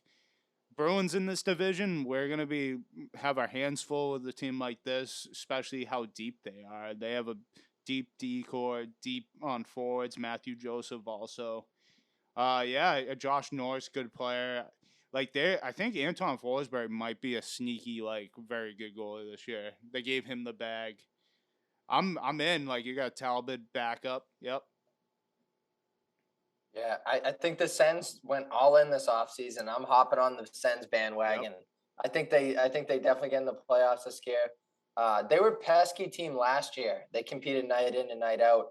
S3: Bruins in this division, we're gonna have our hands full with a team like this, especially how deep they are. They have a deep D core, deep on forwards. Matthew Joseph also. Josh Norris, good player. Like I think Anton Forsberg might be a sneaky, like, very good goalie this year. They gave him the bag. I'm in. Like, you got Talbot back up. Yep.
S1: Yeah, I think the Sens went all in this offseason. I'm hopping on the Sens bandwagon.
S3: Yep.
S1: I think they definitely get in the playoffs this year. They were a pesky team last year. They competed night in and night out.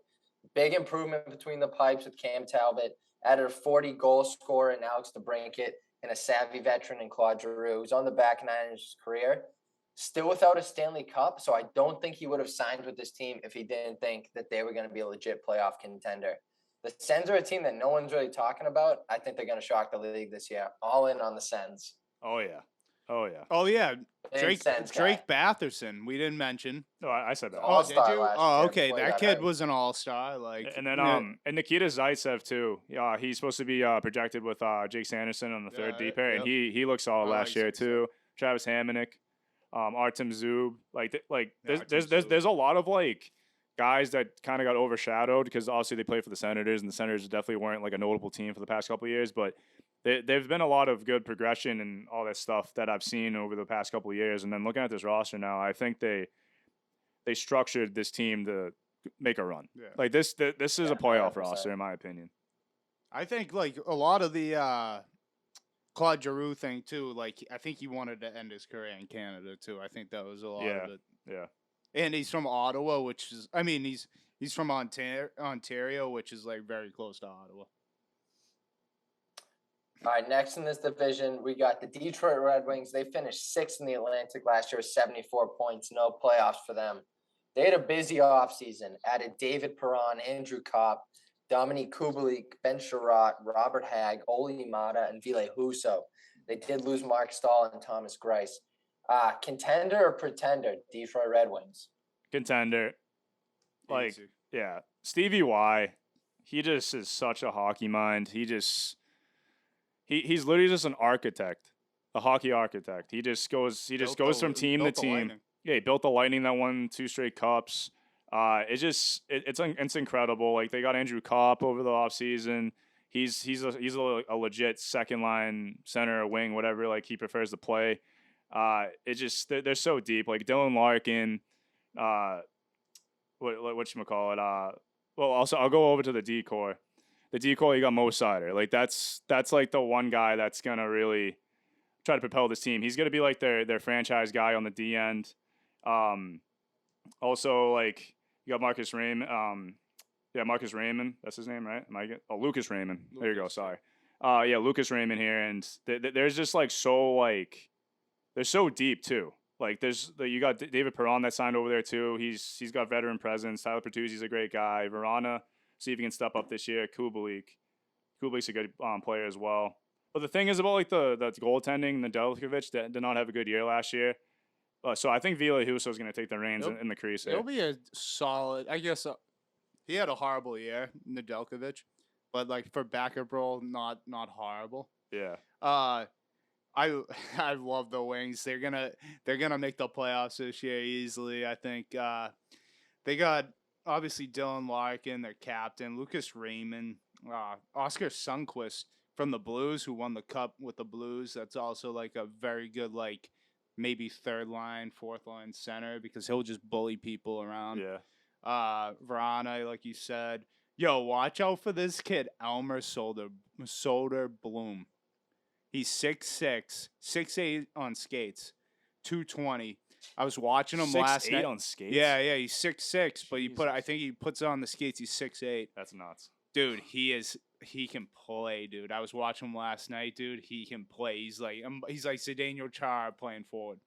S1: Big improvement between the pipes with Cam Talbot. Added a 40-goal scorer in Alex DeBrincat and a savvy veteran in Claude Giroux, who's on the back nine of his career. Still without a Stanley Cup, so I don't think he would have signed with this team if he didn't think that they were going to be a legit playoff contender. The Sens are a team that no one's really talking about. I think they're going to shock the league this year. All in on the Sens.
S2: Oh yeah.
S3: Drake
S1: Sens
S3: Drake Batherson, we didn't mention.
S2: No, I said that.
S1: All
S3: did
S1: All-star
S3: you?
S1: last
S3: Oh,
S1: year
S3: okay.
S1: before he
S3: That
S1: got
S3: kid
S1: hurt.
S3: was an all-star. Like,
S2: And then and Nikita Zaitsev too. He's supposed to be projected with Jake Sanderson on the third
S3: Yeah,
S2: D pair, and
S3: yep.
S2: he looked solid
S3: I
S2: last
S3: like
S2: year
S3: Zaitsev.
S2: too. Travis Hamonic, Artem Zub,
S3: Artem
S2: there's a lot of like guys that kind of got overshadowed because obviously they play for the Senators, and the Senators definitely weren't like a notable team for the past couple of years, but there's been a lot of good progression and all that stuff that I've seen over the past couple of years. And then looking at this roster now, I think they structured this team to make a run.
S3: Yeah.
S2: Like this is a playoff
S1: 100%.
S2: roster in my opinion.
S3: I think, like, a lot of the Claude Giroux thing too. Like, I think he wanted to end his career in Canada too. I think that was a lot of it.
S2: Yeah.
S3: And he's from Ottawa, which is, I mean, he's from Ontario, which is like very close to Ottawa.
S1: All right, next in this division, we got the Detroit Red Wings. They finished sixth in the Atlantic last year with 74 points. No playoffs for them. They had a busy offseason. Added David Perron, Andrew Kopp, Dominique Kubalik, Ben Sherratt, Robert Hagg, Oli Mata, and Ville Husso. They did lose Mark Stahl and Thomas Greiss. Contender or pretender, Detroit Red Wings?
S2: Contender. Like,
S3: Easy.
S2: yeah. Stevie Y, he just is such a hockey mind. He's literally just an architect, a hockey architect. He just goes from team to
S3: Built the
S2: team.
S3: Lightning.
S2: Yeah, he built the Lightning that won 2 straight cups. It's incredible. Like, they got Andrew Kopp over the offseason. He's a legit second line center or wing, whatever like he prefers to play. They're so deep. Like Dylan Larkin, whatchamacallit. Well, also I'll go over to the D-core. The D-core, you got Mo Sider. Like that's like the one guy that's gonna really try to propel this team. He's gonna be like their franchise guy on the D end. Also, like, you got Marcus Raymond. Marcus Raymond. That's his name, right? Lucas Raymond. There you go. Sorry. Lucas Raymond here, and there's just like so like they're so deep too. Like you got David Perron that signed over there too. He's got veteran presence. Tyler Bertuzzi's a great guy. Verana, see if he can step up this year. Kubalik's a good player as well. But the thing is about like the goaltending, Nedeljkovic that did not have a good year last year. So I think Ville Husso is going to take the reins in the crease here.
S3: It'll be a solid. I guess he had a horrible year, Nedeljkovic, but like for backup role, not horrible.
S2: Yeah.
S3: I love the Wings. They're gonna make the playoffs this year easily. I think they got obviously Dylan Larkin, their captain, Lucas Raymond, Oscar Sundqvist from the Blues, who won the cup with the Blues. That's also like a very good like maybe third line, fourth line center because he'll just bully people around.
S2: Yeah.
S3: Verana, like you said. Yo, watch out for this kid, Elmer Soderblom. He's 6'6", 6'8" on skates, 220. I was watching him last night.
S2: 6'8" on skates?
S3: Yeah, he's 6'6", but I think he puts it on the skates. He's 6'8".
S2: That's nuts.
S3: Dude, he can play, dude. I was watching him last night, dude. He can play. He's like Zdeno Chara playing forward.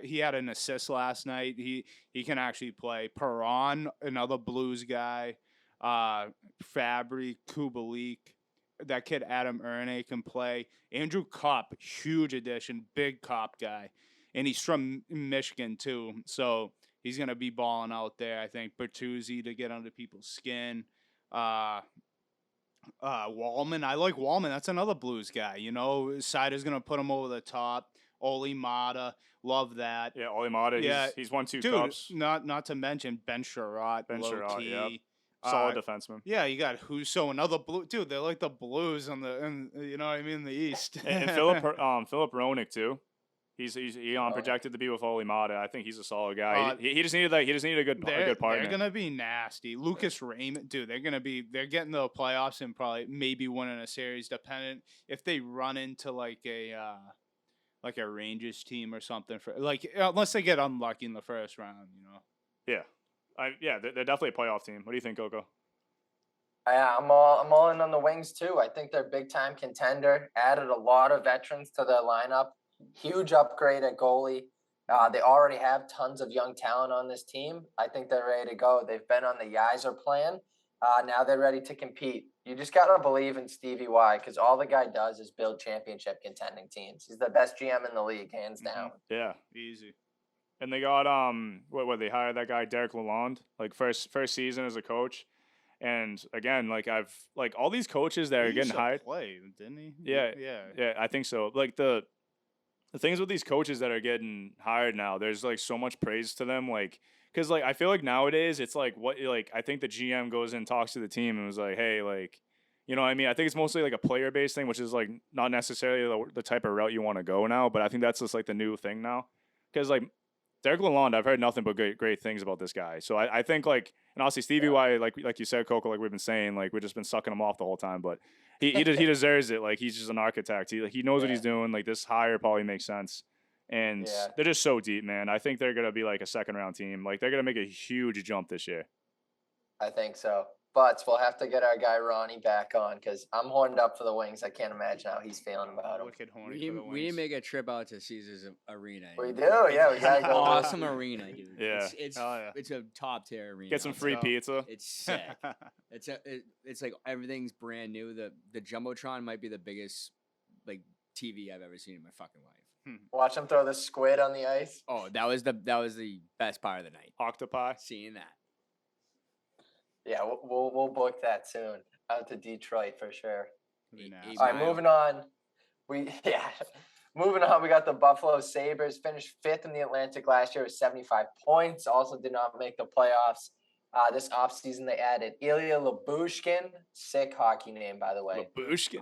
S3: He had an assist last night. He can actually play. Perron, another Blues guy. Fabry, Kubalik. That kid Adam Erne can play. Andrew Kopp, huge addition, big Kopp guy. And he's from Michigan too. So he's gonna be balling out there. I think Bertuzzi to get under people's skin. Wallman. I like Wallman. That's another Blues guy. You know, Sider's gonna put him over the top. Oli Mata, love that.
S2: Yeah, Olimata.
S3: Yeah,
S2: He's won 2
S3: dude.
S2: cups.
S3: Not to mention Ben Sherratt,
S2: Ben
S3: low
S2: Sherratt, yep.
S3: key.
S2: Solid defenseman.
S3: Yeah, you got Huso, another blue dude. They're like the Blues you know what I mean, in the East.
S2: And Philip Roenick too. He's projected to be with Olimata. I think he's a solid guy. He just needed a good partner.
S3: They're gonna be nasty. Lucas Raymond, dude. They're getting the playoffs and probably maybe winning a series, dependent if they run into like a Rangers team or something for unless they get unlucky in the first round, you know.
S2: Yeah, they're definitely a playoff team. What do you think, Coco?
S1: I'm all in on the Wings too. I think they're a big time contender. Added a lot of veterans to their lineup. Huge upgrade at goalie. They already have tons of young talent on this team. I think they're ready to go. They've been on the Yzer plan. Now they're ready to compete. You just got to believe in Stevie Y because all the guy does is build championship contending teams. He's the best GM in the league, hands down.
S2: Yeah.
S3: Easy.
S2: And they got what they hired that guy Derek Lalonde, like first season as a coach. And again, all these coaches that are getting hired.
S3: Play, didn't he?
S2: Yeah, I think so. Like the things with these coaches that are getting hired now, there's like so much praise to them, like because like I feel like nowadays it's like I think the GM goes and talks to the team and was like, hey, like, you know what I mean? I think it's mostly like a player based thing, which is like not necessarily the type of route you want to go now, but I think that's just like the new thing now. Because like Derek Lalonde, I've heard nothing but great things about this guy. So I think like, and obviously Stevie Y, like you said, Coco, like we've been saying, like we've just been sucking him off the whole time, but he deserves it. Like he's just an architect. He knows what he's doing. Like this hire probably makes sense, and they're just so deep, man. I think they're gonna be like a second round team. Like they're gonna make a huge jump this year.
S1: I think so. But we'll have to get our guy Ronnie back on because I'm horned up for the Wings. I can't imagine how he's feeling about him.
S3: We
S4: need to make a trip out to Caesars Arena.
S1: We do, yeah. We gotta go.
S4: Awesome arena, dude.
S2: Yeah,
S4: it's a top tier arena.
S2: Get some free pizza.
S4: It's sick. It's like everything's brand new. The jumbotron might be the biggest like TV I've ever seen in my fucking life.
S1: Watch him throw the squid on the ice.
S4: Oh, that was the best part of the night.
S2: Octopi.
S4: Seeing that.
S1: Yeah, we'll book that soon. Out to Detroit for sure.
S3: All
S1: right, moving on. Moving on. We got the Buffalo Sabres, finished 5th in the Atlantic last year with 75 points. Also did not make the playoffs. This offseason they added Ilya Lyubushkin, sick hockey name by the way.
S2: Lyubushkin.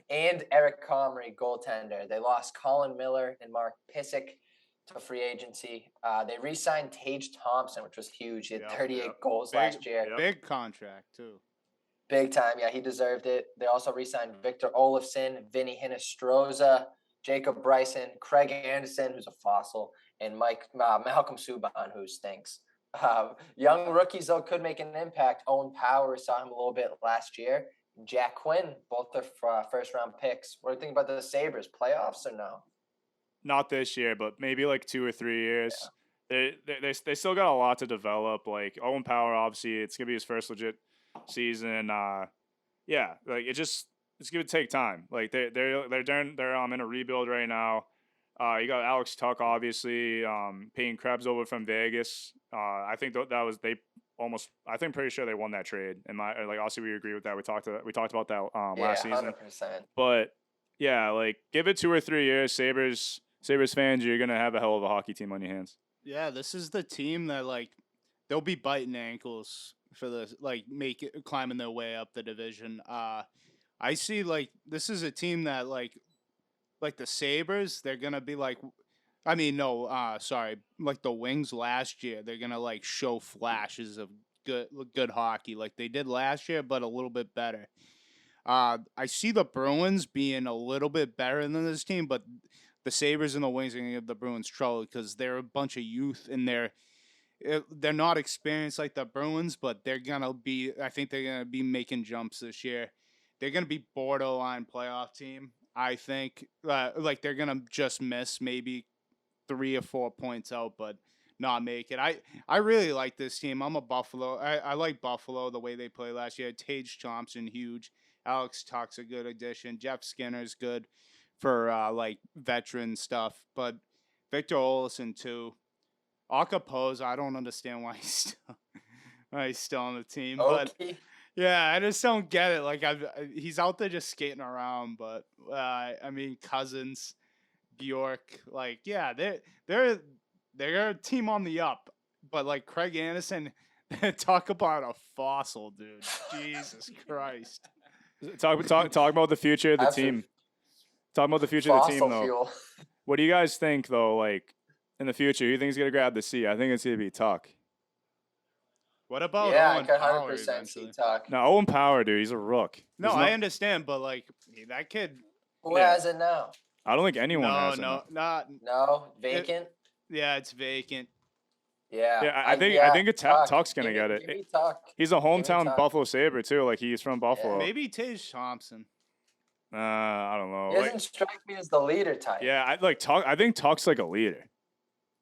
S1: And Eric Comrie, goaltender. They lost Colin Miller and Mark Pysyk to free agency. They re-signed Tage Thompson, which was huge. He had 38 goals last year.
S3: Big contract, too.
S1: Big time. Yeah, he deserved it. They also re-signed Victor Olofsson, Vinny Hinostroza, Jacob Bryson, Craig Anderson, who's a fossil, and Malcolm Subban, who stinks. Young rookies, though, could make an impact. Owen Power, saw him a little bit last year. Jack Quinn, both their first-round picks. What do you think about the Sabres? Playoffs or no?
S2: Not this year, but maybe like 2 or 3 years. Yeah. They still got a lot to develop. Like Owen Power, obviously, it's gonna be his first legit season. Like it's gonna take time. Like they're in a rebuild right now. You got Alex Tuck, obviously, paying Krebs over from Vegas. I think that was I'm pretty sure they won that trade. And obviously we agree with that. We talked about that last season.
S1: 100%.
S2: But yeah, like give it 2 or 3 years, Sabres fans, you're gonna have a hell of a hockey team on your hands.
S3: Yeah, this is the team that they'll be biting ankles for the climbing their way up the division. I see this is a team that like the Sabres, they're gonna be like the Wings last year. They're gonna show flashes of good hockey like they did last year, but a little bit better. I see the Bruins being a little bit better than this team, but the Sabres and the Wings are going to give the Bruins trouble because they're a bunch of youth and they're not experienced like the Bruins, but I think they're going to be making jumps this year. They're going to be borderline playoff team. I think they're going to just miss maybe 3 or 4 points out, but not make it. I really like this team. I'm a Buffalo. I like Buffalo the way they played last year. Tage Thompson, huge. Alex Tuck's a good addition. Jeff Skinner's good for veteran stuff, but Victor Olofsson too. Akapoz, I don't understand why he's still on the team.
S1: Okay.
S3: Yeah, I just don't get it. Like he's out there just skating around, but I mean Cousins, Bjork, like yeah, they're a team on the up. But like Craig Anderson, talk about a fossil, dude. Jesus Christ.
S2: Talk about the future of the
S1: Absolute
S2: team. Talk about the future of the team
S1: fossil
S2: though.
S1: fuel.
S2: What do you guys think though? Like in the future, who do you think is gonna grab the C? I think it's gonna be Tuck.
S3: What about
S1: Yeah, I
S3: Owen
S1: could
S3: Power
S1: 100% see
S3: eventually?
S1: Tuck.
S2: No, Owen Power, dude, he's a rook.
S3: No,
S2: There's
S3: I understand, but like that kid.
S1: Who
S2: Yeah.
S1: has it now?
S2: I don't think anyone
S3: No,
S2: has it.
S3: no, not.
S1: No, vacant.
S3: Yeah, it's vacant.
S1: Yeah,
S2: Yeah, I think it's
S1: Tuck.
S2: Tuck's gonna
S1: Give me-
S2: get it.
S1: Give me Tuck.
S2: He's a
S1: Give me
S2: hometown
S1: Tuck.
S2: Buffalo Sabre too. Like he's from Buffalo.
S3: Maybe Tage Thompson.
S2: I don't know.
S1: He doesn't strike me as the leader type.
S2: Yeah, I like Tuck. I think Tuck's like a leader.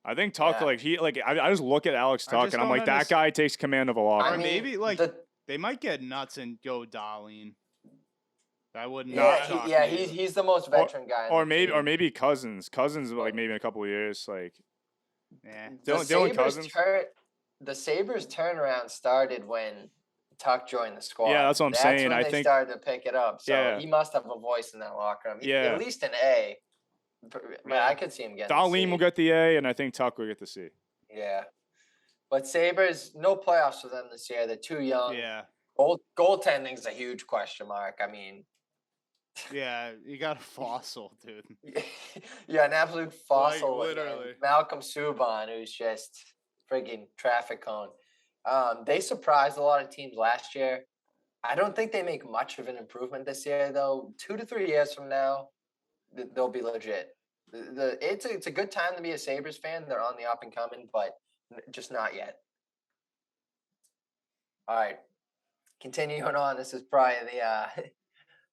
S2: I think Tuck,
S1: Yeah.
S2: like I just look at Alex
S3: I
S2: Tuck
S3: just
S2: and I'm
S3: don't
S2: like, that guy takes command of a locker
S3: Or
S1: I
S2: room.
S1: mean,
S3: maybe like
S1: the-
S3: they might get nuts and go Darlene. I wouldn't.
S1: yeah,
S3: shock
S1: yeah,
S3: me.
S1: he's the most veteran guy.
S2: Or
S1: on the team.
S2: maybe Cousins. Cousins like maybe in a couple of years. Like
S3: Yeah.
S2: Dylan Cousins.
S1: The Sabres turnaround started when Tuck joined the squad.
S2: Yeah, that's what I'm saying.
S1: When
S2: I
S1: they
S2: think-
S1: started to pick it up. So
S2: Yeah.
S1: he must have a voice in that locker room.
S2: Yeah.
S1: At least an A. But I could see him getting a
S2: Darlene
S1: C.
S2: will get the A, and I think Tuck will get the C.
S1: Yeah. But Sabres, no playoffs for them this year. They're too young.
S3: Yeah.
S1: Goaltending is a huge question mark. I mean,
S3: Yeah. You got a fossil, dude.
S1: yeah, an absolute fossil.
S3: Like,
S1: with,
S3: literally.
S1: Malcolm Subban, who's just friggin' traffic cone. They surprised a lot of teams last year. I don't think they make much of an improvement this year, though. 2 to 3 years from now, they'll be legit. It's a good time to be a Sabres fan. They're on the up and coming, but just not yet. All right, continuing on. This is probably the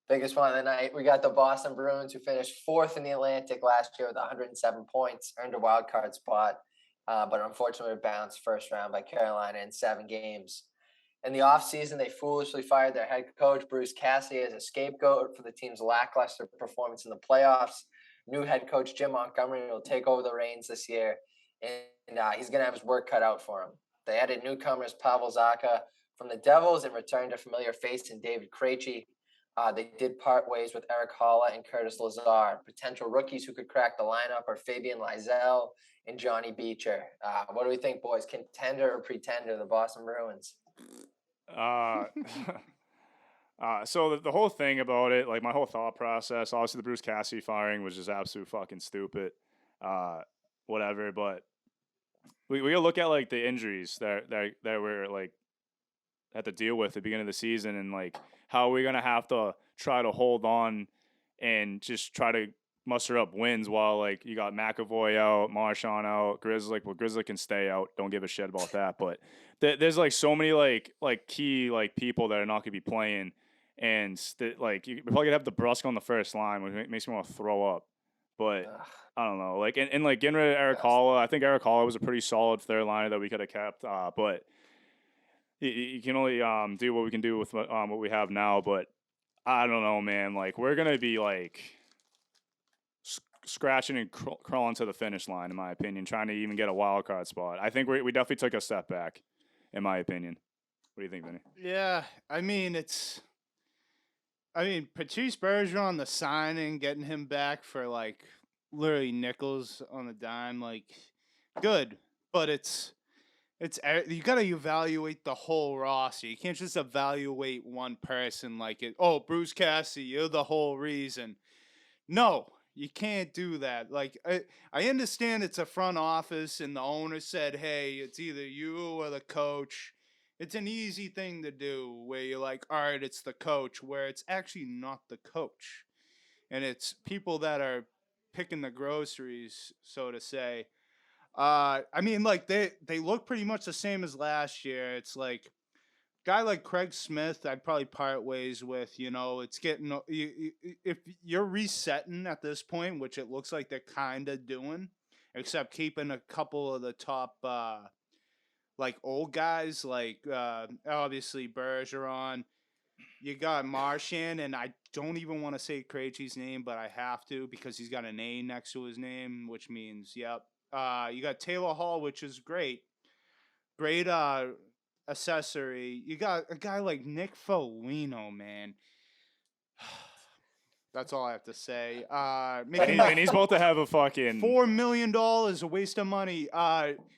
S1: biggest one of the night. We got the Boston Bruins, who finished 4th in the Atlantic last year with 107 points, earned a wild card spot, but unfortunately bounced first round by Carolina in 7 games. In the offseason, they foolishly fired their head coach, Bruce Cassidy, as a scapegoat for the team's lackluster performance in the playoffs. New head coach Jim Montgomery will take over the reins this year, and he's going to have his work cut out for him. They added newcomers Pavel Zacha from the Devils and returned a familiar face in David Krejci. They did part ways with Eric Holla and Curtis Lazar. Potential rookies who could crack the lineup are Fabian Lysell and Johnny Beecher. What do we think, boys? Contender or pretender, the Boston Bruins?
S2: So the whole thing about it, like my whole thought process, obviously the Bruce Cassidy firing was just absolute fucking stupid. Whatever, but we gotta look at like the injuries that we're like had to deal with at the beginning of the season, and like how we're gonna have to try to hold on and just try to muster up wins while like you got McAvoy out, Marchand out, Grizzly. Well, Grizzly can stay out. Don't give a shit about that. But there's like so many like key like people that are not gonna be playing, and like you're probably gonna have the Brusque on the first line, which makes me want to throw up. But I don't know, like and like getting rid of Eric Holla, I think Eric Holla was a pretty solid third liner that we could have kept. But you can only do what we can do with what we have now. But I don't know, man. Like we're gonna be like scratching and crawling to the finish line, in my opinion, trying to even get a wild card spot. I think we definitely took a step back, in my opinion. What do you think, Vinny?
S3: Yeah, I mean Patrice Bergeron, the signing, getting him back for like literally nickels on the dime, like good, but it's you got to evaluate the whole roster. You can't just evaluate one person like it. Oh, Bruce Cassidy, you're the whole reason. No, you can't do that. Like I understand it's a front office and the owner said, "Hey, it's either you or the coach." It's an easy thing to do where you're like, all right, it's the coach, where it's actually not the coach. And it's people that are picking the groceries, so to say. I mean, like, they look pretty much the same as last year. It's like, guy like Craig Smith, I'd probably part ways with, it's getting, if you're resetting at this point, which it looks like they're kind of doing, except keeping a couple of the top, like old guys, like obviously Bergeron. You got Marchand, and I don't even want to say Krejci's name, but I have to because he's got an A next to his name, which means, yep. You got Taylor Hall, which is great. Great accessory. You got a guy like Nick Foligno, man. That's all I have to say. Making
S2: And he's supposed to have a fucking
S3: $4 million, a waste of money.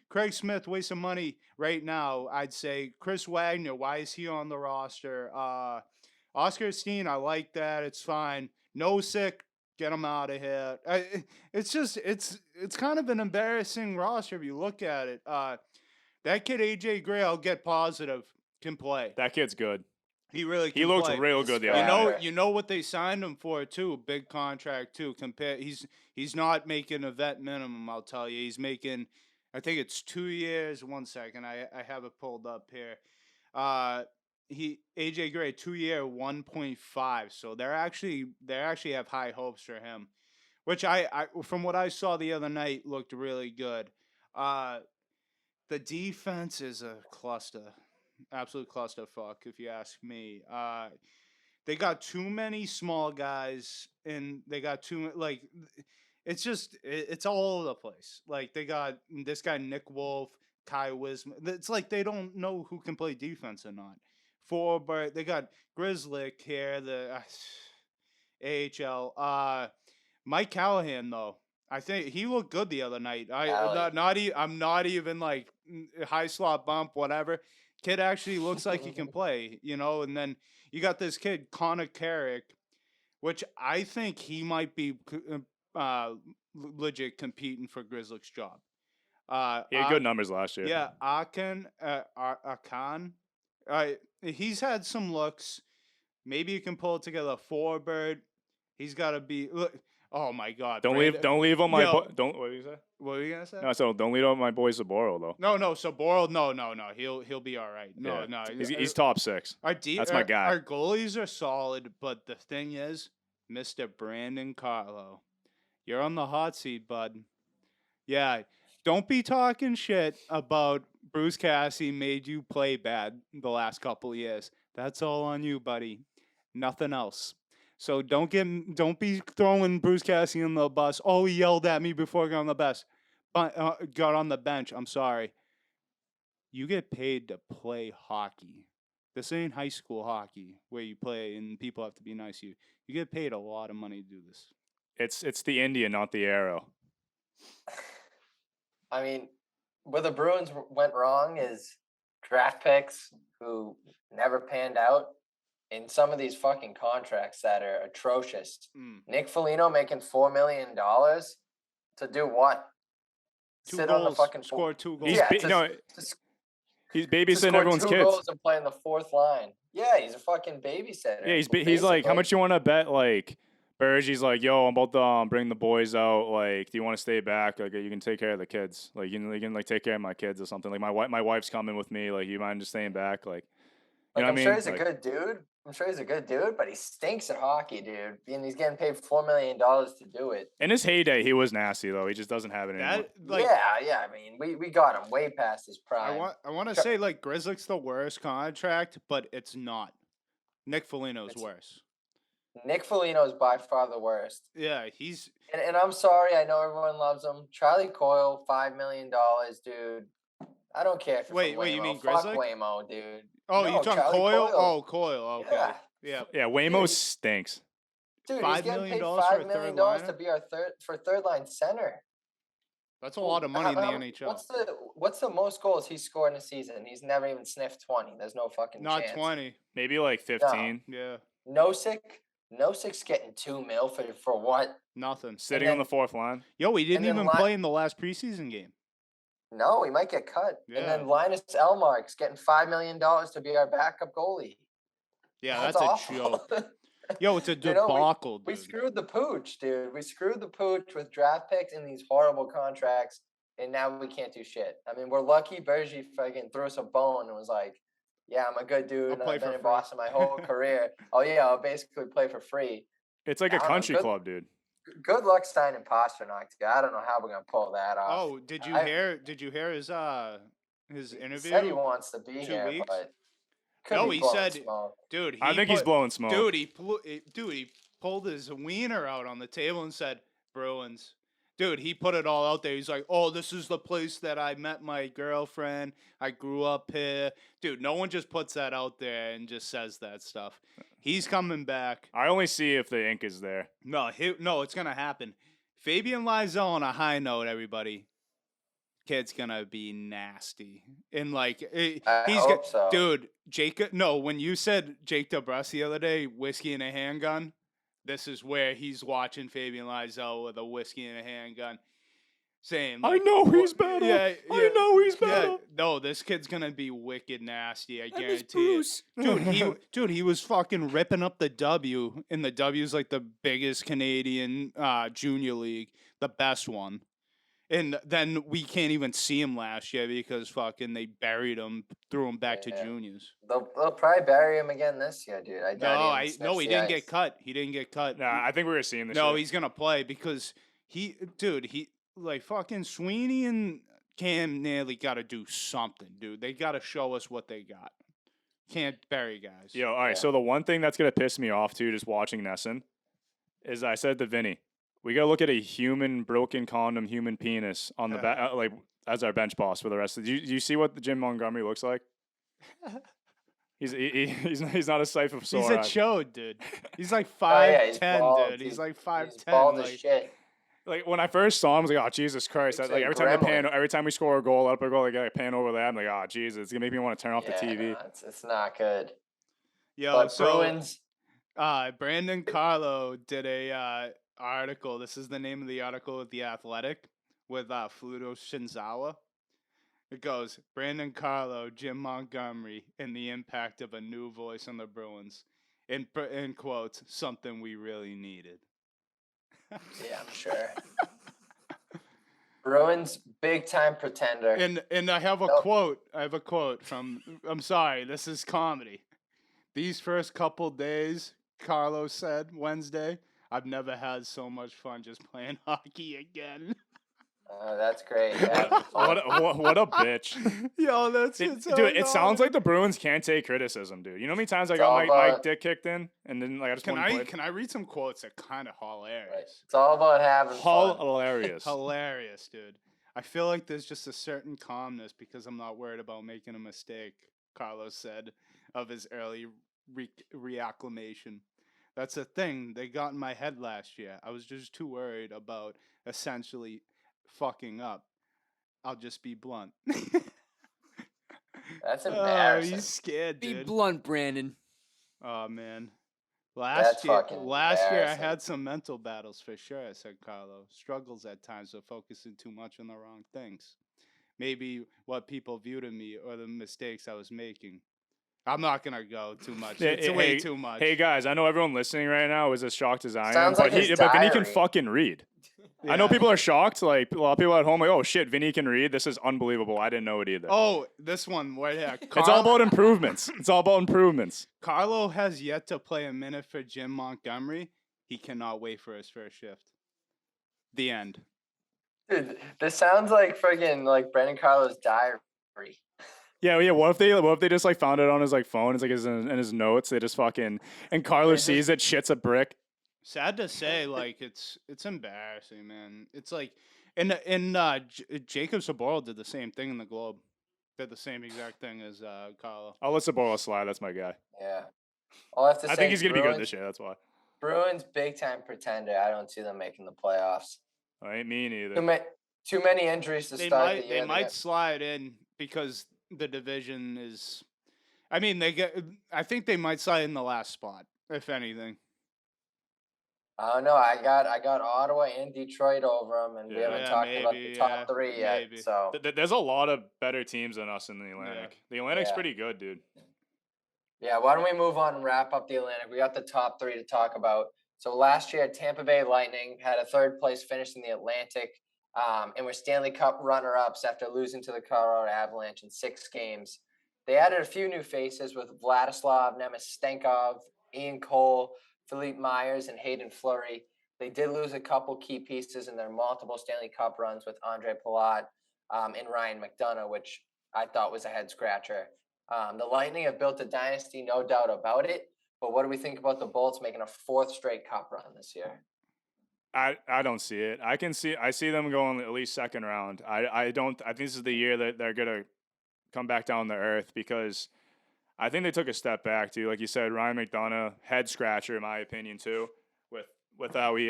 S3: Craig Smith, waste of money right now, I'd say. Chris Wagner, why is he on the roster? Oscar Steen, I like that. It's fine. No sick, get him out of here. It's kind of an embarrassing roster if you look at it. That kid, AJ Gray, I'll get positive, can play.
S2: that kid's good.
S3: He really can
S2: He looked
S3: play.
S2: real good the other night.
S3: You know what they signed him for too, big contract too. He's not making a vet minimum, I'll tell you. He's making, I think it's 2 years. 1 second, I have it pulled up here. AJ Gray 2 year 1.5. So they actually have high hopes for him, which I from what I saw the other night looked really good. The defense is a cluster. Absolute clusterfuck, if you ask me. They got too many small guys, and they got it's all over the place. Like, they got this guy Nick Wolf, Kai Wisman. It's like they don't know who can play defense or not. But they got Grizzlick here, the AHL. Mike Callahan, though, I think he looked good the other night. I'm not even like high slot bump, whatever. Kid actually looks like he can play, and then you got this kid, Connor Carrick, which I think he might be legit competing for Grizzlick's job.
S2: He had good numbers last year.
S3: Yeah, Akan. He's had some looks. Maybe you can pull it together. Forward. He's got to be. Look, oh my God!
S2: Don't leave on my. Don't. What did you say?
S3: What were you gonna say?
S2: No, so don't leave on my boy Saboro though.
S3: No, Saboro. No. He'll be all right. No.
S2: He's top six. That's my guy.
S3: Our goalies are solid, but the thing is, Mr. Brandon Carlo, you're on the hot seat, bud. Yeah, don't be talking shit about Bruce Cassidy made you play bad the last couple of years. That's all on you, buddy. Nothing else. So don't be throwing Bruce Cassidy on the bus. Oh, he yelled at me before I got on the bus. Got on the bench. I'm sorry. You get paid to play hockey. This ain't high school hockey where you play and people have to be nice to you. You get paid a lot of money to do this.
S2: It's the Indian, not the arrow.
S1: I mean, where the Bruins went wrong is draft picks who never panned out in some of these fucking contracts that are atrocious. Nick Foligno making $4 million to do what? Sit on the fucking
S3: score 2 goals.
S2: He's babysitting everyone's kids.
S1: Goals and playing the fourth line. Yeah, he's a fucking babysitter.
S2: Yeah, he's like, how much you want to bet? Like, Bergie's like, yo, I'm about to bring the boys out. Like, do you want to stay back? Like, you can take care of the kids. Like, you can like take care of my kids or something. Like, my wife's coming with me. Like, you mind just staying back? Like, you know what I mean?
S1: Sure he's a good dude. I'm sure he's a good dude, but he stinks at hockey, dude. And he's getting paid $4 million to do it.
S2: In his heyday, he was nasty, though. He just doesn't have it anymore.
S1: Yeah. I mean, we got him way past his prime.
S3: I want to say, like, Grizzlick's the worst contract, but it's not. Nick Foligno's worse.
S1: Nick Foligno is by far the worst.
S3: Yeah, he's...
S1: And I'm sorry, I know everyone loves him. Charlie Coyle, $5 million, dude. I don't care if
S3: Wait, you mean
S1: Fuck
S3: Grizzlick?
S1: Waymo, dude.
S3: Oh,
S1: no,
S3: you talking Coyle? Oh, Coyle. Okay.
S1: Yeah.
S2: Yeah, Waymo stinks.
S1: Dude,
S3: $5
S1: he's getting
S3: million
S1: paid
S3: for a
S1: $5 million
S3: third
S1: to be our third line center.
S3: That's a lot of money in the NHL.
S1: What's the most goals he's scored in a season? He's never even sniffed 20. There's no fucking
S3: Not
S1: chance.
S3: 20.
S2: Maybe like 15.
S3: Yeah.
S1: Nosik's getting $2 million for what?
S3: Nothing.
S2: Sitting on the fourth line.
S3: Yo, he didn't even play in the last preseason game.
S1: No, he might get cut.
S3: Yeah.
S1: And then Linus Elmark's getting $5 million to be our backup goalie.
S3: Yeah, that's
S1: awful.
S3: a joke. Yo, it's a debacle,
S1: we
S3: dude.
S1: screwed the pooch, dude. We screwed the pooch with draft picks and these horrible contracts, and now we can't do shit. I mean, we're lucky Bergie fucking threw us a bone and was like, yeah, I'm a good dude, and I've been in Boston my whole career. Oh, yeah, I'll basically play for free.
S2: It's like a country club, dude.
S1: Good luck signing Pasternak. I don't know how we're gonna pull that off.
S3: Oh, did you hear his interview?
S1: He said he wants to be
S3: 2
S1: here,
S3: weeks?
S1: but
S3: No, he said,
S1: smoke.
S3: Dude.
S2: I think he's blowing smoke.
S3: Dude, he pulled his wiener out on the table and said, "Bruins, Dude, he put it all out there. He's like, "Oh, this is the place that I met my girlfriend. I grew up here." Dude, no one just puts that out there and just says that stuff. He's coming back.
S2: I only see if the ink is there.
S3: No, it's gonna happen. Fabian Lysell on a high note, everybody. Kid's gonna be nasty. And like,
S1: I hope so.
S3: dude, Jacob. No, when you said Jake DeBrus the other day, whiskey and a handgun, this is where he's watching Fabian Lysell with a whiskey and a handgun, saying,
S2: I
S3: like,
S2: know he's better.
S3: Yeah,
S2: I know he's better.
S3: yeah. No, this kid's gonna be wicked nasty. I
S4: That is
S3: guarantee it.
S4: Bruce.
S3: Dude, he was fucking ripping up the W, and the W's like the biggest Canadian junior league, the best one. And then we can't even see him last year because fucking they buried him, threw him back to
S1: Yeah.
S3: juniors.
S1: They'll probably bury him again this year, dude. I doubt he even
S3: No,
S1: sniffs
S3: he
S1: the
S3: didn't get
S1: ice.
S3: cut. He didn't get cut.
S2: Nah, I think we were seeing this.
S3: No,
S2: shit.
S3: he's gonna play because he like fucking Sweeney and Cam nearly got to do something, dude. They got to show us what they got. Can't bury guys.
S2: Yo, all right.
S1: Yeah.
S2: So the one thing that's gonna piss me off too, just watching Nesson, is I said to Vinny, we gotta look at a human broken condom, human penis on the back, like as our bench boss for the rest of. Do you see what the Jim Montgomery looks like? He's not a sight for sore
S3: He's a
S2: eyes.
S3: chode, dude. He's like
S1: Oh, yeah, he's
S3: 5'10",
S1: bald.
S3: dude. He's like 5'10".
S1: He's bald as
S3: Like,
S1: shit.
S2: Like when I first saw him, I was like, "Oh Jesus Christ!"
S1: Looks
S2: Like
S1: like
S2: every time we score a goal, up a goal, like I pan over that. I'm like, "Oh Jesus!" It's gonna make me want to turn off the TV.
S1: No, it's not good.
S3: yo,
S1: But
S3: so
S1: Bruins,
S3: Brandon Carlo did a article. This is the name of the article with The Athletic with Fluto Shinzawa. It goes, Brandon Carlo, Jim Montgomery, and the impact of a new voice on the Bruins. In quotes, something we really needed.
S1: yeah, I'm sure. Bruins, big time pretender.
S3: And I have a
S1: Nope.
S3: quote. I have a quote from, I'm sorry, this is comedy. These first couple days, Carlos said Wednesday, I've never had so much fun just playing hockey again.
S1: Oh, that's great. Yeah,
S2: What a bitch,
S3: Yo, that's
S2: dude! It sounds like the Bruins can't take criticism, dude. You know how many times I got
S1: all
S2: my
S1: about-
S2: dick kicked in, and then like I just
S3: Can
S2: want to
S3: I
S2: play.
S3: can I read some quotes that kind of
S1: right.
S3: hilarious?
S1: It's all about having fun.
S2: Hilarious.
S3: Hilarious, dude. I feel like there's just a certain calmness because I'm not worried about making a mistake. Carlos said of his early reacclimation. That's the thing they got in my head last year. I was just too worried about essentially fucking up. I'll just be blunt.
S1: That's
S3: Oh,
S1: embarrassing.
S3: he's scared,
S4: Be
S3: dude.
S4: blunt, Brandon.
S3: Oh man.
S1: That's fucking
S3: last year I
S1: embarrassing.
S3: had some mental battles for sure, said Carlo. Struggles at times of focusing too much on the wrong things. Maybe what people viewed of me or the mistakes I was making. I'm not gonna go too much. It's way too much.
S2: Hey guys, I know everyone listening right now is as shocked as I am,
S1: Sounds
S2: but
S1: like his
S2: but Vinny can
S1: diary.
S2: fucking read. I know
S3: Yeah.
S2: people are shocked. Like a lot of people at home, like, "Oh shit, Vinny can read. This is unbelievable. I didn't know it either."
S3: Oh, this one right here.
S2: It's all about improvements. It's all about improvements.
S3: Carlo has yet to play a minute for Jim Montgomery. He cannot wait for his first shift. The end.
S1: Dude, this sounds like friggin' like Brendan Carlos' diary.
S2: Yeah. What if they just like found it on his like phone? It's like in his notes. They just fucking and Carlos
S1: They
S2: sees it, shits a brick.
S3: Sad to say, like it's embarrassing, man. It's like, and Jacob Saboro did the same thing in the Globe. Did the same exact thing as Carlo.
S2: I'll let Saboro slide. That's my guy.
S1: Yeah. All I have to say
S2: I think he's gonna be good
S1: Bruins-
S2: this year. That's why.
S1: Bruins, big time pretender. I don't see them making the playoffs.
S2: I ain't me
S1: Too,
S2: neither.
S1: too many injuries to start the year.
S3: They might slide in because the division is. I mean, I think they might slide in the last spot, if anything.
S1: I don't know. I got Ottawa and Detroit over them, and we haven't
S2: Yeah,
S1: talked about
S3: maybe,
S1: the top
S3: yeah,
S1: three yet.
S3: maybe.
S1: So
S2: There's a lot of better teams than us in the Atlantic. The Atlantic's
S1: Yeah.
S2: pretty good, dude.
S1: yeah, why don't we move on and wrap up the Atlantic? We got the top three to talk about. So last year, Tampa Bay Lightning had a third place finish in the Atlantic, and were Stanley Cup runner-ups after losing to the Colorado Avalanche in 6 games. They added a few new faces with Vladislav Nemastenkov, Ian Cole, Philippe Myers, and Hayden Fleury. They did lose a couple key pieces in their multiple Stanley Cup runs with Andre Palat and Ryan McDonough, which I thought was a head scratcher. The Lightning have built a dynasty, no doubt about it. But what do we think about the Bolts making a 4th straight Cup run this year?
S2: I don't see it. I see them going at least second round. I don't. I think this is the year that they're gonna come back down to earth because I think they took a step back too. Like you said, Ryan McDonough, head scratcher in my opinion too, with how he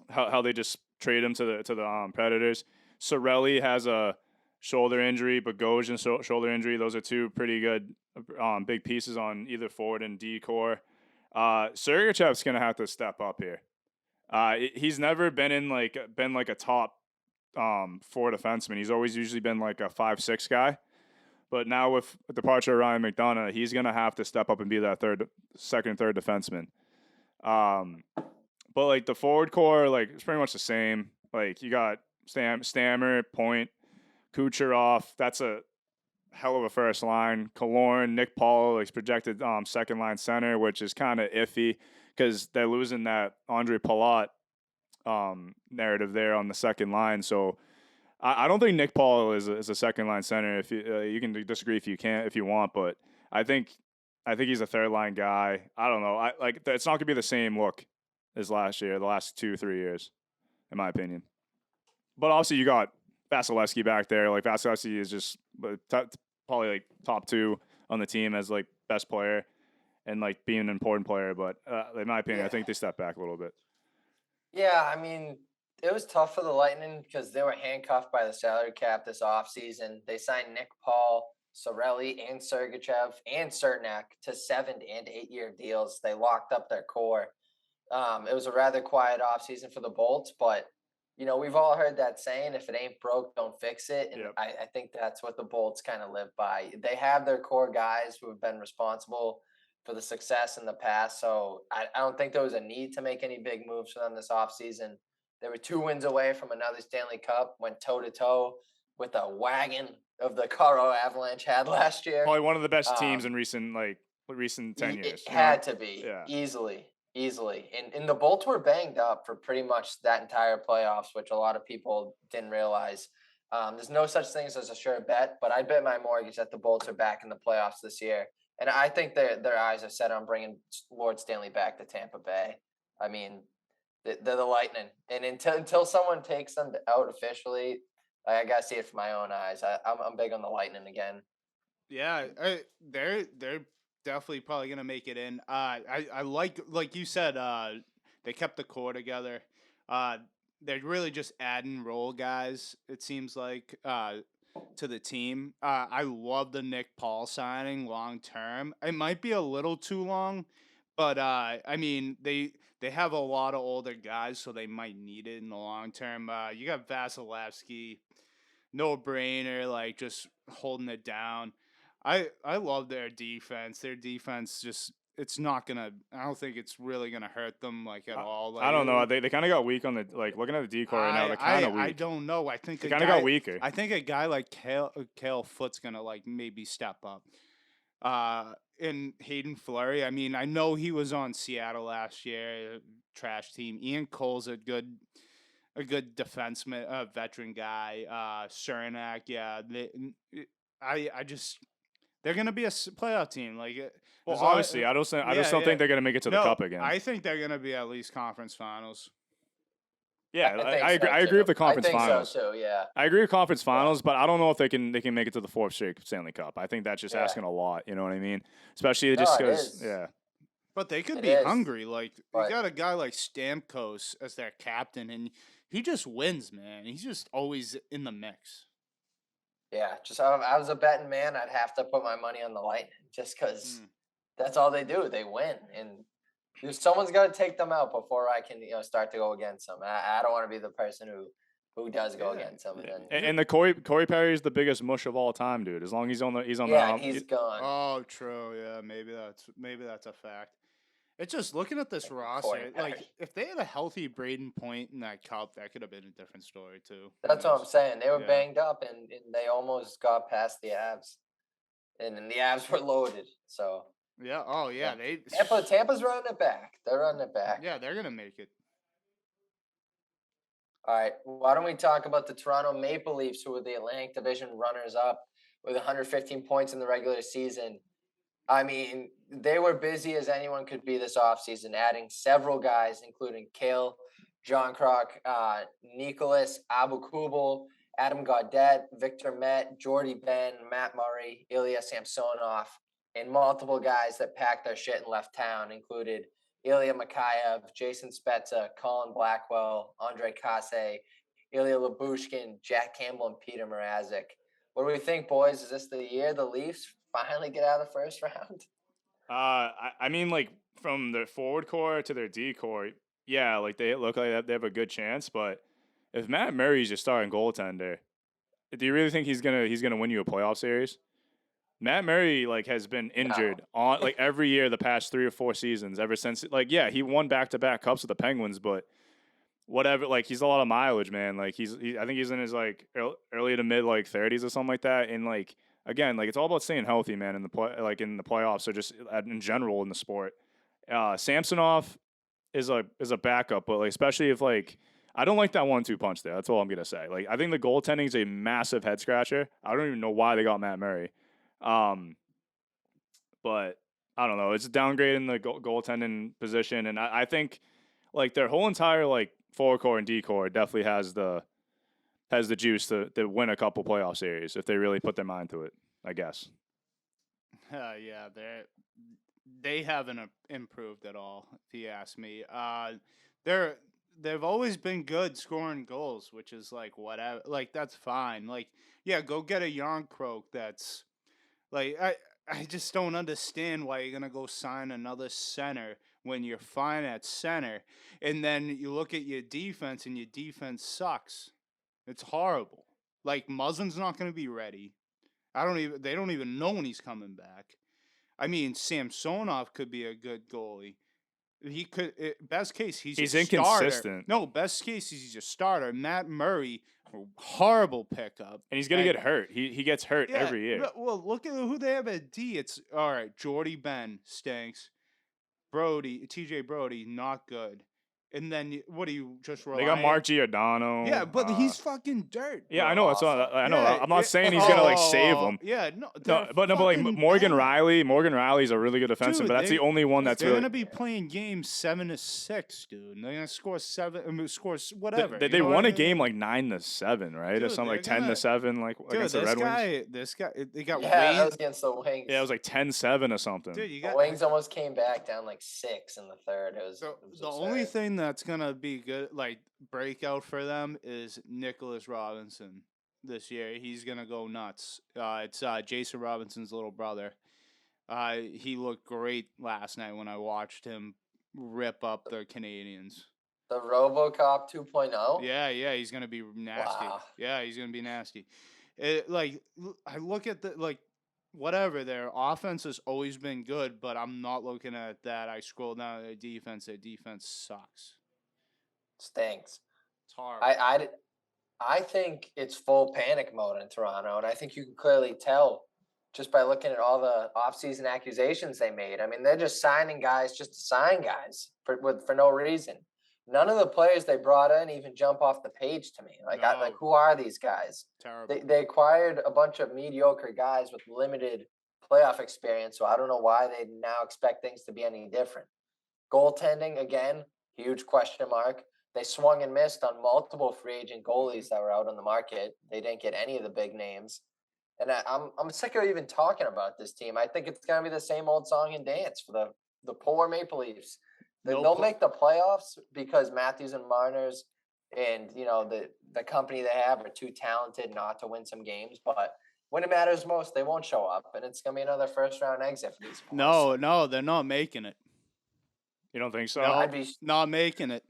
S2: how they just trade him to the Predators. Sorelli has a shoulder injury, Bogosian shoulder injury. Those are two pretty good big pieces on either forward and D core. Sergachev's gonna have to step up here. He's never been like a top four defenseman. He's always usually been like a 5-6 guy. But now with the departure of Ryan McDonough, he's gonna have to step up and be that second, third defenseman. But like the forward core, like it's pretty much the same. Like you got Stammer, Point, Kucherov. That's a hell of a first line. Killorn, Nick Paul, like projected second line center, which is kind of iffy because they're losing that Andre Palat narrative there on the second line. So I don't think Nick Paul is a second line center. If you can disagree if you want, but I think he's a third line guy. I don't know. It's not gonna be the same look as last year, the last 2-3 years, in my opinion. But obviously you got Vasilevsky back there. Like Vasilevsky is just probably like top 2 on the team as like best player and like being an important player. But in my opinion, I think they stepped back a little bit.
S1: Yeah, I mean, it was tough for the Lightning because they were handcuffed by the salary cap this offseason. They signed Nick Paul, Sorelli, and Sergachev and Cernak to 7 and 8 year deals. They locked up their core. It was a rather quiet offseason for the Bolts, but we've all heard that saying, if it ain't broke, don't fix it. And
S2: Yep.
S1: I think that's what the Bolts kind of live by. They have their core guys who have been responsible for the success in the past. So I don't think there was a need to make any big moves for them this offseason. They were 2 wins away from another Stanley Cup, went toe-to-toe with a wagon of the Colorado Avalanche had last year.
S2: Probably one of the best teams in recent 10 years.
S1: It had to be, easily. And the Bolts were banged up for pretty much that entire playoffs, which a lot of people didn't realize. There's no such thing as a sure bet, but I'd bet my mortgage that the Bolts are back in the playoffs this year. And I think their eyes are set on bringing Lord Stanley back to Tampa Bay. I mean, they're the Lightning. And until someone takes them out officially, I got to see it from my own eyes. I'm big on the Lightning again.
S3: Yeah, they're definitely probably gonna make it in. I like you said, they kept the core together. They're really just adding role guys. It seems like to the team. I love the Nick Paul signing long term. It might be a little too long, but I mean they have a lot of older guys, so they might need it in the long term. You got Vasilevsky, no brainer, like just holding it down. I love their defense. Their defense just it's not gonna. I don't think it's really gonna hurt them like at all. Like,
S2: I don't know. They kind of got weak on the looking at the decor right now. They're kind of weak.
S3: I don't know. I think
S2: they kind of got weaker.
S3: I think a guy like Kale Foot's gonna like maybe step up. In Hayden Fleury, I mean, I know he was on Seattle last year, trash team. Ian Cole's a good defenseman, a veteran guy. Cernak, yeah. I just. They're gonna be a playoff team,
S2: well, obviously, I just don't think they're gonna make it to the cup again.
S3: I think they're gonna be at least conference finals.
S2: Yeah, I agree with the conference finals.
S1: So too, yeah.
S2: I agree with conference finals, but I don't know if they can make it to the 4th straight Stanley Cup. I think that's just asking a lot. You know what I mean? Especially just because,
S3: But they could be hungry. Like you got a guy like Stamkos as their captain, and he just wins, man. He's just always in the mix.
S1: Yeah, just I was a betting man, I'd have to put my money on the Lightning just because that's all they do. They win, and someone's got to take them out before I can start to go against them. I don't want to be the person who does go against them.
S2: And the Corey Perry is the biggest mush of all time, dude. As long as he's on the
S1: he's gone.
S3: Oh, true. Yeah, maybe that's a fact. It's just looking at this roster, like if they had a healthy Braden Point in that cup, that could have been a different story too.
S1: That's what I'm saying. They were banged up, and they almost got past the Avs, and then the Avs were loaded. So
S3: yeah, oh yeah,
S1: Tampa's running it back. They're running it back.
S3: Yeah, they're gonna make it.
S1: All right, why don't we talk about the Toronto Maple Leafs, who were the Atlantic Division runners-up with 115 points in the regular season. I mean, they were busy as anyone could be this offseason, adding several guys, including Cale John Krok, Nicholas Abukubel, Adam Gaudet, Victor Met, Jordy Ben, Matt Murray, Ilya Samsonov, and multiple guys that packed their shit and left town, included Ilya Mikhaev, Jason Spezza, Colin Blackwell, Andre Kase, Ilya Labushkin, Jack Campbell, and Peter Mrazek. What do we think, boys? Is this the year the Leafs finally get out of the first round?
S2: I mean, like from their forward core to their D core, yeah, like they look like they have a good chance. But if Matt Murray's your starting goaltender, do you really think he's gonna win you a playoff series? Matt Murray like has been injured on like every year the past 3 or 4 seasons ever since. Like, yeah, he won back-to-back cups with the Penguins, but whatever. Like, he's a lot of mileage, man. Like, I think he's in his like early to mid like 30s or something like that. And like again, like it's all about staying healthy, man. In the playoffs or just in general in the sport. Samsonov is a backup, but like especially if like I don't like that 1-2 punch there. That's all I'm gonna say. Like, I think the goaltending is a massive head scratcher. I don't even know why they got Matt Murray. But I don't know. It's a downgrade in the goaltending position, and I think like their whole entire like forward core and D core definitely has the juice to win a couple playoff series if they really put their mind to it, I guess.
S3: Yeah, they haven't improved at all, if you ask me. They've always been good scoring goals, which is like whatever. Like, that's fine. Like, yeah, go get a Yarncroke. That's like I just don't understand why you're gonna go sign another center when you're fine at center, and then you look at your defense and your defense sucks. It's horrible. Like, Muzzin's not gonna be ready. They don't even know when he's coming back. I mean, Samsonov could be a good goalie. He could. Best case, he's a
S2: inconsistent.
S3: Starter. No, best case, he's a starter. Matt Murray, horrible pickup,
S2: and he's gonna get hurt. He gets hurt every year.
S3: Well, look at who they have at D. It's all right. Jordy Ben stinks. TJ Brody, not good. And then what do you just rely?
S2: They got Mark Giordano.
S3: Yeah, but he's fucking dirt.
S2: Yeah, I know. That's all. I know. I'm not saying he's gonna like save them.
S3: Yeah,
S2: but like Morgan
S3: bad.
S2: Riley. Morgan Riley's a really good defenseman,
S3: Dude,
S2: but that's the only one that's
S3: they're
S2: really.
S3: Gonna be playing games 7-6, dude. They're gonna score 7. I mean, score whatever.
S2: They won a game like 9-7, right,
S3: dude,
S2: or something like 10-7, like
S3: dude,
S2: against the Red Wings.
S3: This guy, they got
S1: Yeah,
S3: Wayne.
S1: that was against the Wings.
S2: Yeah, it was like 10-7 or something.
S3: Dude, you
S1: The
S3: got
S1: Wings almost came back down like 6 in the third. It was
S3: the
S1: absurd.
S3: only thing that's gonna be good, like breakout for them, is Nicholas Robinson this year. He's gonna go nuts. It's Jason Robinson's little brother. He looked great last night when I watched him rip up the Canadians.
S1: The RoboCop 2.0.
S3: Yeah, he's gonna be nasty.
S1: Wow.
S3: Yeah, he's gonna be nasty. I look at whatever, their offense has always been good, but I'm not looking at that. I scroll down to their defense. Their defense sucks.
S1: Stinks.
S3: It's hard.
S1: I think it's full panic mode in Toronto, and I think you can clearly tell just by looking at all the offseason accusations they made. I mean, they're just signing guys just to sign guys for no reason. None of the players they brought in even jump off the page to me. Like,
S3: No.
S1: who are these guys?
S3: Terrible.
S1: They acquired a bunch of mediocre guys with limited playoff experience, so I don't know why they now expect things to be any different. Goaltending, again, huge question mark. They swung and missed on multiple free agent goalies that were out on the market. They didn't get any of the big names. And I'm sick of even talking about this team. I think it's going to be the same old song and dance for the poor Maple Leafs. They'll make the playoffs because Matthews and Marner's and, the company they have are too talented not to win some games. But when it matters most, they won't show up. And it's going to be another first-round exit for these boys.
S3: No, they're not making it.
S2: You don't think so?
S3: No,
S1: I'd be
S3: not making it.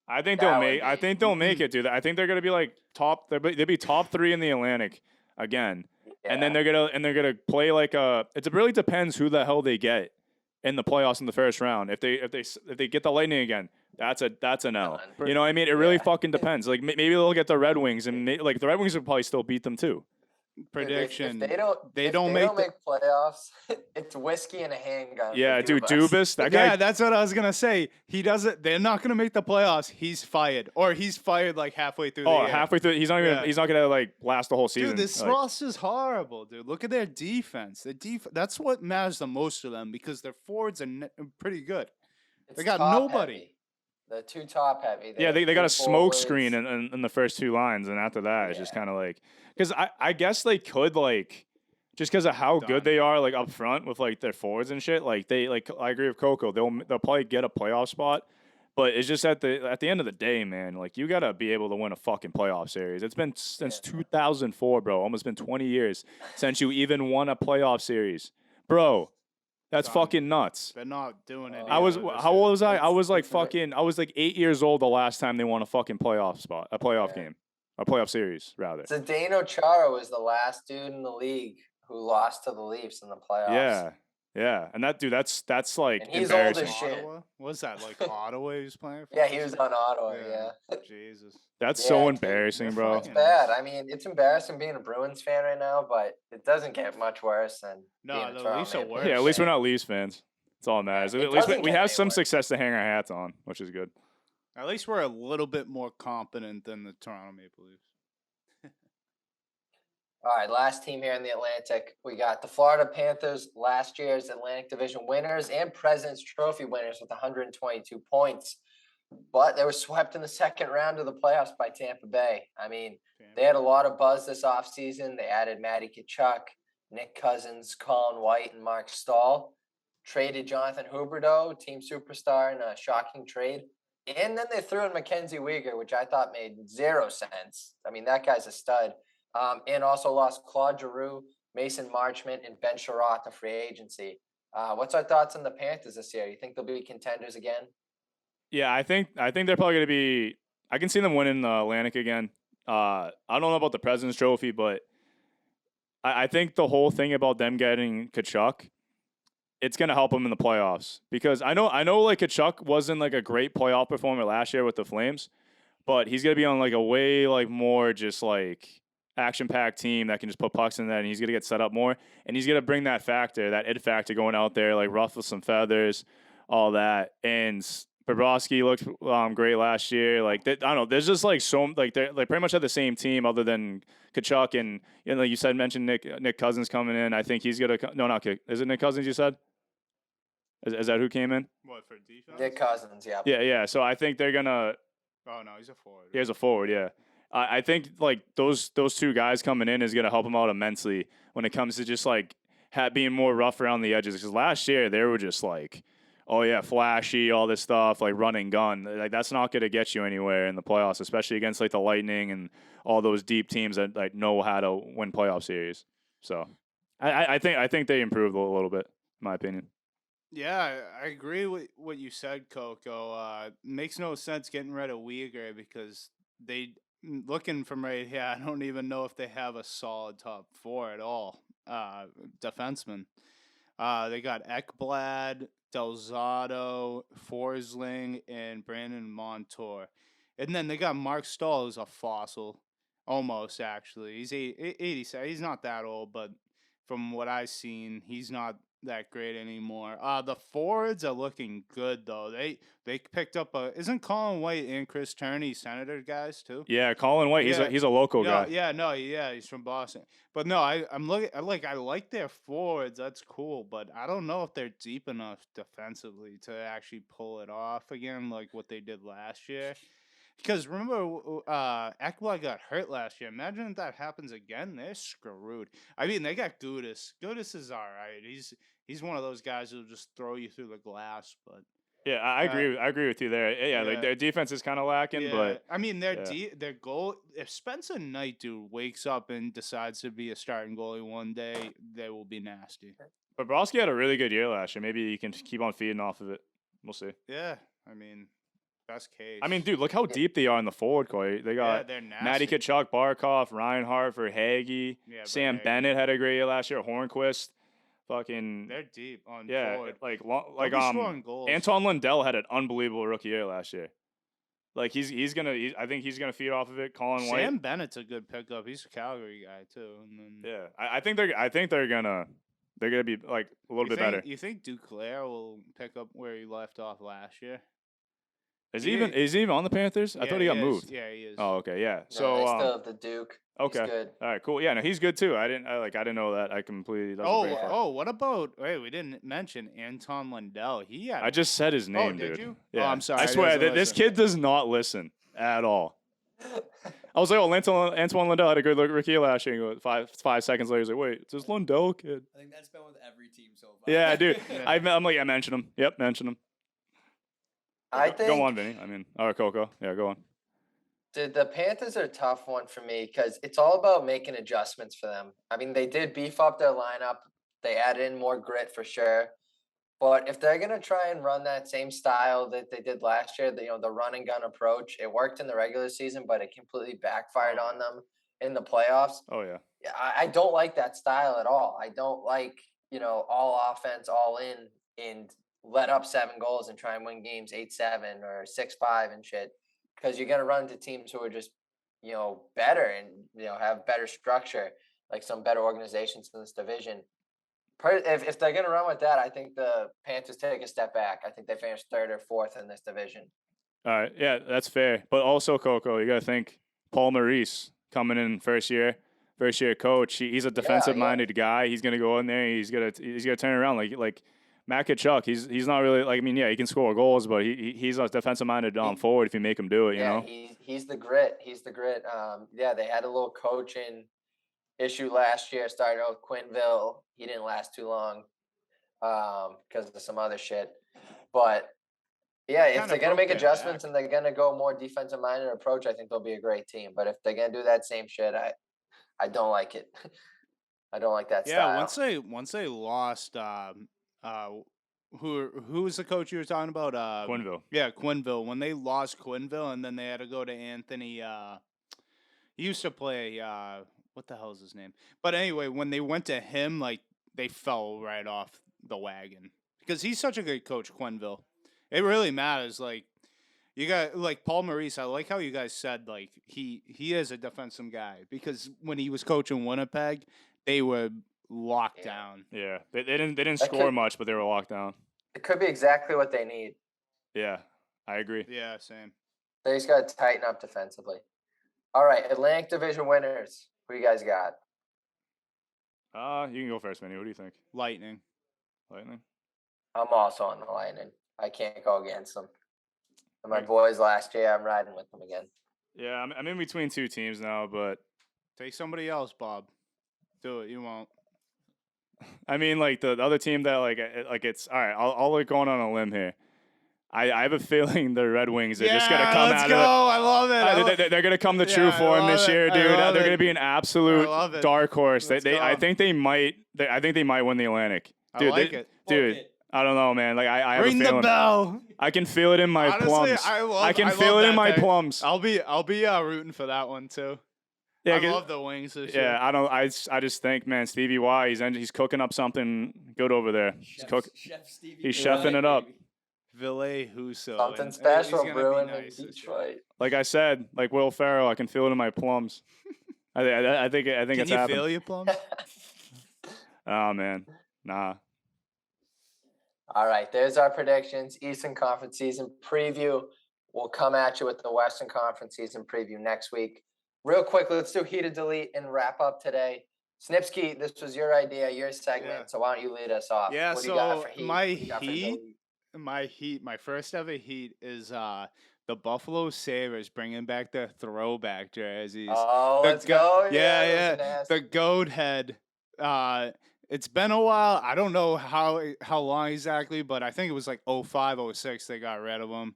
S2: I think
S1: That
S2: they'll
S1: would
S2: make. I
S1: be-
S2: think they'll make it, dude. I think they're gonna be like top. They'll be top 3 in the Atlantic again, and then they're gonna play like a. It really depends who the hell they get in the playoffs in the first round. If they get the Lightning again, that's an L.
S1: Done.
S2: You know what I mean? It really
S1: Yeah.
S2: fucking depends. Like maybe they'll get the Red Wings, and like the Red Wings will probably still beat them too.
S3: Prediction.
S1: If they don't make playoffs, it's whiskey and a handgun.
S2: Yeah,
S1: for
S2: dude,
S1: Dubas.
S2: Dubas, that guy.
S3: Yeah, that's what I was gonna say. He doesn't. They're not gonna make the playoffs. He's fired, or he's fired like halfway through the year.
S2: Halfway through, he's not even.
S3: Yeah.
S2: He's not gonna like last the whole season.
S3: Dude, this
S2: Like,
S3: roster's horrible, dude. Look at their defense. That's what matters the most to them because their forwards are pretty good.
S1: It's
S3: They got
S1: top
S3: nobody.
S1: heavy. They're too top heavy.
S2: Yeah, they got
S1: three
S2: a smoke screen
S1: forwards.
S2: in the first two lines, and after that, it's just
S1: Yeah.
S2: kind of like because I guess they could like just because of how good
S3: Done.
S2: they are like up front with like their forwards and shit. Like they like I agree with Coco. They'll probably get a playoff spot, but it's just at the end of the day, man. Like you gotta be able to win a fucking playoff series. It's been since
S1: Yeah.
S2: 2004, bro. Almost been 20 years since you even won a playoff series, bro. That's
S3: Done.
S2: fucking nuts.
S3: They're not doing it.
S1: I was-
S3: either this
S2: How
S3: year.
S2: old was I? I was like
S1: it's a bit-
S2: fucking. I was like 8 years old the last time they won a fucking playoff
S1: Yeah.
S2: game, a playoff series rather.
S1: Zdeno Chara was the last dude in the league who lost to the Leafs in the playoffs.
S2: Yeah, and that dude, that's like
S1: And he's old as
S2: embarrassing.
S1: shit.
S3: Ottawa? What's that, like Ottawa he was playing for?
S1: Yeah, he was on Ottawa. Yeah.
S3: Jesus.
S2: That's
S1: Yeah,
S2: so
S1: dude.
S2: embarrassing,
S3: They're
S2: bro.
S1: It's
S3: fucking-
S1: bad. I mean, it's embarrassing being a Bruins fan right now, but it doesn't get much worse than
S3: No,
S1: being a
S3: the
S1: Toronto
S3: Leafs are
S1: Maple
S3: worse.
S2: Yeah, at least we're
S1: fan.
S2: not Leafs fans. That's all that matters.
S1: it
S2: At least
S1: doesn't
S2: we
S1: get
S2: have
S1: any
S2: some
S1: worse.
S2: success to hang our hats on, which is good.
S3: At least we're a little bit more competent than the Toronto Maple Leafs.
S1: All right, last team here in the Atlantic. We got the Florida Panthers, last year's Atlantic Division winners and President's Trophy winners with 122 points. But they were swept in the second round of the playoffs by Tampa Bay. I mean, they had a lot of buzz this offseason. They added Matty Tkachuk, Nick Cousins, Colin White, and Mark Stahl. Traded Jonathan Huberdeau, team superstar, in a shocking trade. And then they threw in Mackenzie Weegar, which I thought made zero sense. I mean, that guy's a stud. And also lost Claude Giroux, Mason Marchment, and Ben Sherratt to free agency. What's our thoughts on the Panthers this year? You think they'll be contenders again?
S2: Yeah, I think they're probably gonna be. I can see them winning the Atlantic again. I don't know about the President's Trophy, but I think the whole thing about them getting Kachuk, it's gonna help them in the playoffs because I know like Kachuk wasn't like a great playoff performer last year with the Flames, but he's gonna be on like a way like more just like action-packed team that can just put pucks in that, and he's gonna get set up more, and he's gonna bring that factor, that it factor, going out there like ruffle some feathers, all that. And Bobrovsky looked great last year. Like I don't know, there's just like they're like pretty much have the same team other than Kachuk, and like you said, mentioned Nick Cousins coming in. I think he's gonna is it Nick Cousins you said? Is that who came in?
S3: What, for defense?
S1: Nick Cousins, yeah.
S2: Yeah. So I think they're gonna.
S3: Oh, no, he's a forward.
S2: He has a forward, yeah. I think like those two guys coming in is gonna help him out immensely when it comes to just like being more rough around the edges. Because last year they were just like, oh yeah, flashy, all this stuff, like run and gun. Like that's not gonna get you anywhere in the playoffs, especially against like the Lightning and all those deep teams that like know how to win playoff series. So I think they improved a little bit, in my opinion.
S3: Yeah, I agree with what you said, Coco. Makes no sense getting rid of Uyghur because looking from right here, I don't even know if they have a solid top four at all. Defensemen. They got Ekblad, Delzato, Forsling, and Brandon Montour. And then they got Mark Stahl, who's a fossil, almost actually. He's 87. He's not that old, but from what I've seen, he's not that great anymore. The forwards are looking good though. They picked up isn't Colin White and Chris Turney Senator guys too?
S2: Yeah, Colin White.
S3: Yeah.
S2: He's a local guy.
S3: He's from Boston. But no, I'm looking. I like their forwards. That's cool, but I don't know if they're deep enough defensively to actually pull it off again, like what they did last year. Because remember, Ekblad got hurt last year. Imagine if that happens again. They're screwed. I mean, they got Gudis. Gudis is all right. He's one of those guys who'll just throw you through the glass. But
S2: Yeah, I agree. I agree with you there. Yeah, like
S3: Yeah.
S2: their defense is kind of lacking, but
S3: I mean,
S2: yeah.
S3: their goal. If Spencer Knight wakes up and decides to be a starting goalie one day, they will be nasty.
S2: Bobrovsky had a really good year last year. Maybe you can keep on feeding off of it. We'll see.
S3: Yeah, I mean, best case.
S2: I mean, dude, look how deep they are in the forward core. They got
S3: they're nasty.
S2: Matty Tkachuk, Barkov, Ryan Hartford, Hagee,
S3: Yeah,
S2: Sam
S3: but
S2: Bennett had a great year last year. Hornquist, fucking
S3: they're deep on
S2: yeah,
S3: forward.
S2: like
S3: They'll be scoring goals.
S2: Anton Lundell had an unbelievable rookie year last year. Like I think he's gonna feed off of it. Colin White.
S3: Sam Bennett's a good pickup. He's a Calgary guy too. And then
S2: Yeah, I think they're gonna be like a little bit better.
S3: You think Duclair will pick up where he left off last year?
S2: Is he even on the Panthers? I thought he got moved.
S3: Yeah, he is.
S2: Oh, okay, yeah.
S1: No,
S2: So
S1: they still have the Duke.
S2: Okay.
S1: He's good.
S2: All right. Cool. Yeah. No, he's good too. I didn't know that. I completely. That was a great fact.
S3: What about? Wait, we didn't mention Anton Lundell. He had.
S2: I just said his name,
S3: did
S2: dude.
S3: you?
S2: Yeah.
S3: Oh, I'm sorry.
S2: I swear
S3: He doesn't
S2: this
S3: listen.
S2: kid does not listen at all. I was like, oh, Antoine Lundell had a good look at Ricky last year. And go 5 seconds later, he's like, wait, it's this Lundell kid.
S4: I think that's been with every team so far.
S2: Yeah, dude.
S3: Yeah.
S2: I'm like, I mentioned him. Yep, mentioned him.
S1: I
S2: Go
S1: think
S2: on, Vinny. I mean, or Coco. Yeah, go on.
S1: the Panthers are a tough one for me because it's all about making adjustments for them. I mean, they did beef up their lineup. They added in more grit for sure. But if they're gonna try and run that same style that they did last year, the run and gun approach, it worked in the regular season, but it completely backfired on them in the playoffs.
S2: Oh yeah.
S1: Yeah, I don't like that style at all. I don't like, all offense, all in, and let up 7 goals and try and win games 8-7 or 6-5 and shit. Because you're gonna run into teams who are just, better and have better structure, like some better organizations in this division. If they're gonna run with that, I think the Panthers take a step back. I think they finish 3rd or 4th in this division.
S2: All right. Yeah, that's fair. But also, Coco, you got to think Paul Maurice coming in first year coach. He's a defensive-minded guy. He's gonna go in there. He's gonna turn around like Matt Kachuk. He's not really like. I mean, yeah, he can score goals, but he's a defensive-minded forward if you make him do it. You know.
S1: He's the grit. He's the grit. They had a little coaching issue last year. Started out with Quinville. He didn't last too long because of some other shit. But yeah, if they're gonna make adjustments and they're gonna go more defensive minded approach, I think they'll be a great team. But if they're gonna do that same shit, I don't like it. I don't like that style.
S3: Yeah, once they lost who was the coach you were talking about?
S2: Quinville.
S3: Yeah, Quinville. When they lost Quinville and then they had to go to Anthony he used to play what the hell is his name? But anyway, when they went to him, like they fell right off the wagon. Because he's such a good coach, Quinville. It really matters. Like you got like Paul Maurice, I like how you guys said like he is a defensive guy. Because when he was coaching Winnipeg, they were locked down.
S2: Yeah. They didn't score much, but they were locked down.
S1: It could be exactly what they need.
S2: Yeah. I agree.
S3: Yeah, same.
S1: They just gotta tighten up defensively. All right, Atlantic Division winners. Who you guys got?
S2: You can go first, Vinny. What do you think?
S3: Lightning.
S1: I'm also on the Lightning. I can't go against them. And my boys last year, I'm riding with them again.
S2: Yeah, I'm in between 2 teams now, but
S3: take somebody else, Bob. Do it. You won't.
S2: I mean, like the other team that like it's all right. I'll like going on a limb here. I have a feeling the Red Wings are just gonna come out of it.
S3: I love it.
S2: They're gonna come to true form this year, dude. They're gonna be an absolute dark horse. I think they might. I think they might win the Atlantic. Dude,
S3: I like it,
S2: dude. I don't know, man. Like I have
S3: ring
S2: a feeling.
S3: The bell.
S2: I can feel it in my plums. I can feel it in my plums.
S3: I'll be rooting for that one too. Yeah, I love the Wings this year.
S2: Yeah, I just think, man, Stevie Y, he's cooking up something good over there. He's chefing it up.
S3: Ville Husso.
S1: Something special brewing in Detroit.
S2: Like I said, like Will Ferrell, I can feel it in my plums. I think it's happening.
S3: Can you feel your plums?
S2: Oh man, nah.
S1: All right, there's our predictions. Eastern Conference season preview. We'll come at you with the Western Conference season preview next week. Real quick, let's do Heat or Delete and wrap up today. Snipsky, this was your idea, your segment. So why don't you lead us off?
S3: Yeah,
S1: what do you got for
S3: Heat? My first ever Heat is the Buffalo Sabres bringing back their throwback jerseys.
S1: Oh, let's go.
S3: Yeah. The goat head. It's been a while. I don't know how long exactly, but I think it was like 05, 06 they got rid of them.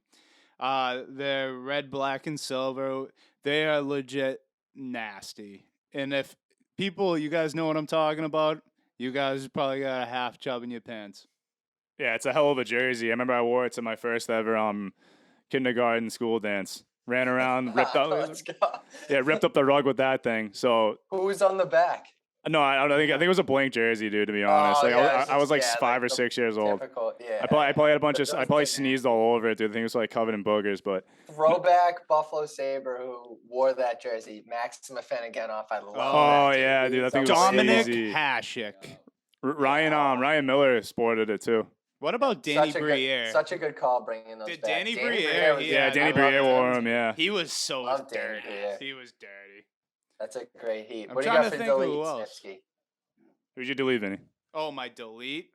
S3: They're red, black, and silver. They are legit nasty. And if you guys know what I'm talking about, you guys probably got a half chub in your pants.
S2: Yeah, it's a hell of a jersey. I remember I wore it to my first ever kindergarten school dance. Ran around, ripped up.
S1: Let's go.
S2: Yeah, ripped up the rug with that thing. So
S1: who's on the back?
S2: No, I think it was a blank jersey, dude. To be honest, I was like 5 or 6 years old.
S1: Yeah.
S2: I probably had a bunch of. I probably sneezed all over it, dude. I think it was like covered in boogers. But
S1: throwback Buffalo Sabre who wore that jersey, Maxim Afenagenoff. I love.
S2: Oh that, yeah, dude. I think
S3: Dominic
S2: crazy.
S3: Hasek.
S2: Ryan Miller sported it too.
S3: What about Danny Briere?
S1: Such a good call bringing those back.
S3: Danny Briere?
S2: Yeah, Danny Briere wore him. Yeah,
S3: he was so dirty. He was dirty.
S1: That's a great heat.
S3: I'm
S1: What do you
S3: trying
S1: got
S3: to
S1: for
S3: think who
S1: delete,
S3: else.
S1: Snipsky?
S2: Who'd you delete, Vinny?
S3: Oh, my delete.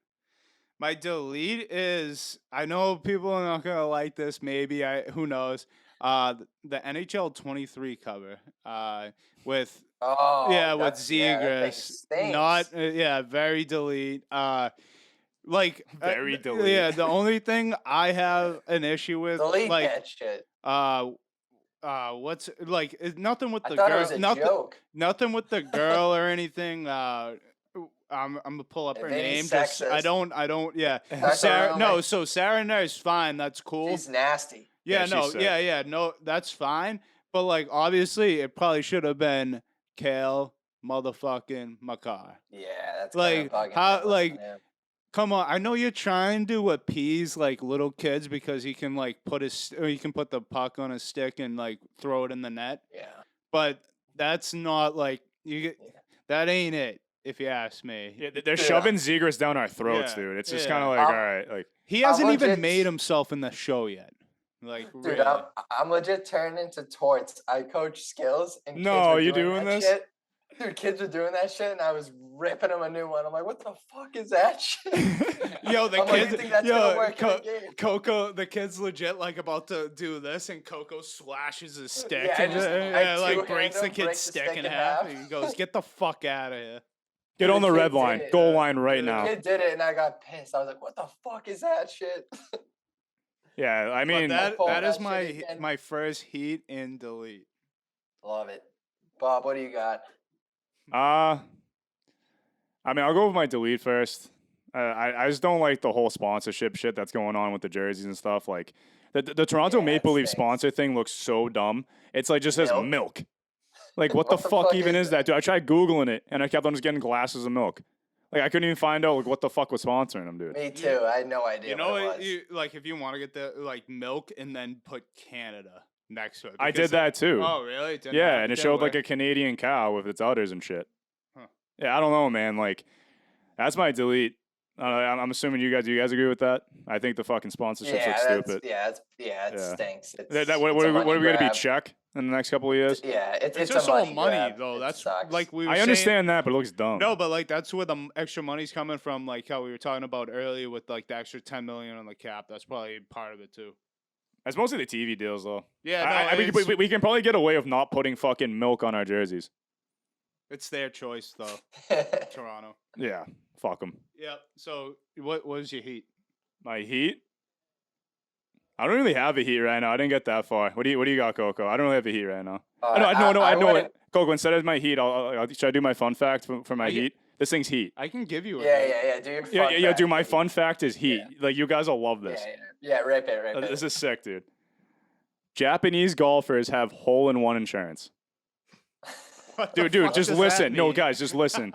S3: My delete is, I know people are not gonna like this. Maybe who knows? The NHL 23 cover. With
S1: Oh,
S3: yeah, with
S1: that thing
S3: Zegras. Not
S1: stinks.
S3: very delete.
S2: Very delete.
S3: Yeah, the only thing I have an issue with,
S1: Delete
S3: like,
S1: that shit.
S3: what's like nothing with
S1: I
S3: the
S1: thought
S3: girl.
S1: it was a
S3: nothing,
S1: joke.
S3: nothing with the girl or anything. I'm gonna pull up
S1: And
S3: her
S1: Vinny's
S3: name. Just I
S1: sexist.
S3: don't. Yeah,
S1: That's a
S3: Sarah.
S1: rumor.
S3: No, so Sarah Nair's fine. That's cool.
S1: She's nasty.
S3: Yeah,
S2: Yeah,
S3: no,
S2: she's sick.
S3: yeah, no, that's fine. But like, obviously, it probably should have been Kale motherfucking Makar.
S1: Yeah, that's
S3: Like,
S1: kind of bugging.
S3: how,
S1: That wasn't
S3: like,
S1: him.
S3: come on. I know you're trying to appease like little kids because he can like he can put the puck on his stick and like throw it in the net.
S1: Yeah.
S3: But that's not like
S1: Yeah.
S3: that ain't it. If you ask me,
S2: Yeah, they're shoving Zegras down our throats, dude. It's just kind of like,
S1: I'm-
S2: all right, like
S3: he hasn't
S1: I'm
S3: even
S1: legit-
S3: made himself in the show yet. Like,
S1: Dude,
S3: really.
S1: I'm legit turned into torts. I coach skills and kids
S2: No,
S1: were
S2: you
S1: doing
S2: doing
S1: that
S2: this?
S1: shit. Dude, kids were doing that shit, and I was ripping them a new one. I'm like, what the fuck is that shit?
S3: Yo, the
S1: I'm like, you
S3: kids,
S1: think that's gonna work in a game?
S3: Coco, the kid's legit like about to do this, and Coco slashes his stick
S1: Yeah,
S3: and
S1: just,
S3: like breaks the
S1: two-hand him,
S3: kid's
S1: breaks the
S3: stick in half. And he goes, "Get the fuck out of here!"
S2: get
S1: Dude,
S2: on the
S1: kid
S2: red
S1: did
S2: line,
S1: it.
S2: goal line right
S3: The
S2: now.
S1: The kid did it, and I got pissed. I was like, what the fuck is that shit?
S2: Yeah, I mean,
S3: But
S1: pulled
S3: that is
S1: that
S3: my
S1: shit again.
S3: my first heat in delete.
S1: Love it. Bob, what do you got?
S2: I mean, I'll go with my delete first. I just don't like the whole sponsorship shit that's going on with the jerseys and stuff. Like the Toronto
S1: Yeah,
S2: Maple
S1: it
S2: Leaf
S1: stinks.
S2: sponsor thing looks so dumb. It's like just says
S1: Milk?
S2: milk. Like what the
S1: What the
S2: fuck
S1: fuck
S2: even
S1: is
S2: is that, dude? I tried googling it and I kept on just getting glasses of milk. Like I couldn't even find out like what the fuck was sponsoring them, dude.
S1: Me too. I had no idea
S3: You know,
S1: what it was.
S3: like if you want to get the like milk and then put Canada next to it.
S2: I
S3: because
S2: did that too.
S3: Oh, really? Didn't
S2: Yeah,
S3: have-
S2: and it
S3: didn't
S2: showed like
S3: work?
S2: a Canadian cow with its udders and shit.
S3: Huh.
S2: Yeah, I don't know, man. Like that's my delete. I'm assuming you guys agree with that. I think the fucking sponsorships look stupid.
S1: it
S2: Yeah.
S1: stinks.
S2: What
S1: It's
S2: are
S1: a
S2: we
S1: money
S2: going to be
S1: grab.
S2: Czech in the next couple of years?
S1: Yeah,
S3: It's
S1: it's
S3: just
S1: a
S3: all
S1: money
S3: money,
S1: grab.
S3: though.
S1: It
S3: That's
S1: sucks.
S3: like we were
S2: I
S3: saying-
S2: understand that, but it looks dumb.
S3: No, but like that's where the extra money's coming from. Like how we were talking about earlier with like the extra 10 million on the cap. That's probably part of it too.
S2: That's mostly the TV deals, though.
S3: Yeah, no,
S2: I mean,
S3: it's,
S2: we can probably get away with not putting fucking milk on our jerseys.
S3: it's their choice though. Toronto.
S2: Yeah, fuck them.
S3: Yep. So what was your heat?
S2: My heat? I don't really have a heat right now. I didn't get that far. What do you got, Coco? I don't really have a heat right now. I know
S1: wouldn't-
S2: it. Coco, instead of my heat, should I do my fun fact for my
S3: I get-
S2: heat? This thing's heat.
S3: I can give you a
S1: Yeah. Do your fun
S2: Yeah,
S1: fact.
S2: dude. My fun fact is heat. Like you guys will love this.
S1: Yeah. Rip it.
S2: This is sick, dude. Japanese golfers have hole-in-one insurance.
S3: What the
S2: Dude,
S3: fuck
S2: just
S3: does that
S2: listen. No,
S3: mean?
S2: guys, just listen.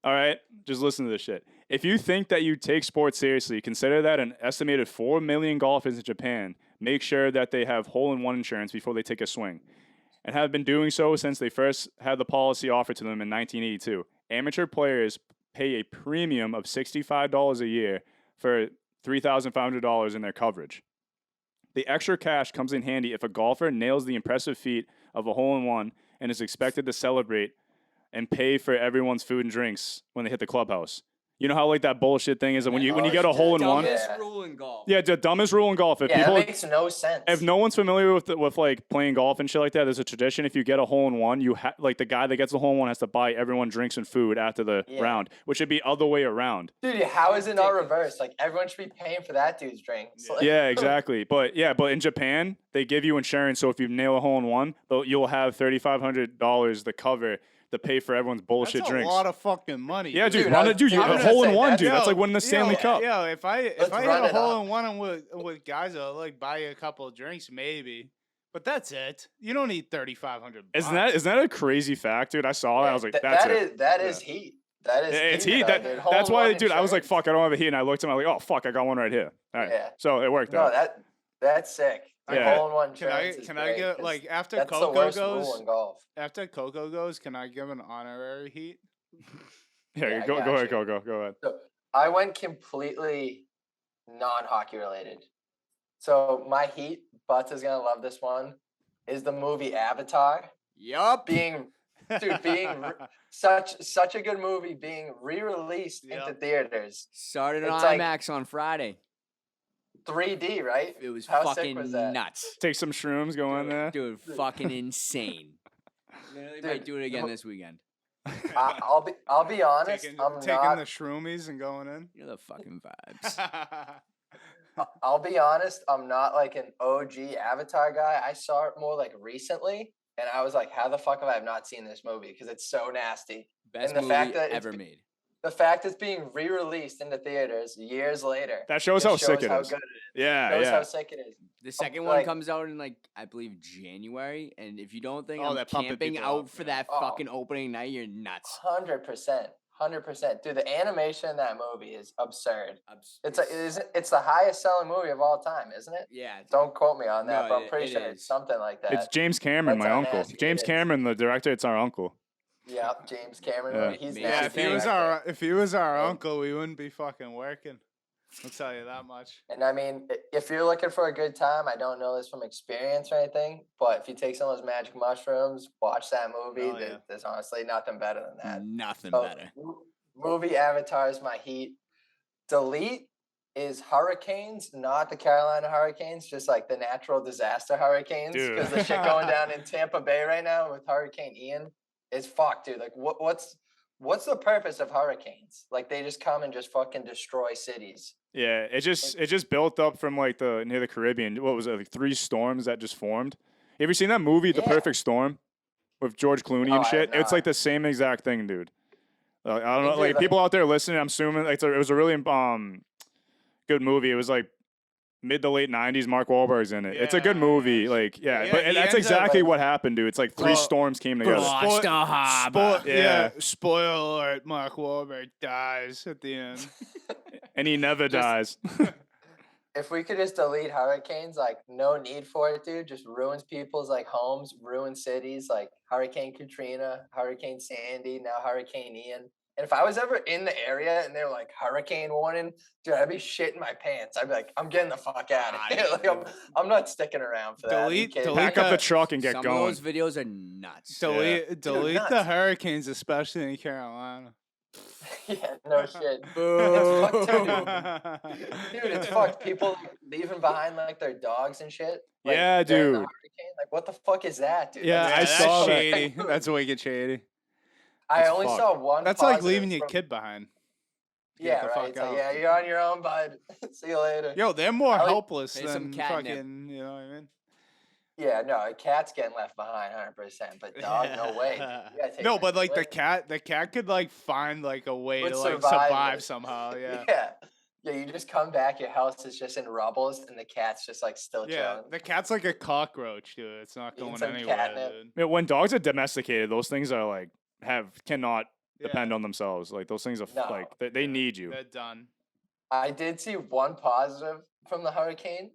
S2: All right? Just listen to this shit. If you think that you take sports seriously, consider that an estimated 4 million golfers in Japan make sure that they have hole-in-one insurance before they take a swing, and have been doing so since they first had the policy offered to them in 1982. Amateur players pay a premium of $65 a year for $3,500 in their coverage. The extra cash comes in handy if a golfer nails the impressive feat of a hole-in-one and is expected to celebrate and pay for everyone's food and drinks when they hit the clubhouse. You know how like that bullshit thing is that when you get a hole in one.
S4: Dumbest rule in golf.
S2: Yeah, the dumbest rule in golf. If
S1: Yeah,
S2: people,
S1: that makes no sense.
S2: if no one's familiar with like playing golf and shit like that, there's a tradition. If you get a hole in one, like the guy that gets the hole in one has to buy everyone drinks and food after the round, which should be other way around.
S1: Dude, how is it not reversed? Like everyone should be paying for that dude's drinks. Like,
S2: Yeah, exactly. But in Japan, they give you insurance. So if you nail a hole in one, you'll have $3,500 to cover to pay for everyone's bullshit
S3: That's
S2: drinks.
S3: a lot of fucking money.
S2: Yeah, dude,
S1: Dude,
S2: run
S1: I-
S2: it, dude. You
S1: I'm
S2: a
S1: gonna
S2: hole in
S1: say
S2: one,
S1: that-
S2: dude. That's
S3: Yo,
S2: like winning the Stanley Cup.
S3: Yeah, if I
S1: Let's
S3: hit
S1: run
S3: a
S1: it
S3: hole
S1: up.
S3: in one with guys, I'll like buy you a couple of drinks maybe. But that's it. You don't need $3,500.
S2: Isn't that a crazy fact, dude? I saw that. I was like, that's it.
S1: That is heat. That is
S2: It's
S1: heat.
S2: heat.
S1: though, dude. Hole
S2: That's
S1: in
S2: why,
S1: one
S2: dude. I was like,
S1: insurance.
S2: fuck, I don't have a heat, and I looked at him. I'm like, oh fuck, I got one right here. All right.
S1: Yeah.
S2: So it worked
S1: No,
S2: out.
S1: that's sick.
S2: Yeah.
S1: Hole in one
S3: Can I
S1: insurance is
S3: can I
S1: great,
S3: get
S1: 'cause
S3: like after
S1: that's the
S3: Coco
S1: worst
S3: goes?
S1: rule in golf.
S3: After Coco goes, can I give an honorary heat?
S2: Yeah,
S1: I
S2: go
S1: got
S2: ahead,
S1: you.
S2: go ahead.
S1: So I went completely non-hockey related. So my heat, Butts is gonna love this one, is the movie Avatar.
S4: Yup.
S1: Being Dude, such a good movie being re-released into theaters.
S4: Started on
S1: It's like-
S4: IMAX on Friday.
S1: 3D, right?
S4: It was
S1: How sick
S4: fucking
S1: was that?
S4: nuts.
S2: Take some shrooms, go in there.
S4: Dude, fucking insane. Literally might do it again this weekend.
S1: I'll be honest.
S3: taking
S1: I'm
S3: taking
S1: not.
S3: the shroomies and going in.
S4: You know the fucking vibes.
S1: I'll be honest. I'm not like an OG Avatar guy. I saw it more like recently, and I was like, "How the fuck have I not seen this movie? Because it's so nasty."
S4: Best
S1: the
S4: movie
S1: fact that
S4: ever made.
S1: The fact it's being re-released into theaters years later.
S2: That shows
S1: just
S2: how sick it
S1: how
S2: is.
S1: good it is.
S2: Yeah,
S1: Shows
S2: yeah.
S1: how sick it is.
S4: The second one
S1: like-
S4: comes out in like I believe January, and if you don't think
S3: Oh,
S4: I'm
S3: they're pumping
S4: camping
S3: people
S4: out
S3: up,
S4: for
S3: yeah.
S4: that
S1: Oh.
S4: fucking opening night, you're nuts.
S1: 100%. Dude, the animation in that movie is absurd.
S4: Abs-
S1: It's the highest selling movie of all time, isn't it?
S4: yeah.
S1: Don't quote me on that,
S4: No,
S1: but I'm pretty
S4: it
S1: sure
S4: is.
S1: it's something like that.
S2: It's James Cameron,
S1: That's
S2: my
S1: how
S2: uncle.
S1: nasty it
S2: James
S1: is.
S2: Cameron, the director. It's our uncle.
S1: Yep, James Cameron.
S2: Yeah.
S1: He's
S4: Yeah,
S3: Yeah,
S1: nasty.
S3: if he was
S1: director.
S3: our
S1: Yeah.
S3: uncle, we wouldn't be fucking working. I'll tell you that much.
S1: And I mean, if you're looking for a good time, I don't know this from experience or anything, but if you take some of those magic mushrooms, watch that movie.
S3: Oh, yeah.
S1: There's honestly nothing better than that.
S4: Nothing
S1: So,
S4: better.
S1: Movie Avatar is my heat. Delete is hurricanes, not the Carolina Hurricanes, just like the natural disaster hurricanes.
S2: Dude.
S1: Because the shit going down in Tampa Bay right now with Hurricane Ian is fucked, dude. Like, what's the purpose of hurricanes? Like, they just come and just fucking destroy cities.
S2: Yeah, it just built up from like near the Caribbean. What was it, like 3 storms that just formed? You ever seen that movie, The
S1: Yeah.
S2: Perfect Storm, with George Clooney
S1: No, I
S2: and
S1: have
S2: shit? It's like
S1: not.
S2: the same exact thing, dude. I don't know,
S1: Dude,
S2: like
S1: like-
S2: people out there listening. I'm assuming it was a really good movie. It was like mid to late '90s. Mark Wahlberg's in it. It's a good
S3: Yeah,
S2: movie.
S3: yeah.
S2: Like
S3: Yeah,
S2: but
S3: he
S2: that's
S3: ends up,
S2: exactly
S1: like-
S2: what happened, dude. It's like 3
S3: Well,
S2: storms came together.
S4: Cross the harbor.
S2: Yeah.
S3: Spoiler alert: Mark Wahlberg dies at the end.
S2: And he never dies.
S1: If we could just delete hurricanes, like no need for it, dude. Just ruins people's like homes, ruins cities, like Hurricane Katrina, Hurricane Sandy, now Hurricane Ian. And if I was ever in the area and they were like hurricane warning, dude, I'd be shitting my pants. I'd be like, I'm getting the fuck out of here. Like, I'm not sticking around for that. Are you
S3: Delete-
S1: kidding me?
S3: delete
S2: Pack up the
S3: that-
S2: truck and get
S4: Some
S2: going.
S4: of those videos are nuts.
S3: Delete the
S1: nuts.
S3: hurricanes, especially in Carolina.
S1: Yeah, no shit.
S4: Boo.
S1: fucked too, Dude, it's fucked. People like, leaving behind like their dogs and shit. Like,
S2: Yeah,
S1: during the
S2: dude.
S1: hurricane. Like, what the fuck is that, dude?
S2: Yeah, I
S3: that's
S2: saw that.
S3: shady. That's wicked shady.
S1: I
S2: It's
S1: only
S2: fucked.
S1: saw one.
S3: That's like
S1: positive
S3: leaving your
S1: from-
S3: kid behind.
S1: Yeah,
S3: the
S1: right.
S3: fuck
S1: It's like,
S3: out.
S1: yeah, you're on your own, bud. See you later.
S3: Yo, they're more
S1: I like-
S3: helpless
S4: Pay some
S3: than
S4: catnip.
S3: fucking. You know what I mean?
S1: Yeah, no, a cat's getting left behind, 100%. But dog, no way. You gotta take
S3: No,
S1: that
S3: but like
S1: with
S3: the cat could like find like a way
S1: Would
S3: to like
S1: survive
S3: survive
S1: it.
S3: somehow. Yeah.
S1: Yeah. Yeah, you just come back, your house is just in rubbles, and the cat's just like still
S3: Yeah,
S1: chilling.
S3: the cat's like a cockroach, dude. It's not
S1: Eating
S3: going
S1: some
S3: anywhere,
S1: catnip.
S3: dude.
S2: Yeah, when dogs are domesticated, those things are like cannot
S3: Yeah,
S2: depend on themselves. Like those things are
S1: No.
S2: like they
S3: Yeah,
S2: need you.
S3: They're done.
S1: I did see one positive from the hurricane.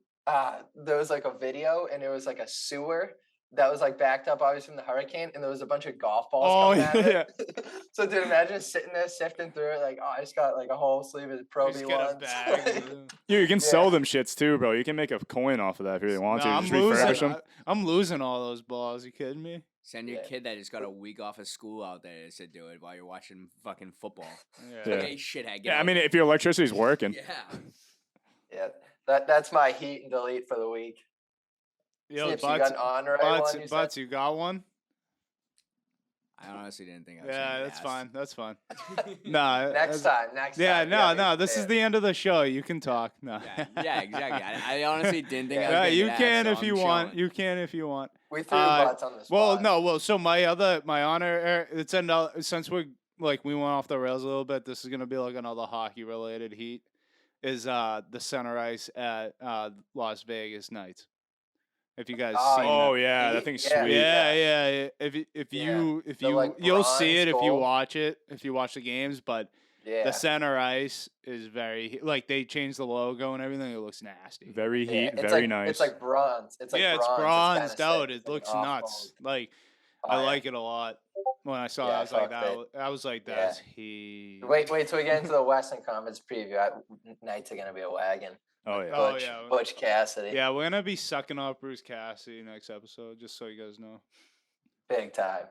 S1: There was like a video, and it was like a sewer that was like backed up, obviously, from the hurricane, and there was a bunch of golf balls
S2: Oh,
S1: coming at
S2: yeah.
S1: it. So, dude, imagine sitting there sifting through it, like, oh, I just got like a whole sleeve of Pro
S3: Just
S1: V
S3: get a
S1: ones.
S3: bag. dude.
S2: You can sell
S1: Yeah.
S2: them shits too, bro. You can make a coin off of that if you really want
S3: No,
S2: to.
S3: I'm
S2: Just refurbish
S3: losing.
S2: them.
S3: I'm losing all those balls. You kidding me?
S4: Send your
S1: Yeah.
S4: kid that just got a week off of school out there to do it while you're watching fucking football.
S2: Yeah.
S4: Hey, shithead. Get
S2: Yeah, I
S4: out.
S2: mean, if your electricity's working,
S4: Yeah.
S1: Yeah, that's my heat and delete for the week.
S3: Yo,
S1: See if you got an honorary one. You said?
S3: Butts, you got one?
S4: I honestly didn't think I was
S3: Yeah,
S4: gonna
S3: that's
S4: ask.
S3: fine. That's fine. Nah,
S1: Next
S3: that's-
S1: time. Next
S3: Yeah,
S1: time. you
S3: no,
S1: gotta
S3: no.
S1: be
S3: This is
S1: fair.
S3: the end of the show. You can talk. No.
S4: Yeah, exactly. I honestly didn't think I was
S3: Yeah,
S4: gonna
S3: you
S4: get
S3: can
S4: asked,
S3: if
S4: so
S3: you
S4: I'm
S3: want.
S4: chilling.
S3: You can if you want.
S1: We threw butts on the spot.
S3: Well, no, so my honor, it's another, since we went off the rails a little bit, this is gonna be like another hockey related heat. Is the center ice at Las Vegas Knights? If you guys
S1: Oh,
S3: seen
S2: oh
S3: that.
S2: yeah, that
S1: Yeah.
S2: thing's
S1: Yeah.
S2: sweet.
S3: Yeah. If
S1: Yeah.
S3: you
S1: The, like,
S3: you'll see it
S1: bronze
S3: if you
S1: gold.
S3: watch it, if you watch the games, but
S1: Yeah.
S3: the center ice is very like they changed the logo and everything. It looks nasty.
S2: Very
S1: Yeah,
S2: heat,
S1: it's
S2: very
S1: like,
S2: nice.
S1: It's like bronze. It's like
S3: yeah, it's
S1: bronze.
S3: bronzed
S1: kinda
S3: out.
S1: sick.
S3: It
S1: It's like
S3: looks
S1: off
S3: nuts.
S1: gold.
S3: Like
S1: Oh,
S3: I
S1: yeah.
S3: like it a lot. When I saw
S1: Yeah,
S3: it,
S1: I
S3: I was like
S1: fucked it.
S3: that. I was like,
S1: Yeah.
S3: that's he.
S1: Wait till we get into the Western Conference preview. Knights are gonna be a wagon.
S2: oh yeah.
S3: Oh,
S1: Butch,
S3: yeah.
S1: Butch Cassidy.
S3: Yeah, we're gonna be sucking off Bruce Cassidy next episode, just so you guys know.
S1: Big time.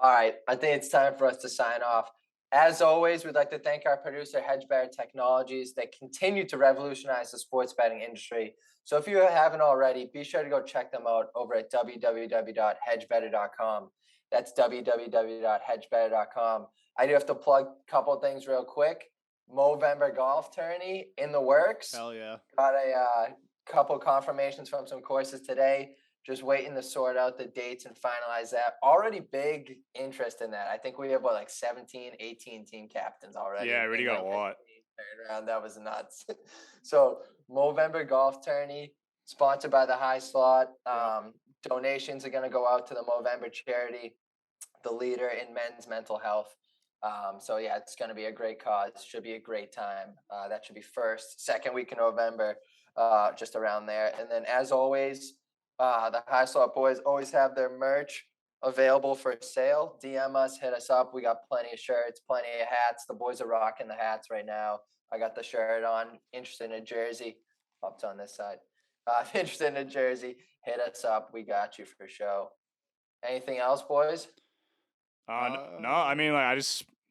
S1: All right, I think it's time for us to sign off. As always, we'd like to thank our producer, HedgeBetter Technologies. They continue to revolutionize the sports betting industry. So if you haven't already, be sure to go check them out over at www.hedgebetter.com. That's www.hedgebetter.com. I do have to plug a couple of things real quick. Movember golf tourney in the works.
S3: Hell yeah.
S1: Got a couple confirmations from some courses today. Just waiting to sort out the dates and finalize that. Already big interest in that. I think we have, 17, 18 team captains already.
S2: Yeah, I already got a lot.
S1: Turnaround. That was nuts. So Movember golf tourney, sponsored by the High Slot. Donations are going to go out to the Movember charity, the leader in men's mental health. So yeah, it's going to be a great cause. Should be a great time. That should be second week in November, just around there. And then as always, the High Slot boys always have their merch available for sale. DM us, hit us up. We got plenty of shirts, plenty of hats. The boys are rocking the hats right now. I got the shirt on. Interested in a jersey? Up's on this side. Interested in a jersey? Hit us up. We got you for show. Anything else, boys?
S2: No, I mean,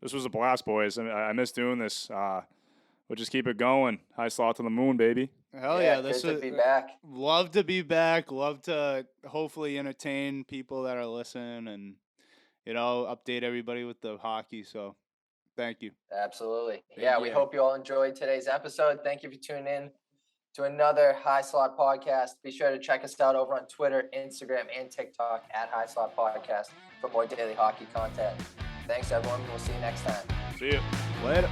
S2: this was a blast, boys. I miss doing this. We'll just keep it going. High Slot to the moon, baby.
S3: Hell yeah.
S1: This would be back.
S3: Love to be back. Love to hopefully entertain people that are listening and, update everybody with the hockey. So thank you.
S1: Absolutely.
S3: Thank
S1: We
S3: you.
S1: hope you all enjoyed today's episode. Thank you for tuning in to another High Slot podcast. Be sure to check us out over on Twitter, Instagram, and TikTok at High Slot Podcast for more daily hockey content. Thanks, everyone. We'll see you next time.
S2: See you.
S3: Later.